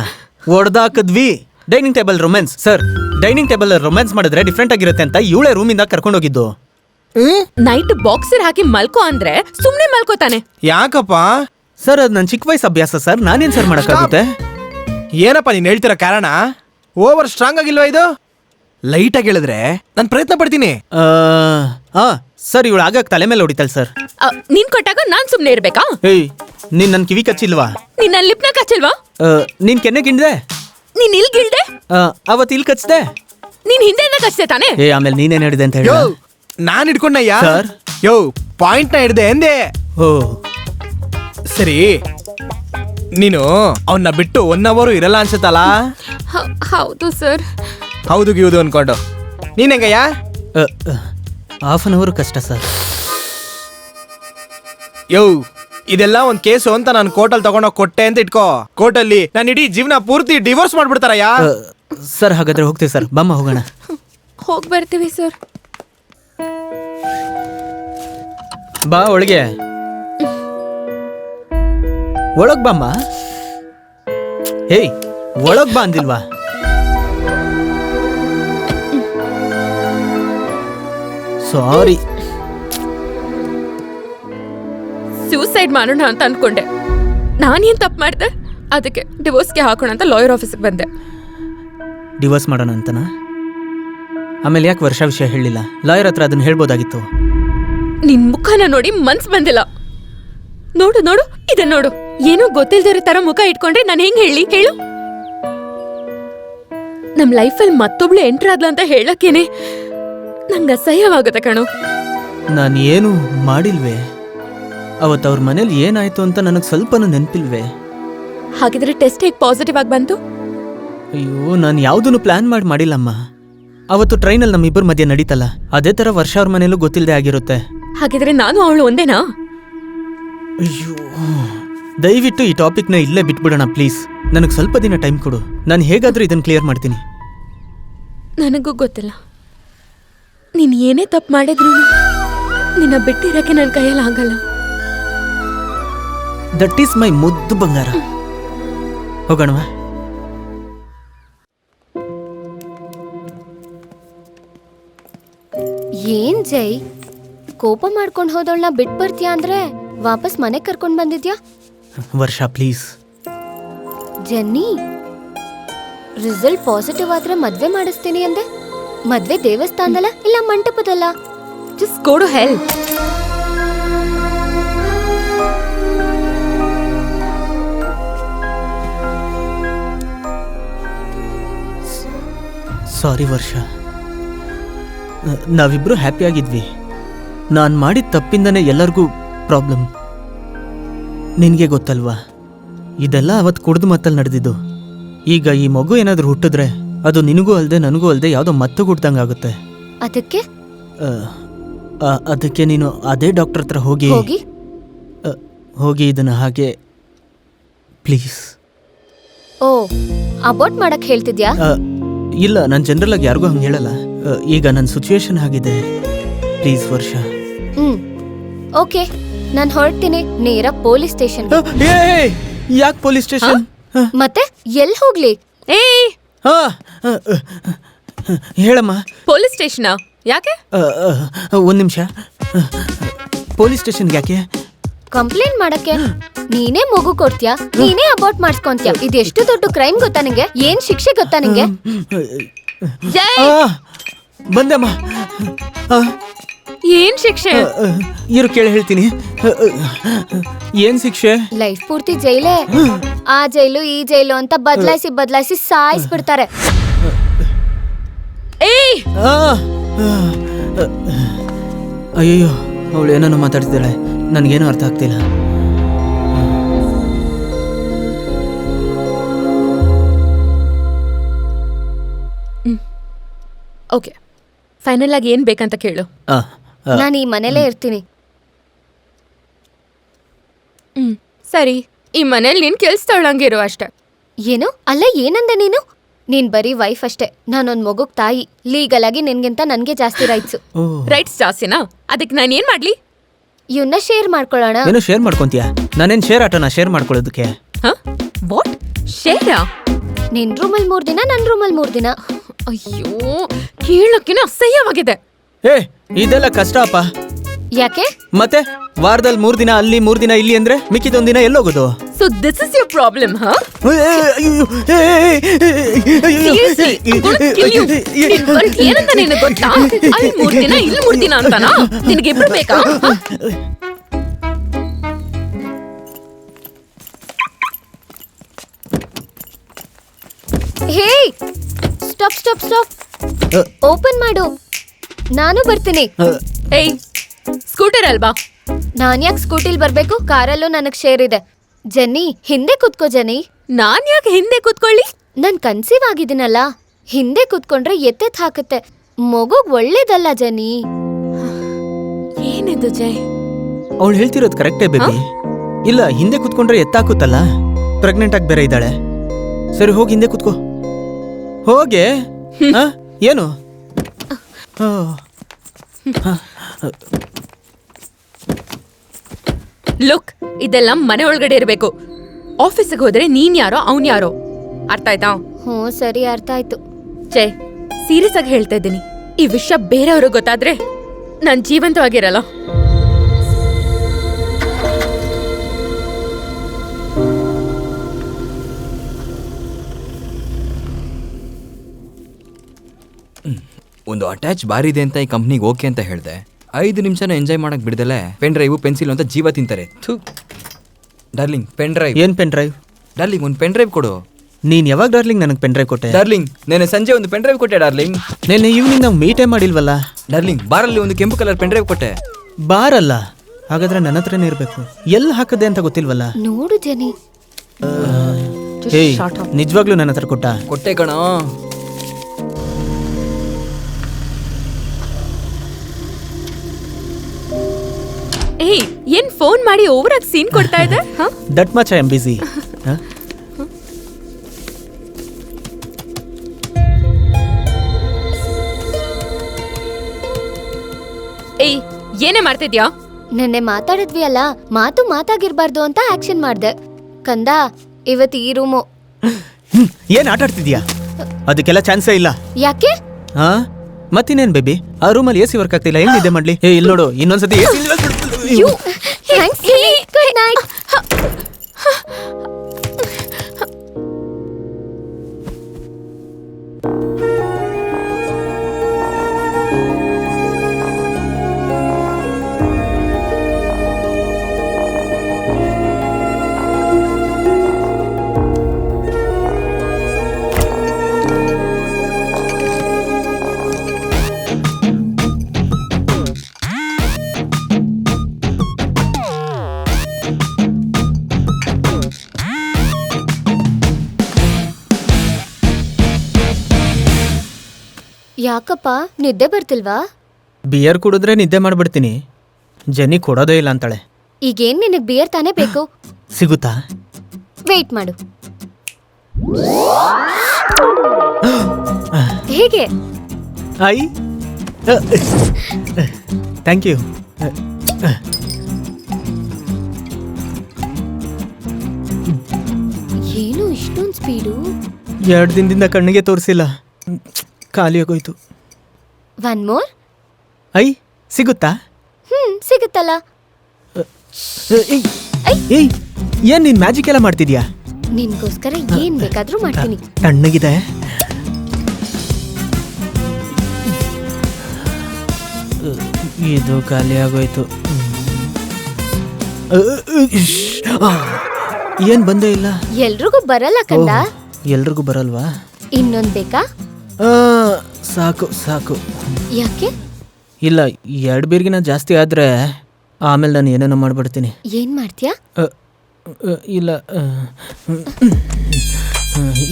Dining table romance sir. Dining table romance ಮಾಡಿದ್ರೆ ಡಿಫ್ರೆಂಟ್ ಆಗಿರುತ್ತೆ ಅಂತ ಇವಳೇ ರೂಮಿಂದ ಕರ್ಕೊಂಡು ಹೋಗಿದ್ದು. ನೈಟ್ ಬಾಕ್ಸರ್ ಹಾಕಿ ಮಲ್ಕೋ ಅಂದ್ರೆ ಸುಮ್ನೆ ಮಲ್ಕೋತಾನೆ. ಯಾಕಪ್ಪ? ಸರ್, ಅದು ನನ್ನ ಚಿಕ್ಕ ವಯಸ್ಸು ಅಭ್ಯಾಸ ಸರ್. ನಾನೇನ್ ಸರ್ ಮಾಡಕ್ಕಾಗುತ್ತೆ? ಏನಪ್ಪ ನೀನ್ ಹೇಳ್ತಿರೋ ಕಾರಣ? ಓವರ್ ಸ್ಟ್ರಾಂಗ್ ಆಗಿಲ್ವಾ ಇದು? ಲೈಟ್ ಆಗಿ ಹೇಳಿದ್ರೆ ನಾನು ಪ್ರಯತ್ನ ಪಡ್ತೀನಿ. ಸರ್, ಇವಳು ಆಗಾಗ ತಲೆ ಮೇಲೆ ಹೊಡಿತಾಳೆ ಸರ್. ನೀನ್ ಕೊಟ್ಟಾಗ ನಾನ್ ಸುಮ್ನೆ ಇರ್ಬೇಕಾ? ಏಯ್, ನೀನ್ ನನ್ ಕಿವಿ ಕಚ್ಚಿಲ್ವಾ? ನೀನ್ ನನ್ ಲಿಪ್ನ ಕಚ್ಚಲ್ವಾ? ನೀನ್ ಕೆನ್ನೆ ಗಿಂಡ್ದೆ? ನೀನ್ ಇಲ್ ಗಿಲ್ದೆ? ಅವತ್ ಇಲ್ಲಿ ಕಚ್ದೆ? ನೀನ್ ಹಿಂದೆಯಿಂದ ಕಚ್ದೆ ತಾನೆ? ಆಮೇಲೆ ನೀನೇನ್ ಹೇಳಿದೆ ಅಂತ ಹೇಳಿ. ನಾನ್ ಹಿಡ್ಕೊಂಡಯ್ಯ ಸರ್. ಪಾಯಿಂಟ್ ನ ಹಿಡ್ದೆ ಎಂದೆ. ಸರಿ, ನೀನು ಅವನ್ನ ಬಿಟ್ಟು 1 ಅವರ್ ಇರಲ್ಲ ಅನ್ಸುತ್ತಲ್ಲ? ಹೌದು ಸರ್. ಹೌದು ಗಿವುದು ಅನ್ಕೊಂಡು ನೀನ್ ಹೆಂಗಯ್ಯ? ಹಾಫ್ ಅನ್ ಅವರ್ ಕಷ್ಟ ಸರ್. ಇದೆಲ್ಲ ಒಂದ್ ಕೇಸು ಅಂತ ನಾನು ಕೋರ್ಟಲ್ಲಿ ತಗೊಂಡೋಗಿ ಕೊಟ್ಟೆ ಅಂತ ಇಟ್ಕೋ. ಕೋರ್ಟಲ್ಲಿ ನಾನು ಇಡೀ ಜೀವನ ಪೂರ್ತಿ ಡಿವೋರ್ಸ್ ಮಾಡ್ಬಿಡ್ತಾರಯ್ಯ. ಸರ್, ಹಾಗಾದ್ರೆ ಹೋಗ್ತೀವಿ ಸರ್. ಬಮ್ಮ ಹೋಗೋಣ. ಹೋಗ್ ಬರ್ತೀವಿ ಸರ್. ಬಾ ಒಳಗೆ. ಒಳಗ್ ಬಾಮ್ಮ. ಹೇಯ್, ಒಳಗ್ ಬಾ ಅಂದಿಲ್ವಾ? ಸಾರಿ. ಸೂಸೈಡ್ ಮಾಡೋಣ ಅಂತ ಅನ್ಕೊಂಡೆ. ನಾನೇನ್ ತಪ್ಪು ಮಾಡ್ದೆ? ಅದಕ್ಕೆ ಡಿವೋರ್ಸ್ಗೆ ಹಾಕೋಣ ಅಂತ ಲಾಯರ್ ಆಫೀಸ್ಗೆ ಬಂದೆ. ಡಿವೋರ್ಸ್ ಮಾಡೋಣ ಅಂತನಾ? ಆಮೇಲೆ ಯಾಕೆ ವರ್ಷ ವಿಷಯ ಹೇಳಿಲ್ಲ? ಲಾಯರ್ ಹತ್ರ ಅದನ್ನ ಹೇಳ್ಬೋದಾಗಿತ್ತು. ನಿನ್ ಮುಖನ ನೋಡಿ ಮನ್ಸ್ ಬಂದಿಲ್ಲ. ನೋಡು ನೋಡು, ಇದನ್ನ ನೋಡು. ಏನೋ ಗೊತ್ತಿಲ್ದಿರೋ ತರ ಮುಖ ಇಟ್ಕೊಂಡ್ರೆ ನಾನು ಹೆಂಗ್ ಹೇಳು? ನಮ್ ಲೈಫಲ್ಲಿ ಮತ್ತೊಬ್ಳು ಎಂಟ್ರ್ ಆದ್ಲ ಅಂತ ಹೇಳಕ್ಕೇನೆ ನಂಗೆ ಅಸಹ್ಯವಾಗುತ್ತೆ ಕಣೋ. ನಾನು ಏನು ಮಾಡಿಲ್ವೇ? ಅವತ್ತು ಅವ್ರ ಮನೇಲಿ ಏನಾಯ್ತು ಅಂತ ನನಗೆ ಸ್ವಲ್ಪನೂ ನೆನಪಿಲ್ವೇ? ಹಾಗಿದ್ರೆ ಟೆಸ್ಟ್ ಹೇಗೆ ಪಾಸಿಟಿವ್ ಆಗಿ ಬಂತು? ಅಯ್ಯೋ, ನಾನು ಯಾವುದನ್ನು ಪ್ಲಾನ್ ಮಾಡಿಲ್ಲಮ್ಮ. ಅವತ್ತು ಟ್ರೈನಲ್ಲಿ ನಮ್ಮಿಬ್ಬರ ಮಧ್ಯೆ ನಡೀತಲ್ಲ, ಅದೇ ಥರ ವರ್ಷ ಅವ್ರ ಮನೇಲೂ ಗೊತ್ತಿಲ್ಲದೆ ಆಗಿರುತ್ತೆ. ಹಾಗಿದ್ರೆ ನಾನು ಅವಳು ಒಂದೇನಾ? ಅಯ್ಯೋ, ದಯವಿಟ್ಟು ಈ ಟಾಪಿಕ್ನ ಇಲ್ಲೇ ಬಿಟ್ಬಿಡೋಣ ಪ್ಲೀಸ್. ನನಗೆ ಸ್ವಲ್ಪ ದಿನ ಟೈಮ್ ಕೊಡು. ನಾನು ಹೇಗಾದರೂ ಇದನ್ನು ಕ್ಲಿಯರ್ ಮಾಡ್ತೀನಿ. ನನಗೂ ಗೊತ್ತಿಲ್ಲ. ನೀನು ಏನೇ ತಪ್ಪು ಮಾಡಿದ್ರು ನಿನ್ನ ಬಿಟ್ಟಿರೋಕ್ಕೆ ನನ್ನ ಕೈಯಲ್ಲಿ ಆಗಲ್ಲ. ದಟ್ ಈಸ್ ಮೈ ಮುದ್ದು ಬಂಗಾರ. ಹೋಗೋಣವಾ? ಏನ್ ಜೈ, ಕೋಪ ಮಾಡ್ಕೊಂಡು ಹೋದವಳನ್ನ ಬಿಟ್ ಬರ್ತೀಯಾ ಅಂದ್ರೆ ವಾಪಸ್ ಮನೆಗೆ ಕರ್ಕೊಂಡ್ ಬಂದಿದ್ಯಾ? ವರ್ಷ ಪ್ಲೀಸ್. ಜೆನ್ನಿ, ರಿಸಲ್ಟ್ ಪಾಸಿಟಿವ್ ಆದ್ರೆ ಮದ್ವೆ ಮಾಡಿಸ್ತೀನಿ ಅಂದೆ. ಮದ್ವೆ ದೇವಸ್ಥಾನದಲ್ಲ ಇಲ್ಲ ಮಂಟಪದಲ್ಲ? Just go to hell. ಸಾರಿ ವರ್ಷ, ನಾವಿಬ್ರು ಹ್ಯಾಪಿಯಾಗಿದ್ವಿ. ನಾನು ಮಾಡಿದ ತಪ್ಪಿಂದನೇ ಎಲ್ಲರಿಗೂ ಪ್ರಾಬ್ಲಮ್. ನಿನಗೆ ಗೊತ್ತಲ್ವಾ, ಇದೆಲ್ಲ ಅವತ್ತು ಕುಡ್ದು ಮತ್ತಲ್ಲಿ ನಡೆದಿದ್ದು. ಈಗ ಈ ಮಗು ಏನಾದರೂ ಹುಟ್ಟಿದ್ರೆ ಅದು ನಿನಗೂ ಅಲ್ಲದೆ ನನಗೂ ಅಲ್ಲದೆ ಯಾವುದೋ ಮತ್ತೆ ಹುಟ್ಟಿದಂಗೆ ಆಗುತ್ತೆ. ಅದಕ್ಕೆ ಅದಕ್ಕೆ ನೀನು ಅದೇ ಡಾಕ್ಟರ್ ಹತ್ರ ಹೋಗಿ ಇದನ್ನು ಹಾಗೆ ಪ್ಲೀಸ್. ಓ, ಅಬಾರ್ಟ್ ಮಾಡಕ್ ಹೇಳ್ತಿದ್ಯಾ? ಇಲ್ಲ, ನಾನು ಜನರಲ್ ಆಗಿ ಯಾರಿಗೂ ಹಂಗೆ ಹೇಳಲ್ಲ. ಈಗ ನನ್ನ ಸಿಚುವೇಶನ್ ಆಗಿದೆ. ಪ್ಲೀಸ್ ವರ್ಷ. ಓಕೆ, ನಾನು ಹೊರಡ್ತೀನಿ ನೇರ ಪೊಲೀಸ್ ಸ್ಟೇಷನ್. ಯಾಕೆ ಪೊಲೀಸ್ ಸ್ಟೇಷನ್? ಮತ್ತೆ ಎಲ್ಲಿ ಹೋಗ್ಲಿ? ಏಯ್, ಹೇಳಮ್ಮ. ಪೊಲೀಸ್ ಸ್ಟೇಷನ್ ಯಾಕೆ? ಒಂದು ನಿಮಿಷ. ಪೊಲೀಸ್ ಸ್ಟೇಷನ್ಗೆ ಯಾಕೆ? ಕಂಪ್ಲೇಂಟ್ ಮಾಡಕ್ಕೆ. ನೀನೇ ಮಗು ಕೊಡ್ತೀಯಾ, ನೀನೇ ಅಬಾರ್ಟ್ ಮಾಡಿಸ್ಕೊಂತೀಯ. ಇದೆಷ್ಟು ದೊಡ್ಡ ಕ್ರೈಮ್ ಗೊತ್ತಾ ನಿಂಗೆ? ಏನ್ ಶಿಕ್ಷೆ ಗೊತ್ತಾ ನಿಂಗೆ? ಜೈ, ಬಂದಮ್ಮ. ಏನ್ ಶಿಕ್ಷೆ? ಇರು ಕೇಳಿ ಹೇಳ್ತೀನಿ. ಏನ್ ಶಿಕ್ಷೆ? ಲೈಫ್ ಪೂರ್ತಿ ಜೈಲೇ. ಆ ಜೈಲು ಈ ಜೈಲು ಅಂತ ಬದಲಾಯಿಸಿ ಸಾಯಿಸ್ಬಿಡ್ತಾರೆ. ಏಯ್, ಅಯ್ಯಯ್ಯೋ, ಅವಳು ಏನೋ ಮಾತಾಡ್ತಿದ್ದಾಳೆ, ನನಗೇನು ಅರ್ಥ ಆಗ್ತಿಲ್ಲ. ಓಕೆ, ಫೈನಲ್ ಆಗಿ ಏನ್ ಬೇಕಂತ ಕೇಳು. ನಾನು ಈ ಮನೇಲೇ ಇರ್ತೀನಿ. ಸರಿ, ಈ ಮನೇಲಿ ನೀನ್ ಕೆಲ್ಸದೊಳಂಗಿರು ಅಷ್ಟೇ. ಏನು? ಅಲ್ಲ, ಏನಂದೆ ನೀನು? ನೀನ್ ಬರೀ ವೈಫ್ ಅಷ್ಟೇ, ನಾನೊಂದ್ ಮಗುಗ್ ತಾಯಿ. ಲೀಗಲ್ ಆಗಿ ನಿನ್ಗಿಂತ ನನ್ಗೆ ಜಾಸ್ತಿ ರೈಟ್ಸು. ರೈಟ್ಸ್ ಜಾಸ್ತಿನಾ? ಅದಕ್ಕೆ ನಾನು ಏನ್ ಮಾಡ್ಲಿ? ಇವನ್ನ ಶೇರ್ ಮಾಡ್ಕೊಳ್ಳೋಣ. ಏನೋ ಶೇರ್ ಮಾಡ್ಕೊಂತೀಯ? ನಾನೇನ್ ಶೇರ್ ಆಟನ ಶೇರ್ ಮಾಡ್ಕೊಳ್ಳೋದಕ್ಕೆ? ವಾಟ್? ಶೇರಾ? ನಿನ್ ರೂಮಲ್ಲಿ 3 ದಿನ, ನನ್ ರೂಮಲ್ಲಿ 3 ದಿನ. ಅಯ್ಯೋ, ಕೇಳೋಕೆನೆ ಅಸಹ್ಯವಾಗಿದೆ. ಇದೆಲ್ಲ ಕಷ್ಟ ಅಪ್ಪ. ಯಾಕೆ? ಮತ್ತೆ ವಾರದಲ್ಲಿ 3 ದಿನ ಅಲ್ಲಿ 3 ದಿನ ಇಲ್ಲಿ ಅಂದ್ರೆ ಮಿಕ್ಕಿದೊಂದ್ ದಿನ ಎಲ್ಲೋಗೋದು? So this is your problem, ಹಾ? ಏನಂತ ನಿನಗೆ ಗೊತ್ತಾ? ಅಲ್ಲಿ 3 ದಿನ ಇಲ್ಲಿ 3 ದಿನ ಅಂತಾನಾ? ನಿನಗೆ ಇಬ್ರು ಬೇಕಾ? ಹೇ, ಸ್ಟಾಪ್. ಓಪನ್ ಮಾಡು, ನಾನು ಬರ್ತೀನಿ. ಏಯ್, ಸ್ಕೂಟರ್ ಅಲ್ವಾ? ನಾನ್ ಯಾಕೆ ಸ್ಕೂಟಿಲ್ ಬರ್ಬೇಕು? ಕಾರಲ್ಲೂ ನನಗ್ ಶೇರ್ ಇದೆ. ಜೆನ್ನಿ, ಹಿಂದೆ ಕುತ್ಕೋ ಜೆನ್ನಿ. ನಾನ್ ಯಾಕೆ ಹಿಂದೆ ಕೂತ್ಕೊಳ್ಳಿ? ನಾನ್ ಕನ್ಸೀವ್ ಆಗಿದ್ದೀನಲ್ಲ, ಹಿಂದೆ ಕುತ್ಕೊಂಡ್ರೆ ಎತ್ತೆತ್ ಹಾಕುತ್ತೆ. ಮಗುಗ್ ಒಳ್ಳೇದಲ್ಲ ಜೆನ್ನಿ. ಏನಿದು ಜೈ? ಅವಳು ಹೇಳ್ತಿರೋದು ಕರೆಕ್ಟೇ ಬೇಬಿ. ಇಲ್ಲ, ಹಿಂದೆ ಕುತ್ಕೊಂಡ್ರೆ ಎತ್ತಾಕುತ್ತಲ್ಲ. ಪ್ರೆಗ್ನೆಂಟ್ ಆಗಿ ಬೇರೆ ಇದ್ದಾಳೆ. ಸರಿ, ಹೋಗಿ ಹಿಂದೆ ಕುತ್ಕೋ. ಹೋಗೆ. ಏನು? ಲುಕ್, ಇದೆಲ್ಲ ಮನೆ ಒಳಗಡೆ ಇರಬೇಕು. ಆಫೀಸಿಗೆ ಹೋದ್ರೆ ನೀನ್ ಯಾರೋ ಅವ್ನ್ ಯಾರೋ. ಅರ್ಥ ಆಯ್ತಾ? ಸರಿ, ಅರ್ಥ ಆಯ್ತು. ಜೈ, ಸೀರಿಯಸ್ ಆಗಿ ಹೇಳ್ತಾ ಇದ್ದೀನಿ. ಈ ವಿಷಯ ಬೇರೆಯವ್ರಿಗೆ ಗೊತ್ತಾದ್ರೆ ನಾನ್ ಜೀವಂತವಾಗಿರಲ್ಲ. ಒಂದು ಅಟ್ಯಾಚ್ ಬಾರ್ ಇದೆ ಅಂತ ಈ ಕಂಪ್ನಿಗೆ ಓಕೆ ಅಂತ ಹೇಳಿದೆ. 5 ನಿಮಿಷನ ಎಂಜಾಯ್ ಮಾಡಕ್ ಬಿಡ್ದಲೆ ಪೆನ್ ಡ್ರೈವ್ ಪೆನ್ಸಿಲ್ ಅಂತ ಜೀವ ತಿಂತಾರೆ. Darling, pen drive. ಏನ್ ಪೆನ್ ಡ್ರೈವ್? ಡಾರ್ಲಿಂಗ್, ಒಂದು ಪೆನ್ ಡ್ರೈವ್ ಕೊಡು. ನೀನ್ ಯಾವಾಗ ಡಾರ್ಲಿಂಗ್ ನನಗೆ ಪೆನ್ ಡ್ರೈವ್ ಕೊಟ್ಟೆ? ಡಾರ್ಲಿಂಗ್, ನೆನ್ನೆ ಸಂಜೆ ಒಂದು ಪೆನ್ ಡ್ರೈವ್ ಕೊಟ್ಟೆ. ಡಾರ್ಲಿಂಗ್, ನೆನ್ನೆ ಈವ್ನಿಂಗ್ ನಾವು ಮೀಟೇ ಮಾಡಿಲ್ವಲ್ಲ? ಡಾರ್ಲಿಂಗ್, ಬಾರಲ್ಲಿ ಒಂದು ಕೆಂಪು ಕಲರ್ ಪೆನ್ ಡ್ರೈವ್ ಕೊಟ್ಟೆ. ಬಾರ್ ಅಲ್ಲ, ಹಾಗಾದ್ರೆ ನನ್ನ ಹತ್ರನೇ ಇರ್ಬೇಕು. ಎಲ್ಲಿ ಹಾಕದೆ ಅಂತ ಗೊತ್ತಿಲ್ವಲ್ಲ? ನೋಡು ಜೆನ್ನಿ. ನಿಜವಾಗ್ಲೂ ನನ್ನ ಹತ್ರ ಕೊಟ್ಟೆ ಕಣೋ. ಏಯ್, ಏನ್ ಫೋನ್ ಮಾಡಿ ಓವರ್ ಆಗಿ ಸೀನ್ ಕೊಡ್ತಾ ಇದೆ? That much I am busy. ಏಯ್, ಏನೇ ಮಾಡ್ತಿದ್ಯಾ? ನೆನ್ನೆ ಮಾತಾಡಿದ್ವಿ ಅಲ್ಲ, ಮಾತಾಗಿರ್ಬಾರ್ದು ಅಂತ ಆಕ್ಷನ್ ಮಾಡ್ದೆ. ಕಂದ, ಇವತ್ತು ಈ ರೂಮು. ಏನ್ ಆಟ ಆಡ್ತಿದ್ಯಾ? ಅದಕ್ಕೆಲ್ಲ ಚಾನ್ಸೇ ಇಲ್ಲ. ಯಾಕೆ? ಮತ್ತಿನೇನ್ ಬೇಬಿ, ಆ ರೂಮಲ್ಲಿ ಎಸಿ ವರ್ಕ್ ಆಗ್ತಿಲ್ಲ, ಹೆಂಗ್ ನಿದ್ದೆ ಮಾಡ್ಲಿ? ಇಲ್ಲಿ ನೋಡು, ಇನ್ನೊಂದ್ಸತಿ ಗುಡ್ ನೈಟ್. ಯಾಕಪ್ಪ, ನಿದ್ದೆ ಬರ್ತಿಲ್ವಾ? ಬಿಯರ್ ಕುಡಿದ್ರೆ ನಿದ್ದೆ ಮಾಡ್ಬಿಡ್ತೀನಿ. ಜೆನ್ನಿ ಕೊಡೋದೇ ಇಲ್ಲ ಅಂತಾಳೆ. ಈಗೇನ್ ನಿನಗ್ ಬಿಯರ್ ತಾನೇ ಬೇಕು? ಸಿಗುತ್ತಾ? ವೇಟ್ ಮಾಡು. ಹೇಗೆ? I thank you. ಏನು ಇಷ್ಟೊಂದು ಸ್ಪೀಡು? 2 ದಿನದಿಂದ ಕಣ್ಣಿಗೆ ತೋರಿಸಿಲ್ಲ, ಖಾಲಿ ಆಗೋಯ್ತು. One more? ಐ ಸಿಗುತ್ತಾ? ಸಿಗುತ್ತಲ್ಲ. ಏಯ್ ಏಯ್, ಏನ್ ನೀನ್ ಮ್ಯಾಜಿಕ್ ಎಲ್ಲ ಮಾಡ್ತಿದ್ಯಾ? ನಿನ್ಗೋಸ್ಕರ ಏನ್ ಬೇಕಾದ್ರೂ ಮಾಡ್ತೀನಿ. ತಣ್ಣಗಿದೆ. ಇದು ಖಾಲಿ ಆಗೋಯ್ತು. ಏನ್ ಬಂದೇ ಇಲ್ಲ. ಎಲ್ರಿಗೂ ಬರಲ್ಲ ಕಂದ. ಎಲ್ರಿಗೂ ಬರಲ್ವಾ? ಇನ್ನೊಂದ್ ಬೇಕಾ? ಸಾಕು ಸಾಕು. ಯಾಕೆ? ಇಲ್ಲ, 2 ಬೀರ್ಗಿನ ಜಾಸ್ತಿ ಆದ್ರೆ ಆಮೇಲೆ ನಾನು ಏನೇನೋ ಮಾಡ್ಬಿಡ್ತೀನಿ. ಏನ್ ಮಾಡ್ತೀಯಾ? ಇಲ್ಲ,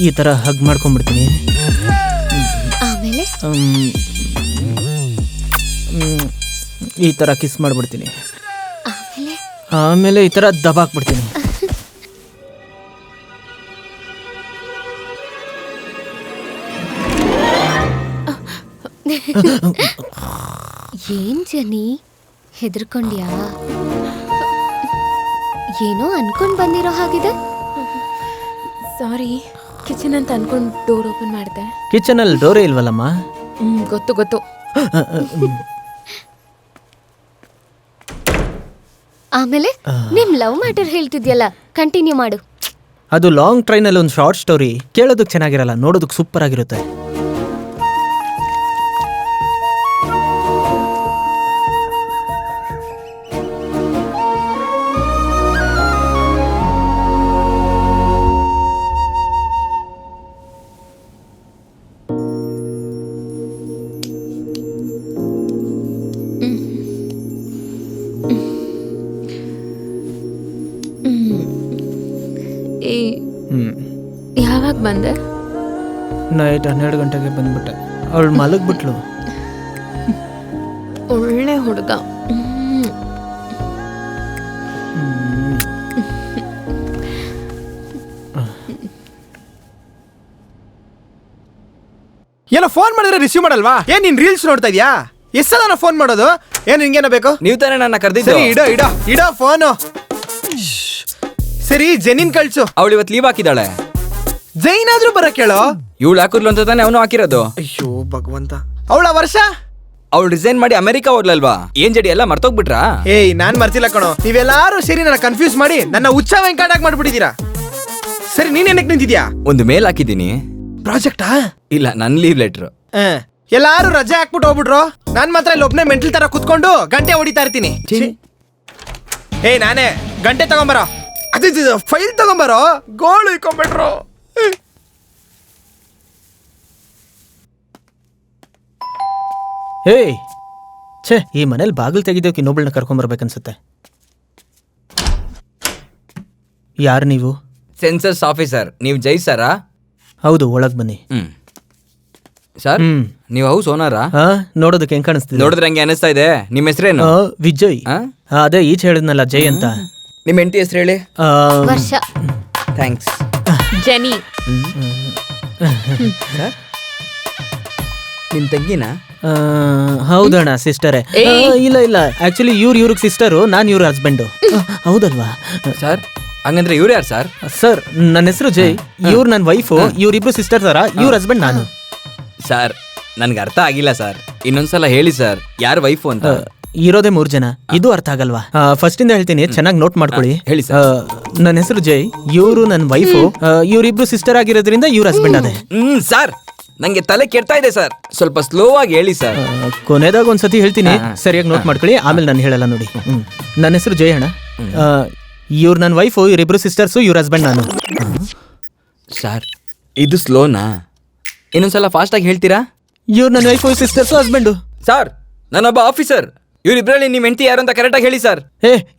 ಈ ಥರ ಹಗ್ ಮಾಡ್ಕೊಂಡ್ಬಿಡ್ತೀನಿ. ಆಮೇಲೆ ಈ ಥರ ಕಿಸ್ ಮಾಡ್ಬಿಡ್ತೀನಿ. ಆಮೇಲೆ ಆಮೇಲೆ ಈ ಥರ ದಬಾಕ್ಬಿಡ್ತೀನಿ. ಏನ್ ಜನಿ, ಹೆದರ್ಕೊಂಡ್ಯಾ? ಏನೋ ಅನ್ಕೊಂಡ್ ಬಂದಿರೋ ಹಾಗಿದೆ. ಸಾರಿ, ಕಿಚನ್ ಅಂತ ಅನ್ಕೊಂಡು ಡೋರ್ ಓಪನ್ ಮಾಡಿದೆ. ಕಿಚನಲ್ಲಿ ಡೋರೇ ಇಲ್ವಲ್ಲಮ್ಮ? ಗೊತ್ತು ಗೊತ್ತು. ಆಮೇಲೆ ನಿಮ್ ಲವ್ ಮ್ಯಾಟರ್ ಹೇಳ್ತಿದ್ಯಲ್ಲ, ಕಂಟಿನ್ಯೂ ಮಾಡು. ಅದು ಲಾಂಗ್ ಟ್ರೈನಲ್ಲಿ ಒಂದು ಶಾರ್ಟ್ ಸ್ಟೋರಿ. ಕೇಳೋದಕ್ಕೆ ಚೆನ್ನಾಗಿರಲ್ಲ, ನೋಡೋದಕ್ಕೆ ಸೂಪರ್ ಆಗಿರುತ್ತೆ. ಯಾವಾಗ ಬಂದೆ? ನೈಟ್ 12 ಗಂಟೆಗೆ ಬಂದ್ಬಿಟ್ಟೆ. ಅವಳು ಮಲಗ್ಬಿಟ್ಲು. ಒಳ್ಳೆ ಹುಡುಗ. ಏನೋ ಫೋನ್ ಮಾಡಿದ್ರೆ ರಿಸೀವ್ ಮಾಡಲ್ವಾ? ಏನ್ ನೀನ್ ರೀಲ್ಸ್ ನೋಡ್ತಾ ಇದ್ಯಾ? ಎಷ್ಟದ ನಾನು ಫೋನ್ ಮಾಡೋದು? ಏನ್ ನಿನ್ಗೇನೋ ಬೇಕು? ನೀವು ತಾನೇ ನನ್ನ ಕರೆದಿದ್ದು. ಸರಿ, ಇಡೋ ಇಡೋ ಇಡೋ ಫೋನು. ಸರಿ, ಜೆನಿನ್ ಕಳ್ಸು. ಅವಳು ಇವತ್ತು ಲೀವ್ ಹಾಕಿದಾಳೆ. ಜೈನ್ ಆದ್ರೂ ಬರಕ್ ಹೇಳೋ. ಇವಳು ಹಾಕಿದ್ಲು ಅಂತ ತಾನೇ ಅವನು ಹಾಕಿರೋದು. ಅಯ್ಯೋ ಭಗವಂತ, ಅವಳ ವರ್ಷ ಅವಳು ರಿಸೈನ್ ಮಾಡಿ ಅಮೆರಿಕಾ ಹೋಗ್ಲಲ್ವಾ? ಏನ್ ಜಡಿ ಎಲ್ಲ ಮರ್ತೋಗ್ಬಿಟ್ರಾ? ಏಯ್, ನಾನ್ ಮರ್ತಿಲ್ಲ ಕಣೋ. ನೀವೆಲ್ಲಾರು ಸೇರಿ ನನ್ನ ಕನ್ಫ್ಯೂಸ್ ಮಾಡಿ ನನ್ನ ಹುಚ್ಚ ವೆಂಕಟಾಗ್ ಮಾಡ್ಬಿಟ್ಟಿದೀರಾ. ಸರಿ, ನೀನ್ ಏನಕ್ಕೆ ನಿಂತಿದ್ಯಾ? ಒಂದು ಮೇಲ್ ಹಾಕಿದ್ದೀನಿ. ಪ್ರಾಜೆಕ್ಟಾ? ಇಲ್ಲ, ನನ್ ಲೀವ್ ಲೆಟ್ರ್. ಎಲ್ಲಾರು ರಜೆ ಹಾಕ್ಬಿಟ್ಟು ಹೋಗ್ಬಿಟ್ರು. ನಾನ್ ಮಾತ್ರ ಇಲ್ಲಿ ಒಬ್ನೇ ಮೆಂಟಲ್ ತರ ಕುತ್ಕೊಂಡು ಗಂಟೆ ಹೊಡಿತಾ ಇರ್ತೀನಿ. ಏಯ್, ನಾನೇ ಗಂಟೆ ತಗೊಂಬರೋ. ಅದು ಫೈಲ್ ತಗೊಂಬರೋ. ಗೋಳು ಇಕ್ಕೊಂಬಿಟ್ರು. ಏಯ್ ಛೇ, ಈ ಮನೇಲಿ ಬಾಗಿಲು ತೆಗಿದೋಕೆ ಇನ್ನೊಬ್ಳನ್ನ ಕರ್ಕೊಂಬರ್ಬೇಕನ್ಸುತ್ತೆ. ಯಾರು ನೀವು? Census officer. ನೀವು ಜೈ ಸರಾ? ಹೌದು, ಒಳಗೆ ಬನ್ನಿ. ಸರ್, ನೀವು ಹೌಸ್ ಓನರಾ? ನೋಡೋದಕ್ಕೆ ಹೆಂಗ್ ಕಾಣಿಸ್ತಿದೆ? ನೋಡಿದ್ರೆ ಹಂಗೆ ಅನಿಸ್ತಾ ಇದೆ. ನಿಮ್ಮ ಹೆಸರೇನು? ವಿಜಯ್. ಅದೇ ಈಚೆ ಹೇಳಿದ್ನಲ್ಲ, ಜೈ ಅಂತ. ನಿಮ್ಮ ಹೆಂಡತಿ ಹೆಸರು ಹೇಳಿ. ವರ್ಷ. ಥ್ಯಾಂಕ್ಸ್. ಜೆನಿ. ಸರ್, ನಿಮ್ ತಂಗಿನಾ? ಹೌದಣ್ಣ, ಸಿಸ್ಟರೇ. ಇಲ್ಲ ಇಲ್ಲ, ಆಕ್ಚುಲಿ ಇವ್ರಿಗೆ ಸಿಸ್ಟರು, ನಾನು ಇವ್ರ ಹಸ್ಬೆಂಡು. ಹೌದಲ್ವಾ ಸರ್? ಹಂಗಂದ್ರೆ ಇವ್ರು ಯಾರು ಸರ್? ಸರ್, ನನ್ನ ಹೆಸರು ಜೈ. ಇವ್ರು ನನ್ನ ವೈಫು. ಇವ್ರಿಬ್ರು ಸಿಸ್ಟರ್ ತರ. ಇವ್ರ ಹಸ್ಬೆಂಡ್ ನಾನು. ಸರ್, ನನ್ಗೆ ಅರ್ಥ ಆಗಿಲ್ಲ ಸರ್. ಇನ್ನೊಂದ್ಸಲ ಹೇಳಿ ಸರ್, ಯಾರು ವೈಫು ಅಂತ. ಇರೋದೇ 3 ಜನ. ಇದು ಅರ್ಥ ಆಗಲ್ವಾ? ಫಸ್ಟ್ ಇಂದ ಹೇಳ್ತೀನಿ, ಚೆನ್ನಾಗಿ ನೋಟ್ ಮಾಡ್ಕೊಳ್ಳಿ. ಹೇಳಿ ಸರ್. ನನ್ನ ಹೆಸರು ಜೈ. ಇವರು ನನ್ನ ವೈಫು. ಇವ್ರಿಬ್ರು ಸಿಸ್ಟರ್ ಆಗಿರೋದ್ರಿಂದ ಇವ್ರ ಹಸ್ಬೆಂಡ್ ಅದೇ. ಸರ್, ನಂಗೆ ತಲೆ ಕೆಡ್ತಾ ಇದೆ ಸರ್. ಸ್ವಲ್ಪ ಸ್ಲೋ ಆಗಿ ಹೇಳಿ ಸರ್. ಕೊನೆದಾಗ ಒಂದ್ಸತಿ ಹೇಳ್ತೀನಿ, ಸರಿಯಾಗಿ ನೋಟ್ ಮಾಡ್ಕೊಳ್ಳಿ. ಆಮೇಲೆ ನಾನು ಹೇಳಲ್ಲ ನೋಡಿ. ನನ್ನ ಹೆಸರು ಜೈ ಅಣ್ಣ. ಇವ್ರು ನನ್ನ ವೈಫು, ಇವರಿಬ್ರು ಸಿಸ್ಟರ್ಸು, ಇವ್ರ ಹಸ್ಬೆಂಡ್ ನಾನು. ಸರ್, ಇದು ಸ್ಲೋನಾ? ಇನ್ನೊಂದ್ಸಲ ಫಾಸ್ಟ್ ಆಗಿ ಹೇಳ್ತೀರಾ? ಇವ್ರು ನನ್ನ ವೈಫು, ಸಿಸ್ಟರ್ಸು, ಹಸ್ಬೆಂಡು. ಸರ್, ನಾನೊಬ್ಬ ಆಫೀಸರ್. ಇವ್ರಿಬ್ರಲ್ಲಿ ನಿಮ್ಮ ಹೆಂಡತಿ ಯಾರು ಅಂತ ಕರೆಕ್ಟಾಗಿ ಹೇಳಿ ಸರ್.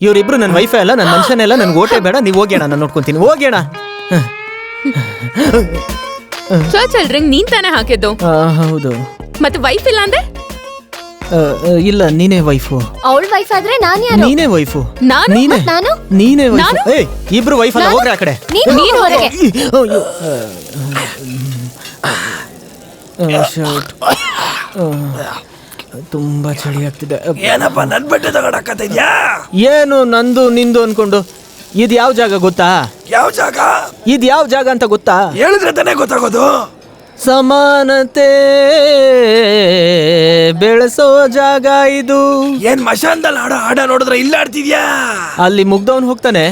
ಇವ್ರಿಬ್ರು ನನ್ನ ವೈಫೇ ಅಲ್ಲ, ನನ್ನ ಮನುಷ್ಯನೇ ಅಲ್ಲ. ನನ್ಗೆ ಓಟೇ ಬೇಡ. ನೀವು ಹೋಗಿ ಅಣ್ಣ, ನಾನು ನೋಡ್ಕೊಂತೀನಿ. ಹೋಗಿ ಅಣ್ಣ. ಚರ್ಚ್ ರಿಂಗ್ ನೀನ್ ತಾನೇ ಹಾಕಿದ್ದು? ಹೌದು. ಮತ್ತೆ ವೈಫ್ ಇಲ್ಲ ಅಂದೆ? ಇಲ್ಲ, ನೀನೇ ವೈಫು. ಅವಳ ವೈಫ್ ಆದ್ರೆ ನಾನು ಯಾರು? ನೀನೇ ವೈಫು. ನಾನು? ನೀನೇ ನಾನು? ನೀನೇ ವೈಫು. ಇಬ್ರು ವೈಫ್ ಅಲ್ಲ, ಹೋಗ್ರಿ ಆ ಕಡೆ. ನೀನು ಹೊರಗೆ. ತುಂಬಾ ಚಳಿ ಆಗ್ತಿದೆ. ಏನಪ್ಪ ನನ್ ಬಟ್ಟೆ ತಗೊಂಡಾಕತ್ತಿದ್ಯಾ? ಏನು ನಂದು ನಿಂದು ಅನ್ಕೊಂಡು. ಇದು ಯಾವ ಜಾಗ ಗೊತ್ತಾ? ಯಾವ ಜಾಗ? ಇದು ಯಾವ ಜಾಗ ಅಂತ ಗೊತ್ತಾ? ಹೇಳಿದ್ರೆ ತಾನೇ ಗೊತ್ತಾಗೋದು. ಸಮಾನತೆ ಬೆಳೆಸೋ ಜಾಗ ಇದು. ಏನ್ ಮಶಾನ್ದಲ್ಲಿ ಹಾಡ ನೋಡಿದ್ರೆ ಇಲ್ಲ ಆಡ್ತಿದ್ಯಾ? ಅಲ್ಲಿ ಮುಗ್ದವನ್ ಹೋಗ್ತಾನೆ,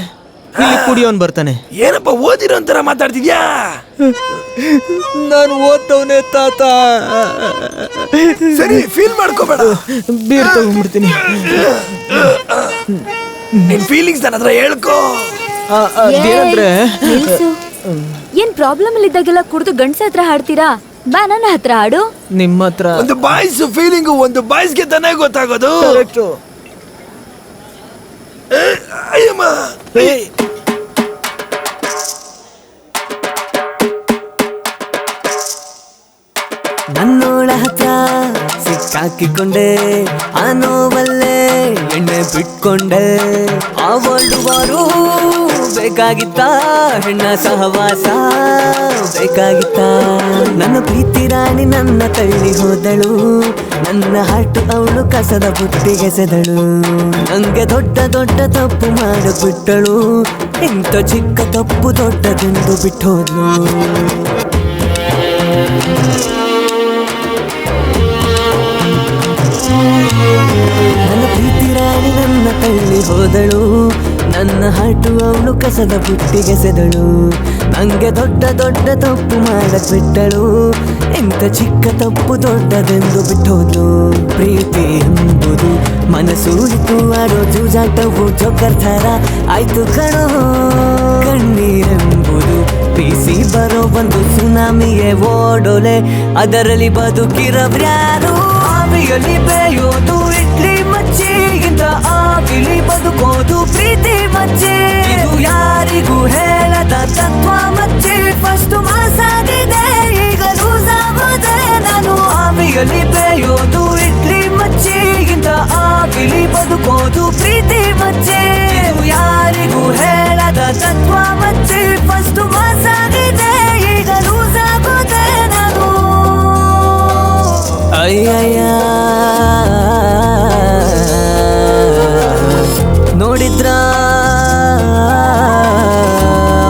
ಇಲ್ಲಿ ಕುಡಿಯೋನ್ ಬರ್ತಾನೆ. ಏನಪ್ಪ ಓದಿರೋ ಅಂತರ ಮಾತಾಡ್ತಿದ್ಯಾ? ನಾನು ಓದ್ತವನೇ ತಾತ. ಸರಿ ಫೀಲ್ ಮಾಡ್ಕೋಬೇಡ, ಬೀರ್ ತಗೊಂಡ್ಬಿಡ್ತೀನಿ. ನಿನ್ ಫೀಲಿಂಗ್ಸ್ ನನ್ನ ಹತ್ರ ಹೇಳ್ಕೋ. ಏನಂದ್ರೆ ನಿಲ್ಸು. ಏನ್ ಪ್ರಾಬ್ಲಮ್ ಇದ್ದಾಗೆಲ್ಲ ಕುಡ್ದು ಗಂಡ್ಸ ಹತ್ರ ಹಾಡ್ತೀರಾ? ಬಾ ನನ್ನ ಹತ್ರ ಹಾಡು. ನಿಮ್ಮ ಹತ್ರ ಒಂದು ಬಾಯ್ಸ್ ಫೀಲಿಂಗ್ ಒಂದು ಬಾಯ್ಸ್ಗೆ ತಾನೇ ಗೊತ್ತಾಗೋದು. ಅಯ್ಯಮ್ಮ, ನನ್ನೋಳ ಹತ್ರ ಸಿಕ್ಕಾಕಿಕೊಂಡೆ, ಆ ನೋವಲ್ಲೇ ಎಣ್ಣೆ ಬಿಟ್ಕೊಂಡೆ. ಆ ವರ್ಲ್ಡ್ ವಾರು ಬೇಕಾಗಿತ್ತ, ಹೆಣ್ಣ ಸಹವಾಸ ಬೇಕಾಗಿತ್ತ. ನನ್ನ ಪ್ರೀತಿ ರಾಣಿ ನನ್ನ ತಳ್ಳಿ ಹೋದಳು, ನನ್ನ ಹಾಟು ಅವಳು ಕಸದ ಬುಟ್ಟಿಗೆಸೆದಳು. ನಂಗೆ ದೊಡ್ಡ ದೊಡ್ಡ ತಪ್ಪು ಮಾಡಿಬಿಟ್ಟಳು, ಇಂಥ ಚಿಕ್ಕ ತಪ್ಪು ದೊಡ್ಡದೆಂದು ಬಿಟ್ಟೋದ್ಲು. ನನ್ನ ಪ್ರೀತಿ ರಾಣಿ ನನ್ನ ತಳ್ಳಿ ಹೋದಳು, ನನ್ನ ಹಾಟು ಅವಳು ಕಸದ ಬುಟ್ಟಿಗೆಸೆದಳು. ನಂಗೆ ದೊಡ್ಡ ದೊಡ್ಡ ತಪ್ಪು ಮಾಡಕ್ ಬಿಟ್ಟಳು, ಇಂಥ ಚಿಕ್ಕ ತಪ್ಪು ದೊಡ್ಡದೆಂದು ಬಿಟ್ಟೋದ್ಲು. ಪ್ರೀತಿ ಎಂಬುದು ಮನಸ್ಸು ಇಟ್ಟು ಆಡೋ ಜೂಜಾಟವು ಜೋಕರ್ ಥರ ಆಯ್ತು ಕಣೋ. ಕಣ್ಣೀರೆಂಬುದು ಬೀಸಿ ಬರೋ ಒಂದು ಸುನಾಮಿಯೇ ಓಡೋಲೆ, ಅದರಲ್ಲಿ ಬದುಕಿರವ್ರ್ಯಾರು. ಆವಿಯಲ್ಲಿ ಬೇಯೋದು ಇಡ್ಲಿ ಮಚ್ಚಿಗಿಂತ ಆವಿಲಿ ಬದುಕೋದು ಪ್ರೀತಿ ಮಚ್ಚಿ. ಇದು ಯಾರಿಗೂ ಹೇಳದ ತತ್ವ ಮಚ್ಚಿ. ಫಸ್ಟ್ ಮಾಸಾಗಿದೆ ಈಗ ಲೂಸ್ ಆಗೋದೆ ನಾನು. ಆವಿಯಲ್ಲಿ ಬೇಯೋದು ಇಡ್ಲಿ ಮಚ್ಚಿಗಿಂತ ಆವಿಲಿ ಬದುಕೋದು ಪ್ರೀತಿ ಮಚ್ಚಿ. ಇದು ಯಾರಿಗೂ ಹೇಳದ ತತ್ವ ಮಚ್ಚಿ. ಫಸ್ಟ್ ಮಾಸಾಗಿದೆ ಈಗ ಲೂಸ್ ಆಗೋದೆ ನಾನು. ಅಯ್ಯಯ್ಯ ನೋಡಿದ್ರ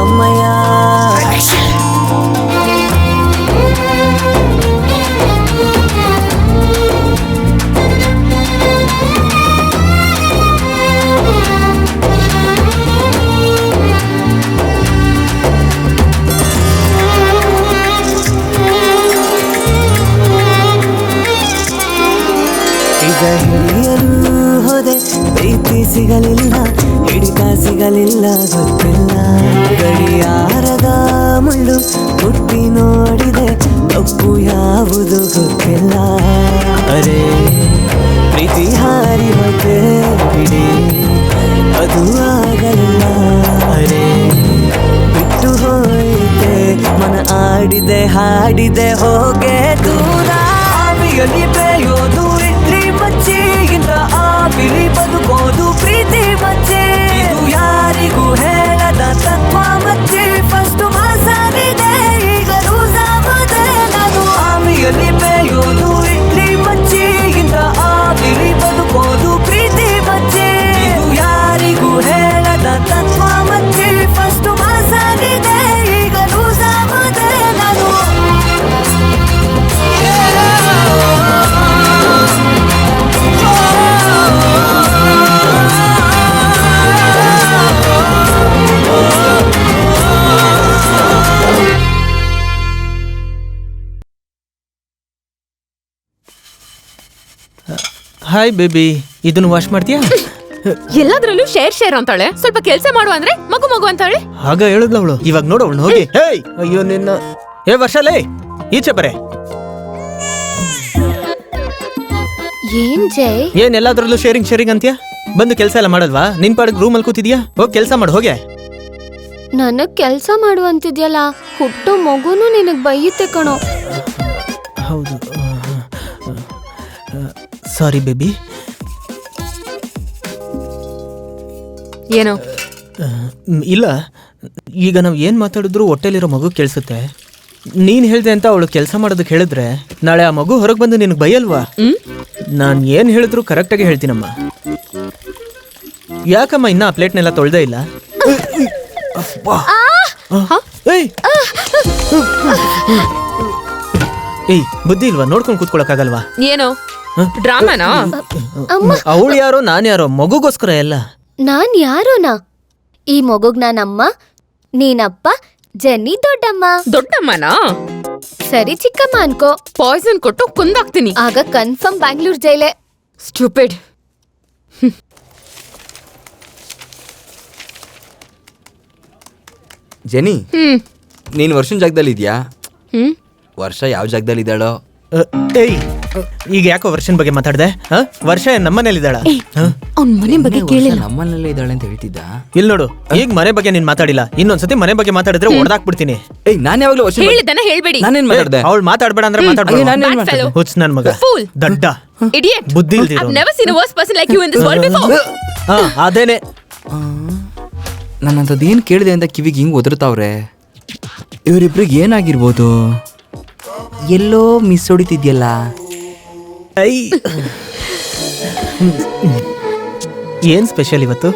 ಅಮ್ಮಯ್ಯ. ಹಿಡಿಯಲು ಹೋದೆ ಪ್ರೀತಿ ಸಿಗಲಿಲ್ಲ, ಹಿಡಿತ ಸಿಗಲಿಲ್ಲ ಗೊತ್ತಿಲ್ಲ. ಗಡಿಯಾರದ ಮುಳ್ಳು ಮುಟ್ಟಿ ನೋಡಿದೆ, ತಪ್ಪು ಯಾವುದು ಗೊತ್ತಿಲ್ಲ. ಅರೆ ಪ್ರೀತಿ ಹಾರಿ ಮತ್ತೆ ಬಿಡಿ, ಅದು ಆಗಲಿಲ್ಲ. ಅರೆ ಬಿಟ್ಟು ಹೋಯಿತೆ ಮನ ಆಡಿದೆ ಹಾಡಿದೆ ಹೋಗೆ ದೂರ. ಆವಿಯಲ್ಲಿ ಬೇಯೋದು ಇಡ್ಲಿ ಮಚ್ಚಿಗಿಂತ ಆವಿಲಿ ಬದುಕೋದು ಪ್ರೀತಿ ಮಚ್ಚಿ. ಇದು ಯಾರಿಗೂ ಹೇಳದ ತತ್ವ ಮಚ್ಚಿ. ಫಸ್ಟ್ ಮಾಸಾಗಿದೆ ಈಗ ಲೂಸ್ ಆಗೋದೆ ನಾನು. ಆವಿಯಲ್ಲಿ ಬೇಯೋದು ಇಡ್ಲಿ ಮಚ್ಚಿಗಿಂತ ಆವಿಲಿ ಬದುಕೋದು ಪ್ರೀತಿ ಮಚ್ಚಿ. ಇದು ಯಾರಿಗೂ ಹೇಳದ ತತ್ವ ಮಚ್ಚಿ. ಫಸ್ಟ್ ಮಾಸಾಗಿದೆ ಈಗ ಲೂಸ್ ಆಗೋದೆ ನಾನು. ಹಾಯ್ ಬೇಬಿ, ಇದನ್ನು ವಾಶ್ ಮಾಡ್ತೀಯಾ? ಎಲ್ಲದ್ರಲ್ಲೂ ಶೇರ್ ಶೇರ್ ಅಂತಾಳೆ. ಸ್ವಲ್ಪ ಕೆಲಸ ಮಾಡು ಅಂದ್ರೆ ಮಗು ಮಗು ಅಂತಾಳೆ. ಆಗ ಹೇಳಿದ್ಲ ಅವಳು, ಇವಾಗ ನೋಡು ಅವಳು ಹೋಗಿ. ಹೇಯ್ ಅಯ್ಯೋ ನಿನ್ನ. ಏ ವರ್ಷಲೇ ಈಚೆ ಬರೆ. ಏನ್ ಜೈ? ಏನ್ ಎಲ್ಲಾದ್ರಲ್ಲೂ ಶೇರಿಂಗ್ ಶೇರಿಂಗ್ ಅಂತ್ಯಾ? ಬಂದು ಕೆಲಸ ಎಲ್ಲ ಮಾಡಲ್ವಾ? ನಿನ್ ಪಾಡಿಗೆ ರೂಮ್ ಅಲ್ಲಿ ಕೂತಿದ್ಯಾ? ಹೋಗಿ ಕೆಲಸ ಮಾಡು ಹೋಗೆ. ನನಗ್ ಕೆಲ್ಸ ಮಾಡು ಅಂತಿದ್ಯಲ್ಲ, ಹುಟ್ಟೋ ಮಗುನು ನಿನಗ್ ಬೈಯುತ್ತೆ ಕಣೋ. ಹೌದು, ಸಾರಿ ಬೇಬಿ. ಏನೋ ಇಲ್ಲ, ಈಗ ನಾವು ಏನ್ ಮಾತಾಡಿದ್ರು ಹೊಟ್ಟೆಲಿರೋ ಮಗು ಕೇಳಿಸುತ್ತೆ. ನೀನ್ ಹೇಳ್ದೆ ಅಂತ ಅವಳು ಕೆಲಸ ಮಾಡೋದಕ್ಕೆ ಹೇಳಿದ್ರೆ ನಾಳೆ ಆ ಮಗು ಹೊರಗೆ ಬಂದು ನಿನಗೆ ಬೈಯಲ್ವಾ? ನಾನು ಏನು ಹೇಳಿದ್ರು ಕರೆಕ್ಟಾಗಿ ಹೇಳ್ತೀನಮ್ಮ. ಯಾಕಮ್ಮ ಇನ್ನ ಆ ಪ್ಲೇಟ್ನೆಲ್ಲ ತೊಳ್ದೇ ಇಲ್ಲ? ಏಯ್! ಏಯ್, ಬುದ್ಧಿ ಇಲ್ವಾ? ನೋಡ್ಕೊಂಡು ಕೂತ್ಕೊಳಕ್ಕಾಗಲ್ವಾ? ಏನೋ ಡ್ರಾಮಾನಾ? ಅವಳು ಯಾರೋ ನಾನು ಯಾರೋ, ಮಗುಗೋಸ್ಕರ ಎಲ್ಲ. ನಾನ್ ಯಾರೋನಾ? ಈ ಮಗುಗ್ ನಾನಮ್ಮ, ನೀನಪ್ಪ, ಜೆನ್ನಿ ದೊಡ್ಡಮ್ಮ. ದೊಡ್ಡಮ್ಮನಾ? ಸರಿ ಚಿಕ್ಕಮ್ಮ ಅನ್ಕೋ. ಪಾಯ್ಸನ್ ಕೊಟ್ಟು ಕುಂದಾಕ್ತೀನಿ. ಆಗ ಕನ್ಫರ್ಮ್ ಬ್ಯಾಂಗ್ಳೂರ್ ಜೈಲೇ. ಸ್ಟೂಪಿಡ್. ಜೆನಿ, ನೀನ್ ವರ್ಷನ್ ಜಾಗದಲ್ಲಿ ಇದೆಯಾ? ವರ್ಷ ಯಾವ ಜಾಗದಲ್ಲಿ ಇದ್ದಾಳೋ? ಏಯ್, ಈಗ ಯಾಕೋ ವರ್ಷನ್ ಬಗ್ಗೆ ಮಾತಾಡ್ದೆ? ವರ್ಷ ನಮ್ಮನೇಲಿದ್ದಾಳ? ಅವ್ನ ಮನೆ ಬಗ್ಗೆ ಕೇಳಿಲ್ಲ. ನಮ್ಮನಲ್ಲೇ ಇದ್ದಾಳೆ ಅಂತ ಹೇಳ್ತಿದ್ದ. ಇಲ್ಲಿ ನೋಡು, ಈಗ ಮನೆ ಬಗ್ಗೆ ನೀನ್ ಮಾತಾಡಿಲ್ಲ. ಇನ್ನೊಂದ್ಸತಿ ಮನೆ ಬಗ್ಗೆ ಮಾತಾಡಿದ್ರೆ ಹೊಡೆದಾಕ್ಬಿಡ್ತೀನಿ. ಏಯ್, ನಾನ್ ಯಾವಾಗ್ಲೂ ವರ್ಷ ಹೇಳಿದ್ದನ್ನ ಹೇಳ್ಬೇಡಿ. ನಾನೇನ್ ಮಾತಾಡ್ದೆ? ಅವಳು ಮಾತಾಡ್ಬೇಡ ಅಂದ್ರೆ ಮಾತಾಡ್ಬೇಡ. ಹುಚ್ಚ ನನ್ ಮಗ, ದಡ್ಡ, Idiot. ಬುದ್ಧಿ ಇಲ್ದಿರೋ. I've never seen a worse person like you in this world before. ಅದೇನೆ. ನನ್ನಂತದೇನ್ ಕೇಳಿದೆ ಅಂತ ಕಿವಿಗೆ ಹಿಂಗ್ ಒದರ್ತಾವ್ರೆ. ಇವರಿಬ್ರಿಗೆ ಏನಾಗಿರ್ಬೋದು? ಎಲ್ಲೋ ಮಿಸ್ ಹೊಡಿತಿದ್ಯಲ್ಲ. ಏನ್ ಸ್ಪೆಷಲ್ ಇವತ್ತು?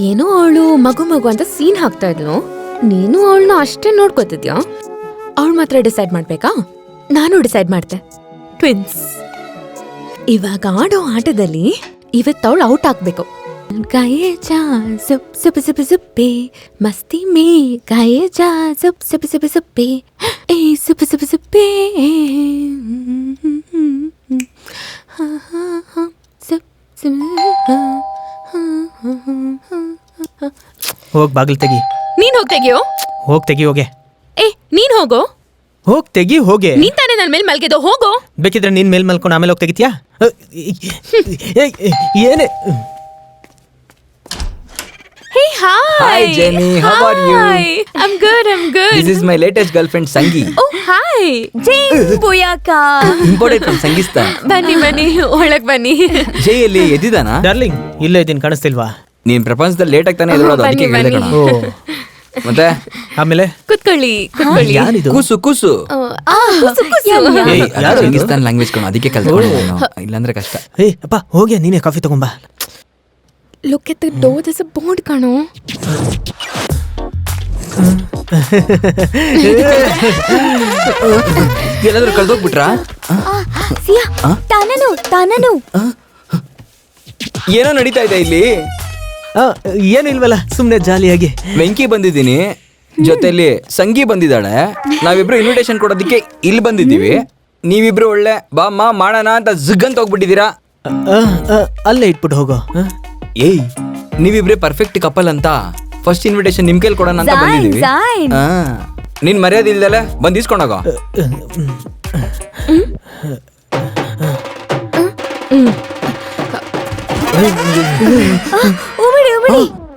ಏನೋ ಅವಳು ಮಗು ಅಂತ ಸೀನ್ ಹಾಕ್ತಾ ಇದ್ಲು. ನೀನು ಅವಳನ್ನ ಅಷ್ಟೇ ನೋಡ್ಕೋತಿದ್ಯಾ? ಅವಳು ಮಾತ್ರ ಡಿಸೈಡ್ ಮಾಡ್ಬೇಕಾ? ನಾನು ಡಿಸೈಡ್ ಮಾಡ್ತೆ. ಟ್ವಿನ್ಸ್. ಇವಾಗ ಆಡೋ ಆಟದಲ್ಲಿ ಇವತ್ತವಳು ಔಟ್ ಆಗ್ಬೇಕು. गाए जा जुप जुप जुप जुपे मस्ती में गाए जा जुप जुप जुप जुपे ए जुप जुप जुपे ಹೋಗ್ ಬಾಗಿಲು ತೆಗಿ. ನೀನ್ ಹೋಗ್ ತೆಗಿಯೋ. ಹೋಗ್ ತೆಗಿ ಹೋಗೆ. ಏ ನೀನ್ ಹೋಗೋ. ಹೋಗ್ ತೆಗಿ ಹೋಗೆ. ನೀನ್ ತಾನೇ ನನ್ ಮೇಲ್ ಮಲ್ಗೆದೋ, ಹೋಗೋ. ಬೇಕಿದ್ರೆ ನೀನ್ ಮೇಲ್ ಮಲ್ಕೊಂಡು ಆಮೇಲೆ ಹೋಗ್ ತೆಗಿತ್ಯಾ? ಏನೇ? Hey, hi. Hi, Jenny. How are you? Hi. I'm good. This is my latest girlfriend, Sangi. Oh, hi. Jai ಪೋಯಾಕ. Imported from Sangistan. ಬನ್ನಿ ಒಳಗ್ ಬನ್ನಿ. ಜೈ ಎಲ್ಲಿ ಎದ್ದಿದಾನಾ? ಡಾರ್ಲಿಂಗ್, ಇಲ್ಲೇ ಇದೀನಿ, ಕಾಣಿಸ್ತಿಲ್ವಾ? ನೀನ್ ಪ್ರಪಂಚದಲ್ಲಿ ಲೇಟ್ ಆಗ್ತಾನೆ ಎದ್ದೋಳೋದು, ಅದಕ್ಕೆ ಹೇಳಿದೆ ಕಣ. ಓ, ಮತ್ತೆ ಆಮೇಲೆ ಕುತ್ಕೊಳ್ಳಿ. ಯಾರಿದು? ಕೂಸು ಕುಸು. ಏಯ್, ಯಾರು ಇದು? ಸಂಗಿಸ್ತಾನ್ ಲ್ಯಾಂಗ್ವೇಜ್ ಕಣ, ಅದಕ್ಕೆ ಕಲ್ತ್ಕೊಂಡೆ ನಾನು. ಇಲ್ಲಾಂದ್ರೆ ಕಷ್ಟ. ಏಯ್ ಅಪ್ಪ, ಹೋಗಿ ನೀನೇ coffee ತಗೊಂಬಾ. Look at the door, there's a board, ಕಣೋ. ಏನಾದ್ರೂ ಕಳ್ದೋಗ್ಬಿಟ್ರಾ? ಸಿಯಾ, ತಾನನು. ಏನೋ ನಡೀತಾ ಇದೆ ಇಲ್ಲಿ. ಏನಿಲ್ವಲ್ಲ, ಸುಮ್ನೆ ಜಾಲಿಯಾಗಿ. ವೆಂಕಿ ಬಂದಿದ್ದೀನಿ, ಜೊತೆಲಿ ಸಂಗಿ ಬಂದಿದ್ದಾಳೆ. ನಾವಿಬ್ರು ಇನ್ವಿಟೇಷನ್ ಕೊಡೋದಕ್ಕೆ ಇಲ್ಲಿ ಬಂದಿದ್ದೀವಿ. ನೀವಿಬ್ರು ಒಳ್ಳೆ ಬಾಮ್ಮ ಮಾಡೋಣ ಅಂತ ಜಿಗ್ಗಂತ ಹೋಗ್ಬಿಟ್ಟಿದ್ದೀರಾ. ಅಲ್ಲೇ ಇಟ್ಬಿಟ್ಟು ಹೋಗೋ. ಏಯ್, ನೀವಿಬ್ರೆ ಪರ್ಫೆಕ್ಟ್ ಕಪಲ್ ಅಂತ ಫಸ್ಟ್ ಇನ್ವಿಟೇಷನ್ ನಿಮ್ ಕೈಲಿ ಕೊಡೋಣ ಅಂತ ಬಂದಿದ್ದೀವಿ. ನಿನ್ ಮರ್ಯಾದೆ ಇಲ್ದಲೆ ಬಂದ್ ಇಸ್ಕೊಂಡೋಗೋ.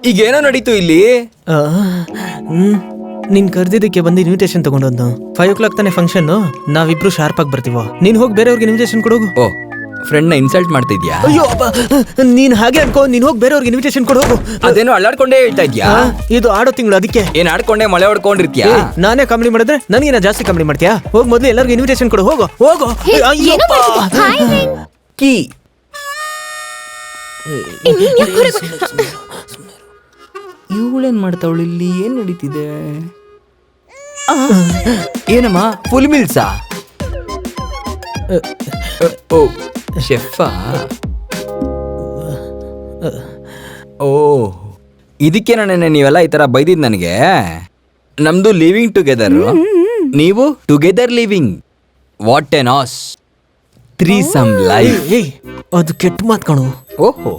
ಈಗ ಏನೋ ನಡೀತು ಇಲ್ಲಿ. ನೀನ್ ಕರ್ದಿದ್ದಕ್ಕೆ ಬಂದು ಇನ್ವಿಟೇಷನ್ ತಗೊಂಡೋದ್ನು. 5 o'clock ತಾನೆ ಫಂಕ್ಷನ್. ನಾವಿಬ್ರು ಶಾರ್ಪ್ ಆಗಿ ಬರ್ತೀವೋ. ನೀನ್ ಹೋಗಿ ಬೇರೆಯವ್ರಿಗೆ ಇನ್ವಿಟೇಷನ್ ಕೊಡೋಗು. ಓ, ಫ್ರೆಂಡ್ ನ ಇನ್ಸಲ್ಟ್ ಮಾಡ್ತಿದ್ಯಾ? ಅಯ್ಯೋ, ನೀನ್ ಹಾಗೆ ಅನ್ಕೋ. ನೀನ್ ಹೋಗಿ ಬೇರೆಯವ್ರಿಗೆ ಇನ್ವಿಟೇಷನ್ ಕೊಡೋಗು. ಅದೇನೋ ಅಳ್ಳಾಡ್ಕೊಂಡೇ ಹೇಳ್ತಾ ಇದ್ಯಾ? ಇದು ಆಡೋ ತಿಂಗಳು, ಅದಕ್ಕೆ. ಏನ್ ಆಡ್ಕೊಂಡೆ ಮಳೆ ಹೊಡ್ಕೊಂಡಿರ್ತೀಯಾ? ನಾನೇ ಕಾಮಿಡಿ ಮಾಡಿದ್ರೆ ನನಗೇನ ಜಾಸ್ತಿ ಕಾಮಿಡಿ ಮಾಡ್ತೀಯಾ? ಹೋಗ್ ಮೊದ್ಲು ಎಲ್ಲರಿಗೂ ಇನ್ವಿಟೇಷನ್ ಕೊಡು. ಹೋಗೋ. ಕೀ ಇವಳೇನ್ ಮಾಡ್ತಾವಳು ಇಲ್ಲಿ? ಏನ್ ನಡೀತಿದೆ? ಏನಮ್ಮ, ಫುಲ್ ಮಿಲ್ಸಾ? ಓ, ಶೆಫಾ? ಓ, ಇದಕ್ಕೆ ನೆನ್ನೆ ನೀವೆಲ್ಲ ಈ ತರ ಬೈದಿದ್ ನನಗೆ. ನಮ್ದು ಲಿವಿಂಗ್ ಟುಗೆದರ್, ನೀವು together living. What an ass threesome life. ಅದು ಕೆಟ್ಟ ಮಾತ್ ಕಣು. ಓಹೋ,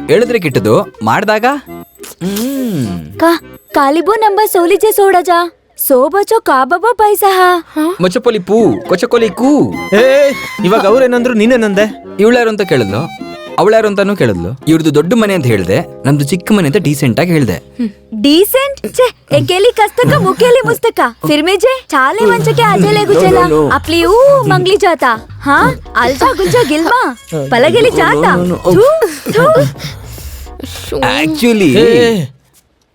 ಹೇಳಿದ್ರೆ ಕೆಟ್ಟದು, ಮಾಡ್ದಾಗ ಕಾಲಿಬೋ ನಂಬರ್ ಸೋಲಿಜೆ ಸೋಡಜಾ ಸೋಬಚೋ ಕಾಬಬೋ ಪೈಸಹ ಮಚಪೊಲಿ ಪೂ ಕೊಚಕೊಲಿ ಕೂ. ಇವಾಗ ಅವ್ರೇನಂದ್ರು ನೀನೇನಂದೆ? ಇವಳ್ಯಾರು ಅಂತ ಕೇಳಿದ್ಲು, ಅವಳ್ಯಾರು ಅಂತಾನು ಕೇಳಿದ್ಲು. ಇವ್ರದ್ದು ದೊಡ್ಡ ಮನೆ ಅಂತ ಹೇಳ್ದೆ, ನಮ್ದು ಚಿಕ್ಕ ಮನೆ ಅಂತ ಡೀಸೆಂಟ್ ಆಗಿ ಹೇಳ್ದೆ. డీసెంట్ ఛే ఎకేలి కస్తక ముకేలి ముస్తక फिर में जे चाले वंचके आजेले गुचेला आपली ऊ मंगली जाता हां अलजा गुलजा गिल्मा पलगेली जाता ಆಕ್ಚುಲಿ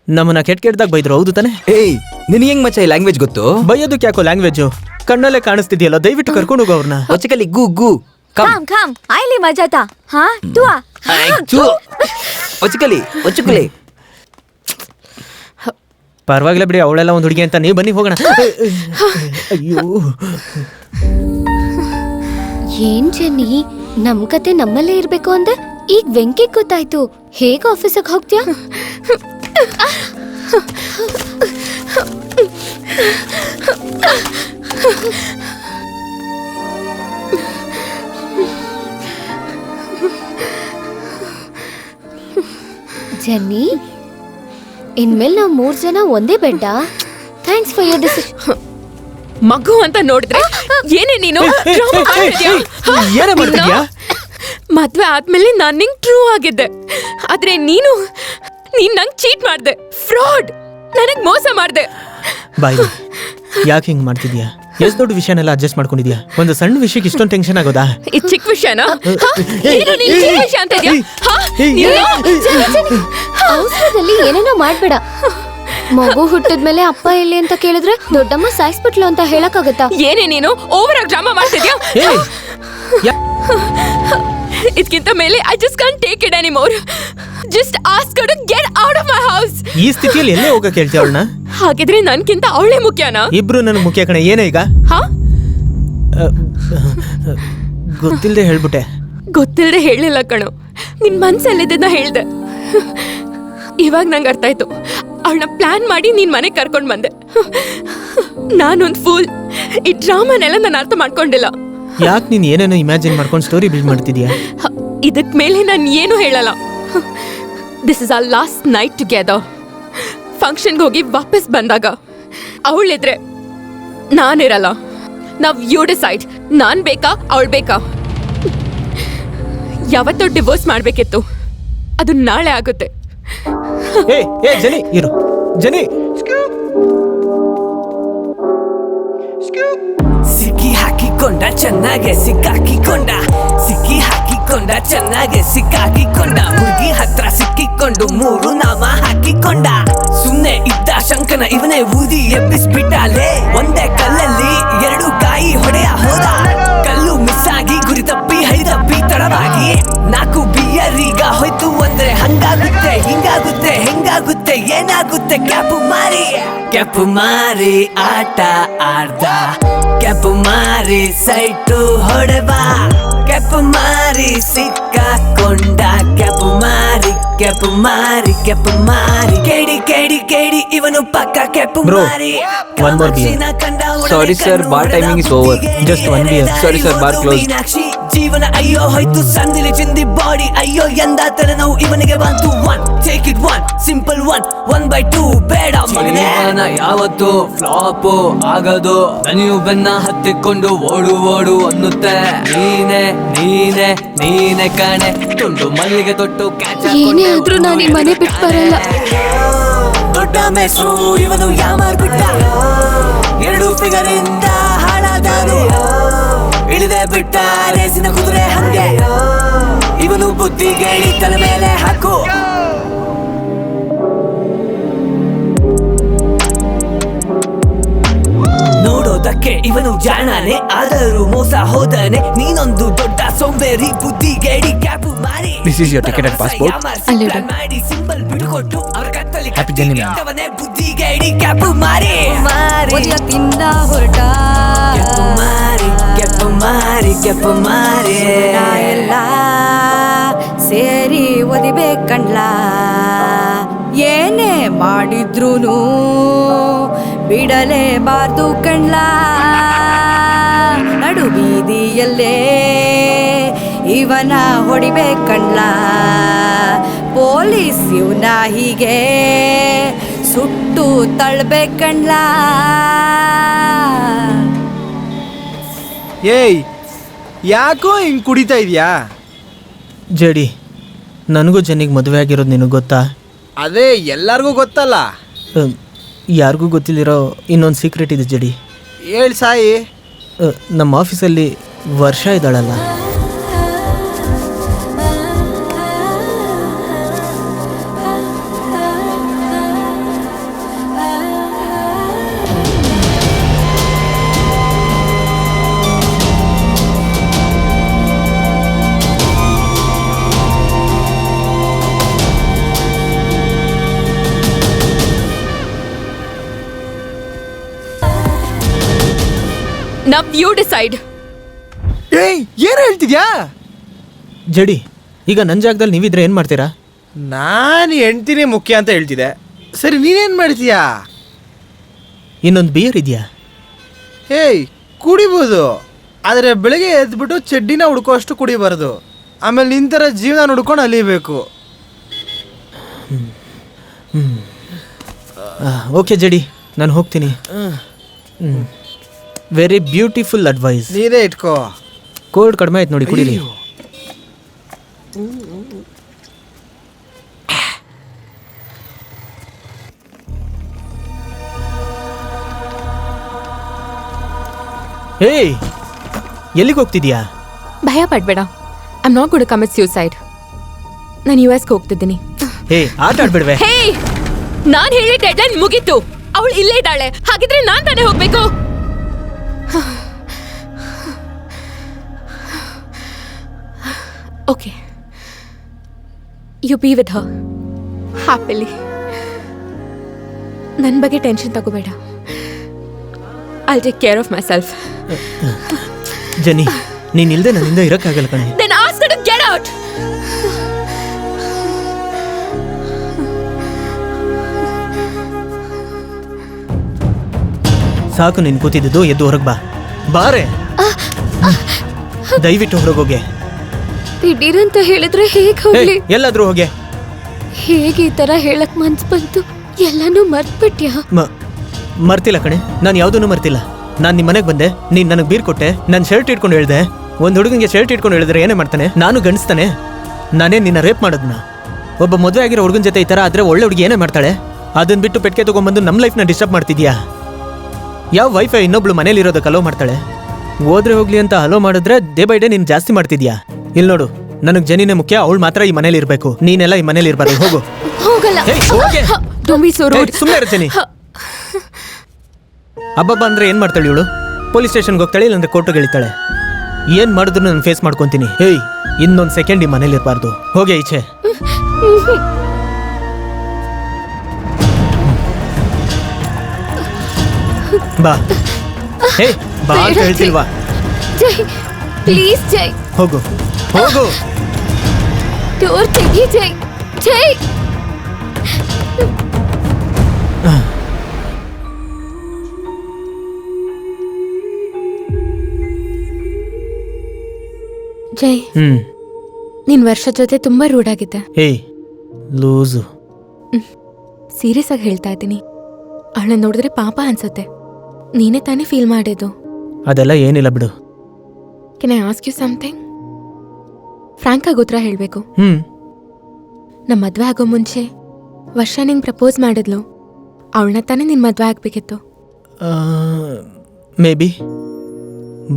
ನಮ್ಮನ್ನ ಕೆಟ್ಟದಾಗ ಬೈದ್ರು, ಹೌದು ತಾನೆ? ಏಯ್ ನಿನಗೆ ಹೆಂಗ್ ಮಚ್ಚ ಈ ಲ್ಯಾಂಗ್ವೇಜ್ ಗೊತ್ತು? ಬೈಯೋದಕ್ಕೆ ಯಾಕೋ ಲ್ಯಾಂಗ್ವೇಜು ಕಣ್ಣಲ್ಲೇ ಕಾಣಿಸ್ತಿದ್ಯಲ್ಲ, ದಯವಿಟ್ಟು ಕರ್ಕೊಂಡು ಹೋಗೋ ಅವ್ರನ್ನ. ಒಚಕಲಿ ಗು ಗು ಕಾಮ್ ಕಾಮ್ ಆಯ್ಲಿ ಮಜಾತ ಹಾ ತುವಾ ಒಚಕಲಿ ಒಚಕಲಿ. ಪರವಾಗಿಲ್ಲ ಬಿಡಿ, ಅವಳೆಲ್ಲ ಒಂದು ಹುಡುಗಿ ಅಂತ. ನೀವು ಬನ್ನಿ ಹೋಗೋಣ. ಅಯ್ಯೋ ಏನ್ ಜೆನ್ನಿ, ನಮ್ ಕತೆ ನಮ್ಮಲ್ಲೇ ಇರ್ಬೇಕು ಅಂದೆ. ಈಗ ವೆಂಕಿಗ್ ಗೊತ್ತಾಯ್ತು, ಹೇಗ ಆಫೀಸಿಗೆ ಹೋಗ್ತೀಯಾ? ಜೆನ್ನಿ, ಇನ್ಮೇಲೆ ನಾವು 3 ಜನ ಒಂದೇ ಬೆಡ್ಡ. Thanks for your decision. ಮಗು ಅಂತ ನೋಡಿದ್ರೆ ಏನೇ ನೀನು ಏನೇ ಮಾಡ್ತಿದ್ಯಾ? ಮದ್ವೆ ಆದ್ಮೇಲೆ ನಾನ್ ನಿಂಗ್ ಟ್ರೂ ಆಗಿದ್ದೆ, ಆದ್ರೆ ನೀನ್ ನಂಗ್ ಚೀಟ್ ಮಾಡ್ದೆ, ಫ್ರಾಡ್, ನನಗ್ ಮೋಸ ಮಾಡ್ದೆ. ಬಾಯ್, ಯಾಕೆ ಹಿಂಗ್ ಮಾಡ್ತಿದ್ಯಾ? ಎಷ್ಟು ದೊಡ್ಡ ವಿಷಯನೆಲ್ಲ ಅಡ್ಜಸ್ಟ್ ಮಾಡ್ಕೊಂಡಿದ್ಯಾ? ಒಂದು ಸಣ್ಣ ವಿಷಯಕ್ಕೆ ಇಷ್ಟೊಂದು ಟೆನ್ಷನ್ ಆಗೋದಾ? ಇದು ಚಿಕ್ಕ ವಿಷಯನಾ? ಏನು ನೀನ್ ಚಿಕ್ಕ ವಿಷಯ ಅಂತ ಇದ್ಯಾ? ಅವಸರದಲ್ಲಿ ಏನೇನೋ ಮಾಡ್ಬೇಡ. ಮಗು ಹುಟ್ಟಿದ್ಮೇಲೆ ಅಪ್ಪ ಎಲ್ಲಿ ಅಂತ ಕೇಳಿದ್ರೆ ದೊಡ್ಡಮ್ಮ ಸಾಯಿಸ್ಬಿಟ್ಲು ಅಂತ ಹೇಳಕ್ಕಾಗತ್ತಾ? ಏನೇ ನೀನು ಓವರ್ ಆಗಿ ಡ್ರಾಮಾ ಮಾಡ್ತಿದ್ಯಾ? ಇದಕ್ಕಿಂತ ಮೇಲೆ I just can't take it anymore. Just ask her to get out of my house. ಈ ಸ್ಥಿತಿಯಲ್ಲಿ ಎಲ್ಲೇ ಹೋಗಕ್ಕೆ ಹೇಳ್ತೀಯ ಅವಳನ್ನ? ಹಾಗಿದ್ರೆ ನನ್ಕಿಂತ ಅವಳೇ ಮುಖ್ಯನಾ? ಇಬ್ರು ನನಗೆ ಮುಖ್ಯ ಕಣೆ. ಏನೇ ಈಗ? ಹಾ, ಗೊತ್ತಿಲ್ಲದೆ ಹೇಳ್ಬಿಟ್ಟೆ. ಗೊತ್ತಿಲ್ಲದೆ ಹೇಳಿಲ್ಲ ಕಣು, ನಿನ್ ಮನ್ಸಲ್ಲಿದ್ದನ್ನ ಹೇಳ್ದೆ. ಇವಾಗ ನಂಗೆ ಅರ್ಥ ಆಯ್ತು. ಅವಳನ್ನ ಪ್ಲಾನ್ ಮಾಡಿ ನೀನ್ ಮನೆಗೆ ಕರ್ಕೊಂಡ್ ಬಂದೆ. ನಾನೊಂದ್ ಫೂಲ್. ಈ ಡ್ರಾಮಾನೆಲ್ಲ ನಾನು ಅರ್ಥ ಮಾಡ್ಕೊಂಡಿಲ್ಲ. ಯಾಕೆ ನೀನ್ ಏನೇನೋ ಇಮ್ಯಾಜಿನ್ ಮಾಡ್ಕೊಂಡು ಸ್ಟೋರಿ ಬಿಲ್ಡ್ ಮಾಡ್ತಿದ್ಯಾ? ಇದಕ್ ಮೇಲೆ ನಾನು ಏನು ಹೇಳಲ್ಲ. This is our last night together. ಫಂಕ್ಷನ್ಗೆ ಹೋಗಿ ವಾಪಸ್ ಬಂದಾಗ ಅವಳಿದ್ರೆ ನಾನಿರಲ್ಲ. ನಾವ್ ಯು ಡಿಸೈಡ್. ನಾನ್ ಬೇಕಾ ಅವಳು ಬೇಕಾ? ಯಾವತ್ತೋ ಡಿವೋರ್ಸ್ ಮಾಡ್ಬೇಕಿತ್ತು, ಅದು ನಾಳೆ ಆಗುತ್ತೆ. ಏ ಜನಿ ಇರು. ಜನಿ ಸಿಕ್ಕಿ ಹಾಕಿಕೊಂಡ ಚೆನ್ನಾಗೆ ಸಿಕ್ಕಾಕಿಕೊಂಡ, ಸಿಕ್ಕಿ ಹಾಕಿಕೊಂಡ ಚೆನ್ನಾಗೆ ಸಿಕ್ಕಾಕಿಕೊಂಡ, ಹುಡುಗಿ ಹತ್ರ ಸಿಕ್ಕಿಕೊಂಡು 3 ನಾಮ ಹಾಕಿಕೊಂಡ. ಸುಮ್ನೆ ಇದ್ದ ಶಂಕನ ಇವನೇ ಊದಿ ಎಬ್ಬಿಸ್ಬಿಟ್ಟಾಲೆ. ಒಂದೇ ಕಲ್ಲಲ್ಲಿ 2 ಕಾಯಿ ಹೊಡೆಯ ಹೋದ. ಕಲ್ಲು ಮಿಸ್ ಆಗಿ ಗುರಿ ತಪ್ಪಿ ಹೈದಪ್ಪಿ ತಡವಾಗಿ 4 ಬಿಯರ್ ಈಗ ಹೋಯ್ತು ಅಂದ್ರೆ ಹಂಗಾಗುತ್ತೆ ಹಿಂಗಾಗುತ್ತೆ ಹೆಂಗಾಗುತ್ತೆ ಏನಾಗುತ್ತೆ. ಕ್ಯಾಪು ಮಾರಿ ಆಟ ಆಡ್ದ, ಕ್ಯಾಪು ಮಾರಿ ಸೈಟು ಹೊಡೆವ, ಕ್ಯಾಪು ಮಾರಿ ಸಿಕ್ಕಾಕೊಂಡ, ಕ್ಯಾಪು ಮಾರಿ ಕ್ಯಾಪು ಮಾರಿ ಕೇಡಿ ಕೇಡಿ ಕೇಡಿ ಇವನು ಪಕ್ಕ ಕ್ಯಾಪು ಮಾರಿ. one more beer. Sorry sir, bar timing is over. Just 1 beer. Sorry sir, bar closed. Meenakshi ಜೀವನ ಅಯ್ಯೋ ಹೋಯ್ತು ಸಂದಿಲಿ ಚಿಂದಿ ಬಾಡಿ ಅಯ್ಯೋ ಎಂದ ತಲೆ ನಾವು ಇವನಿಗೆ ಬಂತು. 1 ಟೇಕ್ ಇಟ್ 1 ಸಿಂಪಲ್ 1/2 ಬೇಡ ಮಗನೇ. ಯಾವತ್ತು ಫ್ಲಾಪ್ ಆಗದು ನೀವು ಬೆನ್ನ ಹತ್ತಿಕೊಂಡು ಓಡು ಓಡು ಅನ್ನುತ್ತೆ. ನೀನೆ ಕಾಣೆ ತುಂಡು ಮಲ್ಲಿಗೆ ತೊಟ್ಟು ಏನೇ ಆದ್ರೂ ನಾನು ಈ ಮನೆ ಬಿಟ್ಟು ಬರಲ್ಲ. ದೊಡ್ಡ ಮೆಸು ಇವನು ಯಾಮಾರ್ಬಿಟ್ಟ. 2 ಫಿಗರ್ ಇಂದ ಹಾಳಾದನು, ಇಳಿದೆ ಬಿಟ್ಟ ರೇಸಿನ ಕುದುರೆ ಹಂಗೆ. ಇವನು ಬುದ್ಧಿಗೇಳಿ ತಲೆ ಮೇಲೆ ಹಾಕು. ನೋಡೋದಕ್ಕೆ ಇವನು ಜಾಣನೆ, ಆದರೂ ಮೋಸ ಹೋದನೆ. ನೀನೊಂದು ದೊಡ್ಡ ಸೋಂಬೇರಿ ಬುದ್ಧಿಗೇಡಿ ಕ್ಯಾಪು ಮಾರಿ. This is your ticket and passport. ಮಾಡಿ ಸಿಂಬಲ್ ಬಿಡುಕೊಟ್ಟು ಅವರ ಕತ್ತಲಿ Happy journey, ma'am. ಬುದ್ಧಿಗೇಡಿ ಕ್ಯಾಪು ಮಾರಿ. ತಿಂದ ಹೊರಟ ಕ್ಯಾಪು ಮಾರಿ ಎಲ್ಲ ಸೇರಿ ಒದಿಬೇಕಂಡ್ಲ. ಏನೇ ಮಾಡಿದ್ರೂನು ಬಿಡಲೇಬಾರ್ದು ಕಣ್ಲ. ನಡು ಬೀದಿಯಲ್ಲೇ ಇವನ ಹೊಡಿಬೇಕಣ್ಲ. ಪೊಲೀಸ್ ಇವನ ಹೀಗೆ ಸುಟ್ಟು ತಳ್ಬೇಕಣ್ಲ. ಏಯ್ ಯಾಕೋ ಹಿಂಗ್ ಕುಡಿತಾ ಇದೀಯಾ? ಜಡಿ, ನನಗೂ ಜನಿಗೆ ಮದುವೆ ಆಗಿರೋದು ನಿನಗೆ ಗೊತ್ತಾ? ಅದೇ ಎಲ್ಲರಿಗೂ ಗೊತ್ತಲ್ಲ. ಯಾರಿಗೂ ಗೊತ್ತಿಲ್ಲಿರೋ ಇನ್ನೊಂದು ಸೀಕ್ರೆಟ್ ಇದೆ ಜಡಿ. ಹೇಳ್ ಸಾಯಿ. ನಮ್ಮ ಆಫೀಸಲ್ಲಿ ವರ್ಷ ಇದ್ದಾಳಲ್ಲ, ನವ್ ಯು ಡಿಸೈಡ್. ಏಯ್ ಏನು ಹೇಳ್ತಿದ್ಯಾ? ಜಡಿ, ಈಗ ನನ್ನ ಜಾಗದಲ್ಲಿ ನೀವಿದ್ರೆ ಏನು ಮಾಡ್ತೀರಾ? ನಾನು ಹೆಂಡ್ತಿನೇ ಮುಖ್ಯ ಅಂತ ಹೇಳ್ತಿದ್ದೆ. ಸರಿ ನೀನೇನು ಮಾಡ್ತೀಯಾ? ಇನ್ನೊಂದು ಬಿಯರ್ ಇದೆಯಾ? ಹೇಯ್ ಕುಡಿಬೋದು, ಆದರೆ ಬೆಳಗ್ಗೆ ಎದ್ಬಿಟ್ಟು ಚಡ್ಡಿನ ಹುಡ್ಕೋ ಅಷ್ಟು ಕುಡಿಬಾರ್ದು. ಆಮೇಲೆ ನಿಂತರ ಜೀವನ ಹುಡ್ಕೊಂಡು ಅಲಿಬೇಕು. ಓಕೆ ಜಡಿ, ನಾನು ಹೋಗ್ತೀನಿ. Very beautiful advice. ನೀನೇ ಇಟ್ಕೋ. ಕೋಲ್ಡ್ ಕಡಿಮೆ ಆಯ್ತು ನೋಡಿ, ಕುಡೀರಿ. ಹೇಯ್, ಎಲ್ಲಿಗೆ ಹೋಗ್ತಿದ್ಯಾ? ಭಯ ಪಡ್ಬೇಡ. I am not gonna commit suicide. ನಾನು US ಹೋಗ್ತಿದ್ದೀನಿ. ಹೇ, ಆಟ ಆಡ್ಬಿಡ್ವೆ. ಹೇ, ನಾನ್ ಹೇಳಿ ಡೆಡ್ಲೈನ್ ಮುಗೀತು. ಅವಳು ಇಲ್ಲೇ ಇದ್ದಾಳೆ. ಹಾಗಿದ್ರೆ ನಾನ್ ತಾನೇ ಹೋಗ್ಬೇಕು. Okay, you be with her happily. ನನ್ನ ಬಗ್ಗೆ ಟೆನ್ಷನ್ ತಗೋಬೇಡ. I take care of myself. Jani, ನೀನ್ ಇಲ್ದೆ ನನ್ನಿಂದ ಇರಕ್ಕಾಗಲ್ಲ ಕಣೆ. Then ask her to get out. ಸಾಕು ನೀನ್ ಕೂತಿದ್ದು, ಎದ್ದು ಹೊರಗೆ ಬಾ. ಬಾರೆ, ದಯವಿಟ್ಟು ಹೊರಗೋಗೆ. ದಿಢೀರಂತ ಹೇಳಿದ್ರೆ ಹೇಗೆ ಹೋಗ್ಲಿ? ಎಲ್ಲಾದ್ರೂ ಹೋಗೆ. ಹೇಗೆ ಈ ತರ ಹೇಳಕ್ ಮನ್ಸ್ ಬಂತು? ಎಲ್ಲಾನು ಮರ್ತ್ಬಿಟ್ಯಾ? ಮರ್ತಿಲ್ಲ ಕಣೆ, ನಾನು ಯಾವುದನ್ನು ಮರ್ತಿಲ್ಲ. ನಾನು ನಿಮ್ಮ ಮನೆಗೆ ಬಂದೆ, ನೀನ್ ನನಗೆ ಬೀರ್ ಕೊಟ್ಟೆ, ನನ್ನ ಶರ್ಟ್ ಇಟ್ಕೊಂಡು ಹೇಳ್ದೆ. ಒಂದು ಹುಡುಗನಿಗೆ ಶರ್ಟ್ ಇಟ್ಕೊಂಡು ಹೇಳಿದ್ರೆ ಏನೇ ಮಾಡ್ತಾನೆ? ನಾನು ಗಣಿಸ್ತಾನೆ? ನಾನೇ ನಿನ್ನ ರೇಪ್ ಮಾಡೋದ್ನ? ಒಬ್ಬ ಮದುವೆ ಆಗಿರೋ ಹುಡುಗನ ಜೊತೆ ಈ ಥರ ಆದರೆ ಒಳ್ಳೆ ಹುಡುಗಿ ಏನೇ ಮಾಡ್ತಾಳೆ? ಅದನ್ನ ಬಿಟ್ಟು ಪೆಟ್ಕೆ ತೊಗೊಂಬಂದು ನಮ್ಮ ಲೈಫ್ನ ಡಿಸ್ಟರ್ಬ್ ಮಾಡ್ತಿದ್ಯಾ? ಯಾವ ವೈಫೈ ಇನ್ನೊಬ್ಳು ಮನೇಲಿ ಇರೋದಕ್ಕೆ ಅಲೋ ಮಾಡ್ತಾಳೆ? ಹೋದ್ರೆ ಹೋಗ್ಲಿ ಅಂತ ಅಲೋ ಮಾಡಿದ್ರೆ ಡೇ ಬೈ ಡೇ ನೀನು ಜಾಸ್ತಿ ಮಾಡ್ತಿದ್ಯಾ. ಇಲ್ಲಿ ನೋಡು, ನನಗೆ ಜನಿನೇ ಮುಖ್ಯ, ಅವಳು ಮಾತ್ರ ಈ ಮನೇಲಿ ಇರಬೇಕು. ನೀನೆಲ್ಲ ಈ ಮನೇಲಿ ಇರಬಾರ್ದು. ಹೋಗು. ಹೋಗಲ್ಲ. ಸುಮ್ಮನೆ ಇರ್ತೀನಿ. ಹಬ್ಬಬ್ಬ ಅಂದ್ರೆ ಏನ್ ಮಾಡ್ತಾಳೆ ಇವಳು? ಪೊಲೀಸ್ ಸ್ಟೇಷನ್ಗೆ ಹೋಗ್ತಾಳೆ, ಇಲ್ಲಾಂದ್ರೆ ಕೋರ್ಟ್ಗೆ ಇಳಿತಾಳೆ. ಏನ್ ಮಾಡಿದ್ರು ನಾನು ಫೇಸ್ ಮಾಡ್ಕೊಂತೀನಿ. ಹೇಯ್, ಇನ್ನೊಂದು ಸೆಕೆಂಡ್ ಈ ಮನೇಲಿ ಇರಬಾರ್ದು. ಹೋಗೆ ಈಚೆ. ಬಾ. ಹೇ, ಬಾ ಅಂತ ಹೇಳ್ತಿಲ್ವಾ? ಜೈ, ಪ್ಲೀಸ್ ಜೈ. ಹೋಗು, ಹೋಗು. ಡೋರ್ ತೆಗಿ ಜೈ. ಜೈ. ಜೈ, ನಿನ್ ವರ್ಷ ಜೊತೆ ತುಂಬಾ ರೂಢ್ ಆಗಿದ್ದೆ. ಏಯ್ ಲೂಸು. ಸೀರಿಯಸ್ ಆಗಿ ಹೇಳ್ತಾ ಇದ್ದೀನಿ. ಅವಳನ್ನ ನೋಡಿದ್ರೆ ಪಾಪ ಅನ್ಸುತ್ತೆ. ನೀನೇ ತಾನೇ ಫೀಲ್ ಮಾಡಿದ್ದು. ಅದೆಲ್ಲ ಏನಿಲ್ಲ ಬಿಡು. Can I ask you something? Frank ಆಗಿ ಉತ್ತರ ಹೇಳ್ಬೇಕು. ನಮ್ಮ ಮದ್ವೆ ಆಗೋ ಮುಂಚೆ ವರ್ಷ ನಿಂಗೆ ಪ್ರಪೋಸ್ ಮಾಡಿದ್ಲು. ಅವಳನ್ನ ತಾನೇ ನಿನ್ ಮದ್ವೆ ಆಗ್ಬೇಕಿತ್ತು. ಮೇ ಬಿ,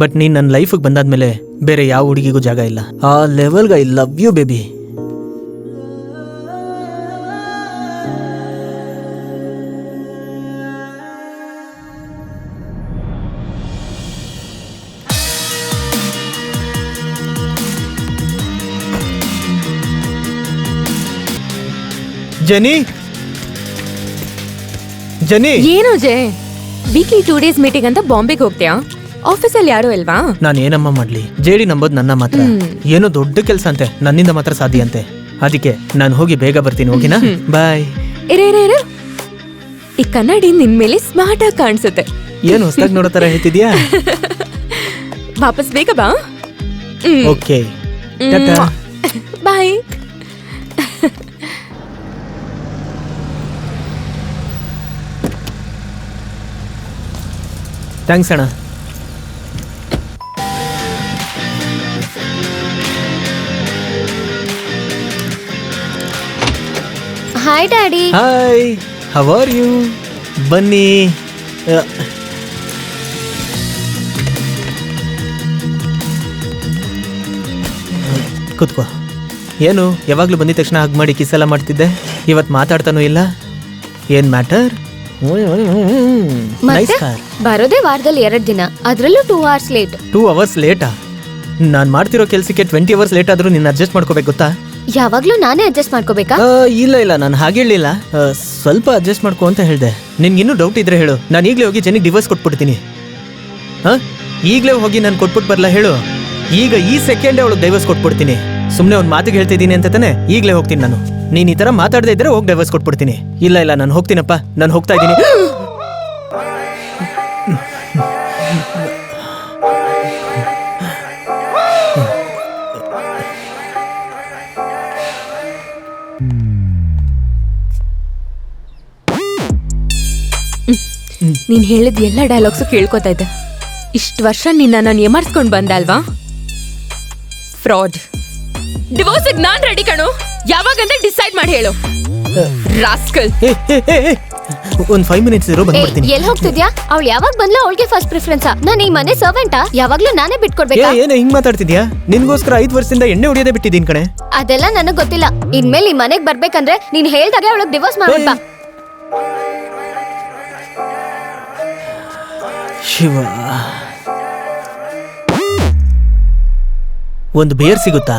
ಬಟ್ ನೀನು ನನ್ನ ಲೈಫಿಗೆ ಬಂದಾದ್ಮೇಲೆ ಬೇರೆ ಯಾವ ಹುಡುಗಿಗೂ ಜಾಗ ಇಲ್ಲ. ಆ ಲೆವೆಲ್ಗೆ ಐ ಲವ್ ಯು ಬೇಬಿ. ಜನಿ, ಜನಿ. ಏನು ಜೆ, ವೀಕ್ಲಿ 2 days ಮೀಟಿಂಗ್ ಅಂತ ಬಾಂಬೆಗೆ ಹೋಗ್ತೀಯಾ? ಆಫೀಸಲ್ಲಿ ಯಾರು ಇಲ್ವಾ? ನಾನು ಏನಮ್ಮ ಮಾಡ್ಲಿ? ಜೇಡಿ ನಂಬೋದು ನನ್ನ ಮಾತ್ರ. ಏನೋ ದೊಡ್ಡ ಕೆಲಸ ಅಂತೆ, ನನ್ನಿಂದ ಮಾತ್ರ ಸಾಧ್ಯ ಅಂತೆ. ಅದಕ್ಕೆ ನಾನು ಹೋಗಿ ಬೇಗ ಬರ್ತೀನಿ. ಓಕೆನಾ? ಬಾಯ್. ಇರು, ಈ ಕನ್ನಡಿ ನಿನ್ ಮೇಲೆ ಸ್ಮಾರ್ಟ್ ಆಗಿ ಕಾಣಿಸುತ್ತೆ. ಏನು ಹೊಸದಾಗಿ ನೋಡೋ ತರ ಹೇಳ್ತಿದ್ಯಾ? ವಾಪಸ್ ಬೇಗ ಬಾ. Okay, bye. ಥ್ಯಾಂಕ್ಸ್ ಅಣ್ಣ. Hi daddy. Hi, how are you? ಬನ್ನಿ. ಕೂತ್ಕೋ. ಏನು ಯಾವಾಗಲೂ ಬಂದಿದ ತಕ್ಷಣ ಹಗ್ ಮಾಡಿ ಕಿಸ್ ಎಲ್ಲ ಮಾಡ್ತಿದ್ದೆ, ಇವತ್ತು ಮಾತಾಡ್ತಾನೂ ಇಲ್ಲ. ಏನ್ ಮ್ಯಾಟರ್? ಬರೋದೇ ವಾರದಲ್ಲಿ 2 ದಿನ, ಅದರಲ್ಲೂ 2 hours ಲೇಟ್. 2 hours ಲೇಟಾ? ನಾನು ಮಾಡ್ತಿರೋ ಕೆಲಸಕ್ಕೆ 20 hours ಲೇಟ್ ಆದ್ರೂ ನೀನು ಅಡ್ಜಸ್ಟ್ ಮಾಡ್ಕೋಬೇಕು ಗೊತ್ತಾ? ಯಾವಾಗ್ಲೂ ನಾನೇ ಅಡ್ಜಸ್ಟ್ ಮಾಡ್ಕೋಬೇಕಾ? ಇಲ್ಲ, ನಾನು ಹಾಗೆ ಹೇಳಿಲ್ಲ. ಸ್ವಲ್ಪ ಅಡ್ಜಸ್ಟ್ ಮಾಡ್ಕೊ ಅಂತ ಹೇಳಿದೆ. ನಿನ್ಗಿನ್ನೂ ಡೌಟ್ ಇದ್ರೆ ಹೇಳು, ನಾನು ಈಗಲೇ ಹೋಗಿ ಜನಿಗೆ ಡಿವೋರ್ಸ್ ಕೊಟ್ಬಿಡ್ತೀನಿ. ಈಗಲೇ ಹೋಗಿ ನಾನು ಕೊಟ್ಬಿಟ್ಟು ಬರಲ್ಲ ಹೇಳು. ಈಗ ಈ ಸೆಕೆಂಡೇ ಅವಳು ಡೈವರ್ಸ್ ಕೊಟ್ಬಿಡ್ತೀನಿ. ಸುಮ್ಮನೆ ಒಂದು ಮಾತಿಗೆ ಹೇಳ್ತಿದ್ದೀನಿ ಅಂತ ತಾನೆ ಈಗಲೇ ಹೋಗ್ತೀನಿ ನಾನು. ನೀನು ಈ ಥರ ಮಾತಾಡದೇ ಇದ್ರೆ ಹೋಗಿ ಡೈವರ್ಸ್ ಕೊಟ್ಬಿಡ್ತೀನಿ. ಇಲ್ಲ ನಾನು ಹೋಗ್ತೀನಪ್ಪ, ನಾನು ಹೋಗ್ತಾ ಇದ್ದೀನಿ. ನೀನ್ ಹೇಳಿದ ಎಲ್ಲ ಡೈಲಾಗ್ಸು ಕೇಳ್ಕೊತಾ ಇದ್ದೆ. ಇಷ್ಟು ವರ್ಷ ನಿನ್ನ ನಾನು ಎಮರ್ಸ್ಕೊಂಡ್ ಬಂದ ಅಲ್ವಾ? ಫ್ರಾಡ್. ಡಿವೋರ್ಸಿಗೆ ನಾನ್ ರೆಡಿ ಕಣು. ಯಾವಾಗಂತ ಡಿಸೈಡ್ ಮಾಡಿ ಹೇಳು. ರಾಸ್ಕಲ್. ಒಂದು 5 ಮಿನಿಟ್ಸ್ ಇರೋ ಬಂದ್ಬಿಡ್ತೀನಿ. ಎಲ್ಲಿ ಹೋಗ್ತಿದ್ಯಾ? ಅವಳು ಯಾವಾಗ ಬಂದ್ಲ ಅವಳಿಗೆ ಫಸ್ಟ್ ಪ್ರಿಫರೆನ್ಸ್. ನಾನು ಈ ಮನೆ ಸರ್ವೆಂಟಾ? ಯಾವಾಗ್ಲೂ ನಾನೇ ಬಿಟ್ಕೊಡ್ಬೇಕಾ? ಏನೇ ಹಿಂಗ್ ಮಾತಾಡ್ತಿದ್ಯಾ? ನಿನ್ಗೋಸ್ಕರ 5 ವರ್ಷದಿಂದ ಎಣ್ಣೆ ಹೊಡಿಯೋದೇ ಬಿಟ್ಟಿದ್ದೀನಿ ಕಣೆ. ಅದೆಲ್ಲ ನನಗ್ ಗೊತ್ತಿಲ್ಲ. ಇನ್ಮೇಲೆ ಈ ಮನೆಗ್ ಬರ್ಬೇಕಂದ್ರೆ ನೀನ್ ಹೇಳ್ದಾಗೆ ಅವಳಗ್ ಡಿವೋರ್ಸ್ ಮಾಡ್ಬಿಟ್ ಬಾ. ಶಿವ, ಒಂದು ಬೇರ್ ಸಿಗುತ್ತಾ?